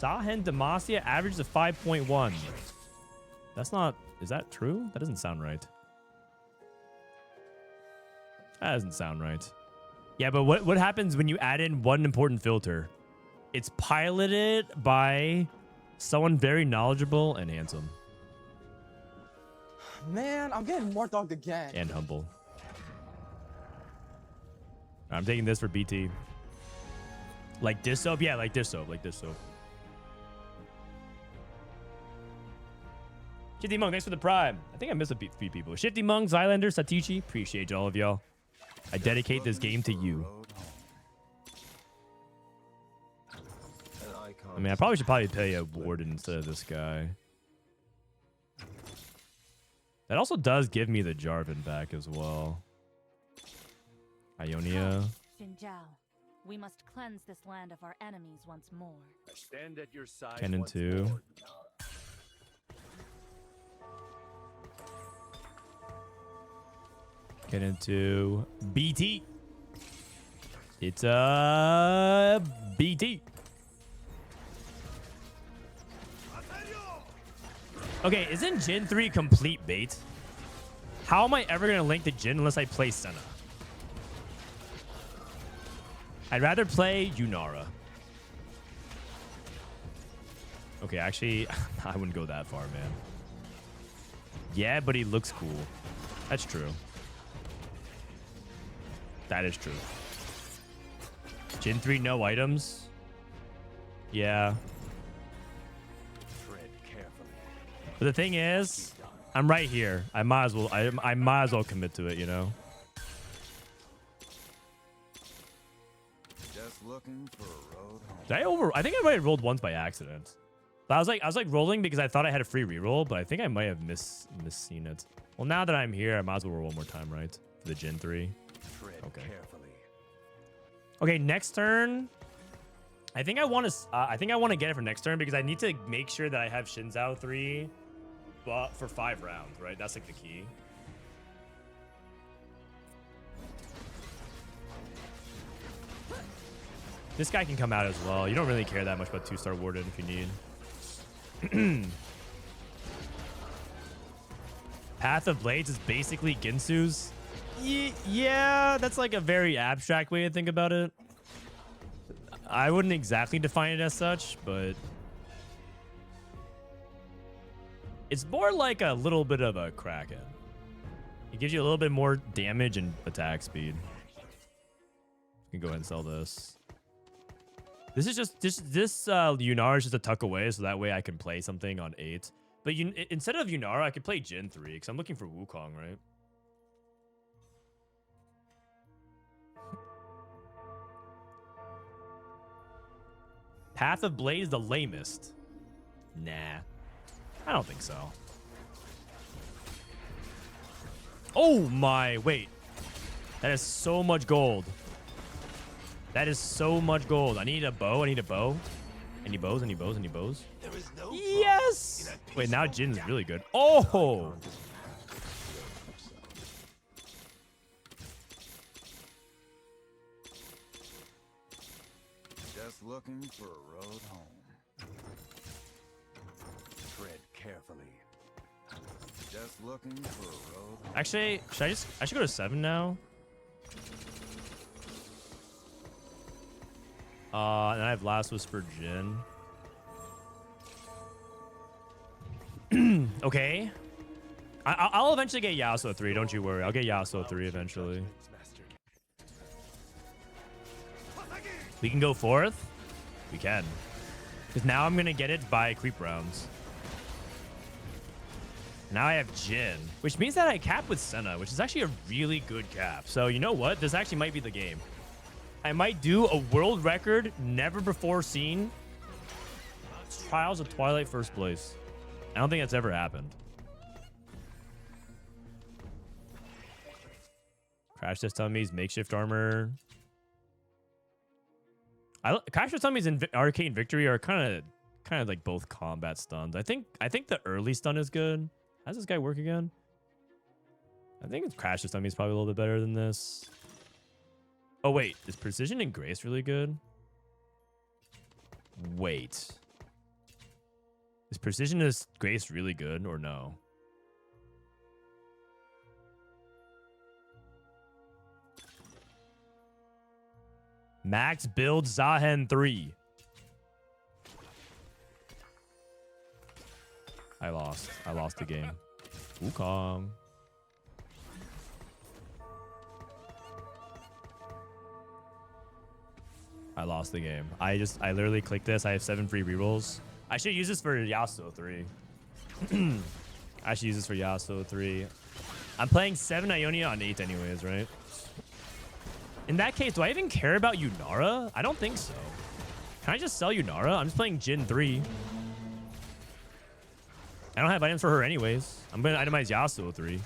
[SPEAKER 1] Dahen Demacia averages of 5.1. That's not... Is that true? That doesn't sound right. That doesn't sound right. Yeah, but what happens when you add in one important filter? It's piloted by someone very knowledgeable and handsome.
[SPEAKER 2] Man, I'm getting more dogged again.
[SPEAKER 1] And humble. I'm taking this for BT. Like dish soap? Yeah, like dish soap. Like dish soap. Shifty Monk, thanks for the prime. I think I missed a few people. Shifty Monk, Zylander, Satichi. Appreciate all of y'all. I dedicate this game to you. I mean, I probably should play a warden instead of this guy. That also does give me the Jarvan back as well. Ionia.
[SPEAKER 4] Zhao, we must cleanse this land of our enemies once more.
[SPEAKER 3] I stand at your side.
[SPEAKER 1] Cannon
[SPEAKER 3] once
[SPEAKER 1] 2.
[SPEAKER 3] more.
[SPEAKER 1] Get into BT. It's a BT. Okay, isn't Jin 3 complete bait? How am I ever going to link to Jin unless I play Senna? I'd rather play Yunara. Okay, actually, I wouldn't go that far, man. Yeah, but he looks cool. That's true. That is true. Jin 3, no items. Yeah.
[SPEAKER 3] Tread carefully.
[SPEAKER 1] But the thing is, I'm right here. I might as well. I might as well commit to it. You know.
[SPEAKER 9] Just looking for a road home.
[SPEAKER 1] Did I over? I think I might have rolled once by accident. But I was like rolling because I thought I had a free reroll, but I think I might have misseen it. Well, now that I'm here, I might as well roll one more time, right? For the Jin 3. Okay.
[SPEAKER 3] Carefully.
[SPEAKER 1] Okay, next turn. I think I want to get it for next turn because I need to make sure that I have Shinzao 3 but for 5 rounds, right? That's like the key. This guy can come out as well. You don't really care that much about 2-star Warden if you need. Path of Blades is basically Ginsu's. Yeah, that's like a very abstract way to think about it. I wouldn't exactly define it as such, but it's more like a little bit of a Kraken. It gives you a little bit more damage and attack speed. You can go ahead and sell this. This is just this Yunara is just a tuck away, so that way I can play something on 8. But instead of Yunara, I could play Jin 3 because I'm looking for Wukong, right? Path of Blade is the lamest. Nah, I don't think so. Oh my, wait. That is so much gold. That is so much gold. I need a bow. I need a bow. Any bows? Any bows? Any bows?
[SPEAKER 3] There is no
[SPEAKER 1] Yes! Wait, now Jin's really good. Oh!
[SPEAKER 9] Just looking for a road home.
[SPEAKER 3] Tread carefully.
[SPEAKER 9] Just looking for a road home.
[SPEAKER 1] Actually, I should go to 7 now. And I have Last Whisper Jin. Okay. I'll eventually get Yasuo 3. Don't you worry. I'll get Yasuo 3 eventually. We can go 4th. We can. Because now I'm going to get it by creep rounds. Now I have Jin, which means that I cap with Senna, which is actually a really good cap. So you know what? This actually might be the game. I might do a world record, never before seen. Trials of Twilight first place. I don't think that's ever happened. Crash test dummies, makeshift armor. Crash test dummies and Arcane Victory are kind of like both combat stuns. I think the early stun is good. How does this guy work again? I think Crash test dummies probably a little bit better than this. Oh wait, is Precision and Grace really good? Wait. Is Precision and Grace really good or no? Max build Zahen 3. I lost the game. Wukong. I lost the game. I literally clicked this. I have 7 free rerolls. I should use this for Yasuo 3. I should use this for Yasuo 3. I'm playing 7 Ionia on 8 anyways, right? In that case, do I even care about Yunara? I don't think so. Can I just sell Yunara? I'm just playing Jin 3. I don't have items for her anyways. I'm going to itemize Yasuo 3.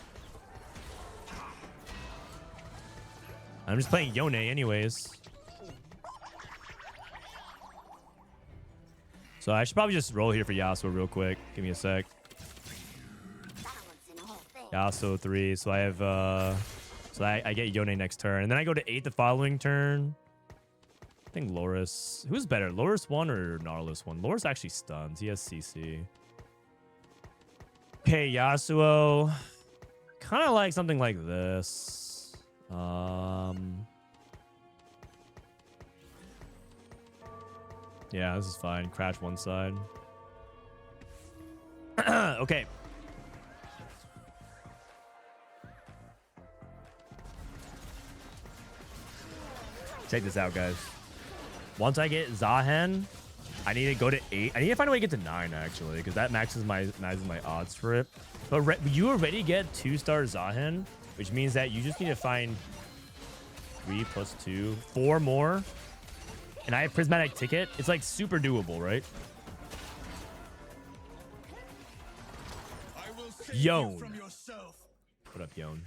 [SPEAKER 1] I'm just playing Yone anyways. So I should probably just roll here for Yasuo real quick. Give me a sec. Yasuo 3. So I have... So I get Yone next turn. And then I go to 8 the following turn. I think Loris. Who's better? Loris 1 or Gnarlus 1? Loris actually stuns. He has CC. Okay, Yasuo. Kind of like something like this. Yeah, this is fine. Crash one side. Okay. Check this out, guys. Once I get Zahen, I need to go to 8. I need to find a way to get to 9, actually, because that maxes my odds for it. But you already get 2-star Zahen, which means that you just need to find 3 plus 2, 4 more. And I have Prismatic Ticket. It's like super doable, right? Yon. What up, Yon?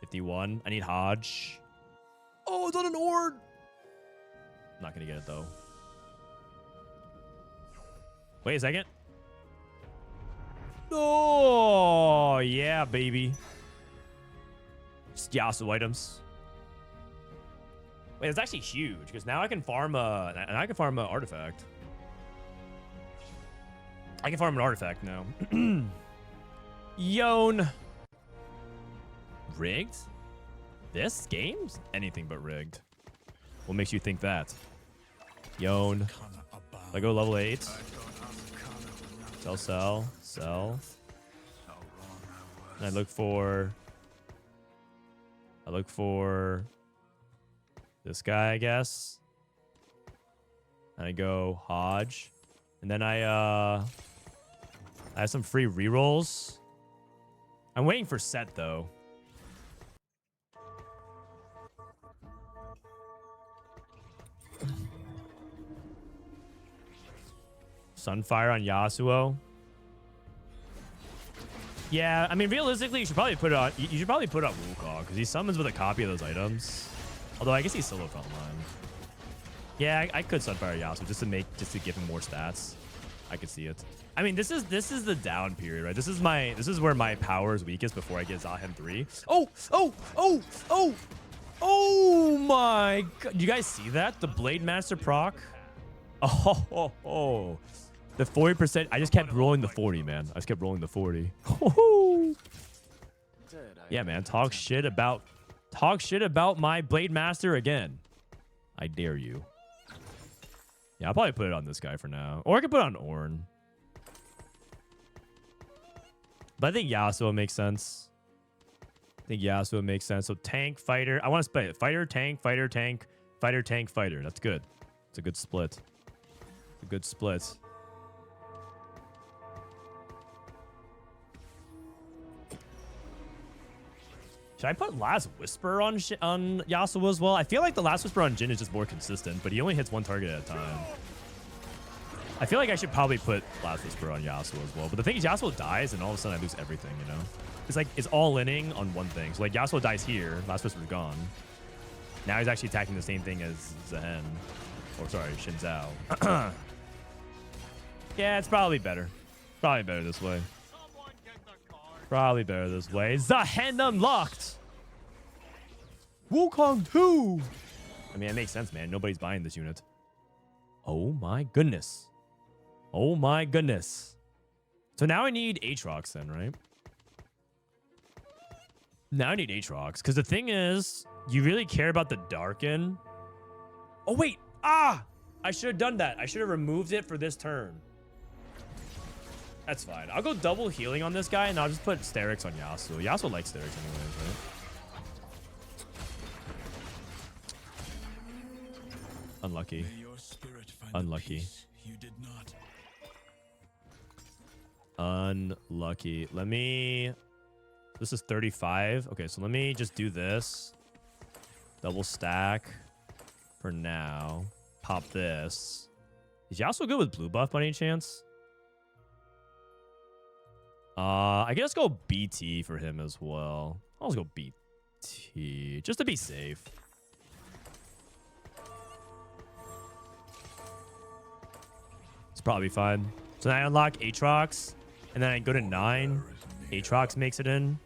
[SPEAKER 1] 51. I need Hodge. Oh, it's on an Ord. I'm not going to get it, though. Wait a second. Oh, yeah, baby. Just Yasuo items. Wait, it's actually huge because now I can farm an artifact. I can farm an artifact now. Yon. Rigged? This game's anything but rigged. What makes you think that? Yon. I go level 8. Sell. And I look for this guy, I guess. And I go Hodge. And then I have some free rerolls. I'm waiting for Set, though. Sunfire on Yasuo. Yeah, I mean, realistically, you should probably put it on. You should probably put it on Wukong because he summons with a copy of those items. Although I guess he's solo frontline. Yeah, I could Sunfire Yasuo just to give him more stats. I could see it. I mean, this is the down period, right? This is where my power is weakest before I get Zahen 3. Oh my god! You guys see that? The Blade Master proc. Oh. The 40%. I just kept rolling the 40, man. I just kept rolling the 40. Yeah, man. Talk shit about my Blade Master again. I dare you. Yeah, I'll probably put it on this guy for now. Or I could put it on Ornn. But I think Yasuo makes sense. So tank, fighter. I want to split it. Fighter, tank, fighter, tank, fighter, tank, fighter. That's good. It's a good split. Should I put Last Whisper on Yasuo as well? I feel like the Last Whisper on Jhin is just more consistent, but he only hits one target at a time. I feel like I should probably put Last Whisper on Yasuo as well. But the thing is, Yasuo dies, and all of a sudden I lose everything, you know? It's like, it's all-inning on one thing. So, like, Yasuo dies here. Last Whisper's gone. Now he's actually attacking the same thing as Zhen. Or, sorry, Xin Zhao. Yeah, it's probably better. Probably better this way. Zhen unlocked! Wukong 2! I mean, it makes sense, man. Nobody's buying this unit. Oh my goodness. Oh my goodness. So now I need Aatrox then, right? Now I need Aatrox. Because the thing is, you really care about the Darken. Oh, wait. Ah! I should have done that. I should have removed it for this turn. That's fine. I'll go double healing on this guy, and I'll just put Sterix on Yasuo. Yasuo likes Sterix anyways, right? Unlucky. Unlucky.
[SPEAKER 5] You did not.
[SPEAKER 1] Unlucky. Let me... This is 35. Okay, so let me just do this. Double stack for now. Pop this. Is Yasuo good with blue buff by any chance? I guess go BT for him as well. I'll just go BT just to be safe. It's probably fine. So now I unlock Aatrox, and then I go to 9. Aatrox makes it in.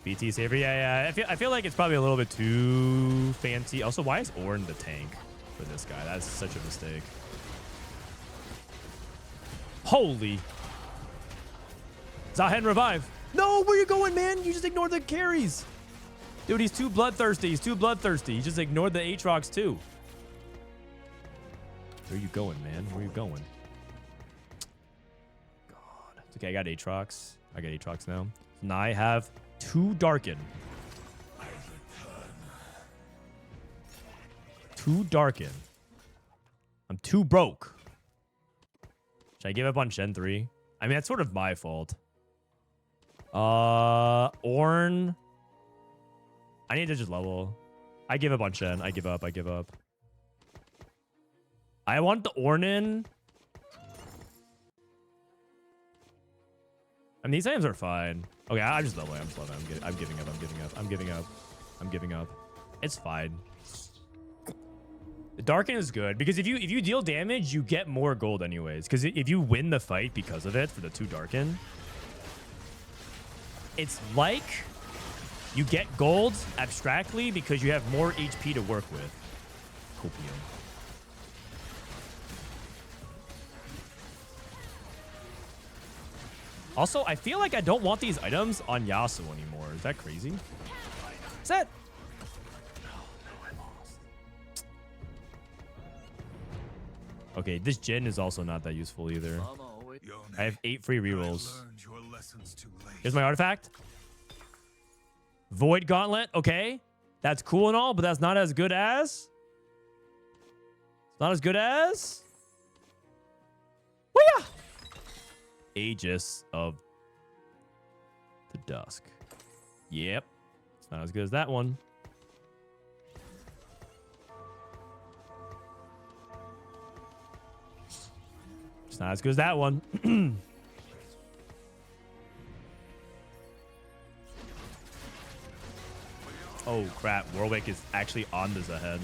[SPEAKER 1] BT saver. Yeah. I feel like it's probably a little bit too fancy. Also, why is Ornn the tank for this guy? That's such a mistake. Holy. Zahen revive. No, where you going, man? You just ignored the carries. Dude, he's too bloodthirsty. He just ignored the Aatrox too. Where you going, man? Where you going? God. It's okay, I got Aatrox. I got Aatrox now. Now I have 2 Darken. 2 Darken. I'm too broke. Should I give up on Shen 3? I mean, that's sort of my fault. Ornn. I need to just level. I give up on Shen. I give up. I want the Ornn in. I mean, these items are fine. Okay, I'm just leveling. I'm giving up. It's fine. The Darken is good because if you deal damage, you get more gold anyways. Because if you win the fight because of it for the 2 Darken, it's like you get gold abstractly because you have more HP to work with. Copium. Also, I feel like I don't want these items on Yasuo anymore. Is that crazy? Set. No, I lost. Okay, this Jhin is also not that useful either. I have 8 free rerolls. Here's my artifact. Void Gauntlet. Okay. That's cool and all, but that's not as good as... It's not as good as... Well, yeah. Aegis of the Dusk. Yep. It's not as good as that one. It's not as good as that one. Oh, crap. Warwick is actually on this ahead.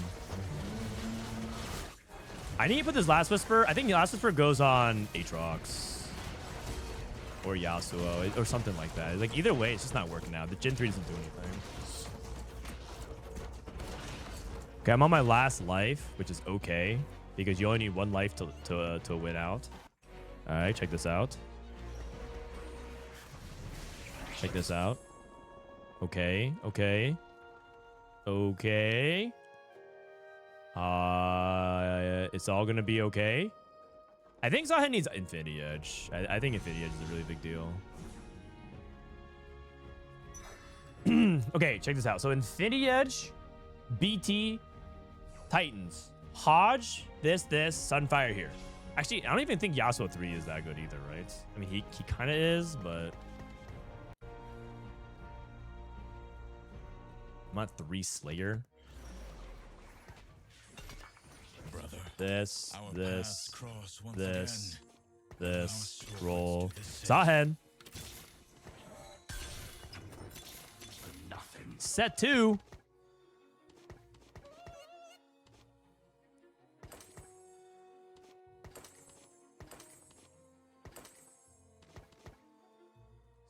[SPEAKER 1] I need to put this Last Whisper. I think the Last Whisper goes on Aatrox. Or Yasuo. Or something like that. Like, either way, it's just not working out. The Jhin 3 doesn't do anything. Okay, I'm on my last life, which is okay. Because you only need 1 life to win out. Alright, check this out. Check this out. Okay. It's all gonna be okay. I think Zahen needs Infinity Edge. I think Infinity Edge is a really big deal. Okay, check this out. So Infinity Edge, BT, Titans, Hodge, this, Sunfire here. Actually, I don't even think Yasuo 3 is that good either, right? I mean, he kind of is, but... I'm on 3 Slayer.
[SPEAKER 10] Brother,
[SPEAKER 1] This, roll.
[SPEAKER 10] Zahen.
[SPEAKER 1] Zahen. Set 2.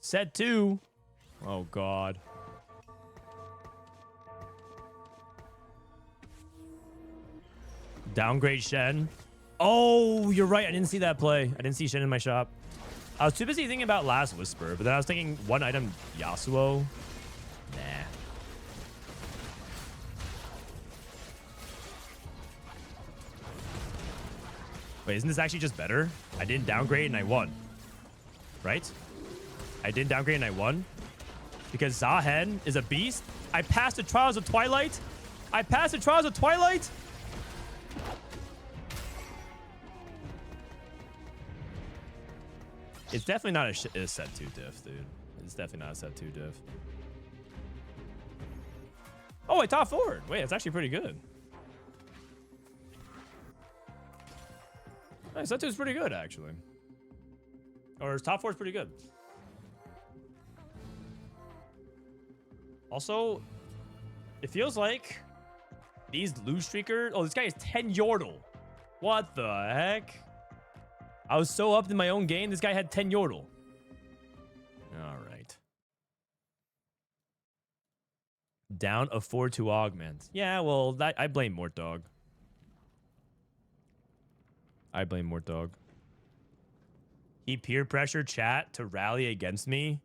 [SPEAKER 1] Set 2. Oh, God. Downgrade Shen. Oh, you're right. I didn't see that play. I didn't see Shen in my shop. I was too busy thinking about Last Whisper, but then I was thinking one item Yasuo. Nah. Wait, isn't this actually just better? I didn't downgrade and I won. Right? I didn't downgrade and I won. Because Zahen is a beast. I passed the Trials of Twilight. It's definitely not a set 2 diff, dude. It's definitely not a set 2 diff. Oh, I top forward. Wait, it's actually pretty good. Nice, set 2 is pretty good, actually. Or top 4 is pretty good. Also, it feels like these loose streakers... Oh, this guy is 10 Yordle. What the heck? I was so up in my own game. This guy had 10 Yordle. All right. Down a 4 to augment. Yeah, well, I blame Mort Dog. He peer pressured chat to rally against me.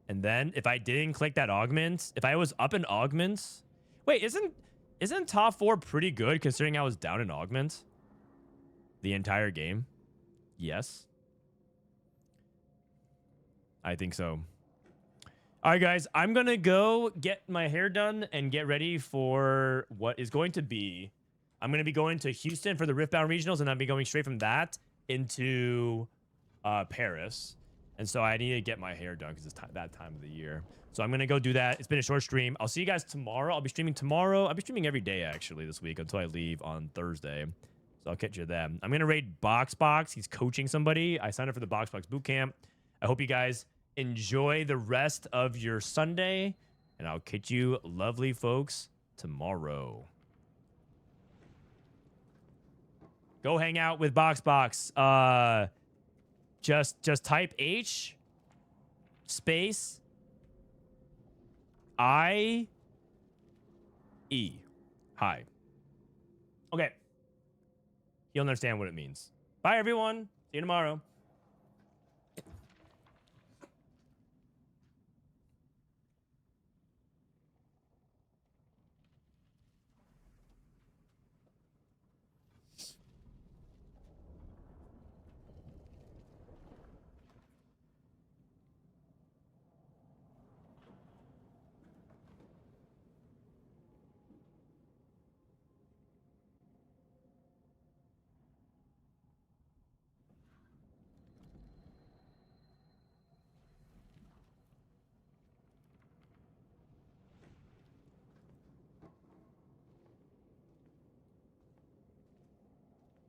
[SPEAKER 1] And then if I didn't click that augment, if I was up in augments... Wait, isn't top 4 pretty good considering I was down in augment the entire game? Yes. I think so. All right, guys. I'm going to go get my hair done and get ready for what is going to be... I'm going to be going to Houston for the Riftbound Regionals, and I'll be going straight from that into Paris. And so I need to get my hair done because it's that time of the year. So I'm going to go do that. It's been a short stream. I'll see you guys tomorrow. I'll be streaming tomorrow. I'll be streaming every day, actually, this week until I leave on Thursday. So I'll catch you then. I'm going to raid Boxbox. He's coaching somebody. I signed up for the Boxbox Bootcamp. I hope you guys enjoy the rest of your Sunday. And I'll catch you lovely folks tomorrow. Go hang out with Boxbox. Just type H space I E. Hi. Okay. You'll understand what it means. Bye, everyone. See you tomorrow.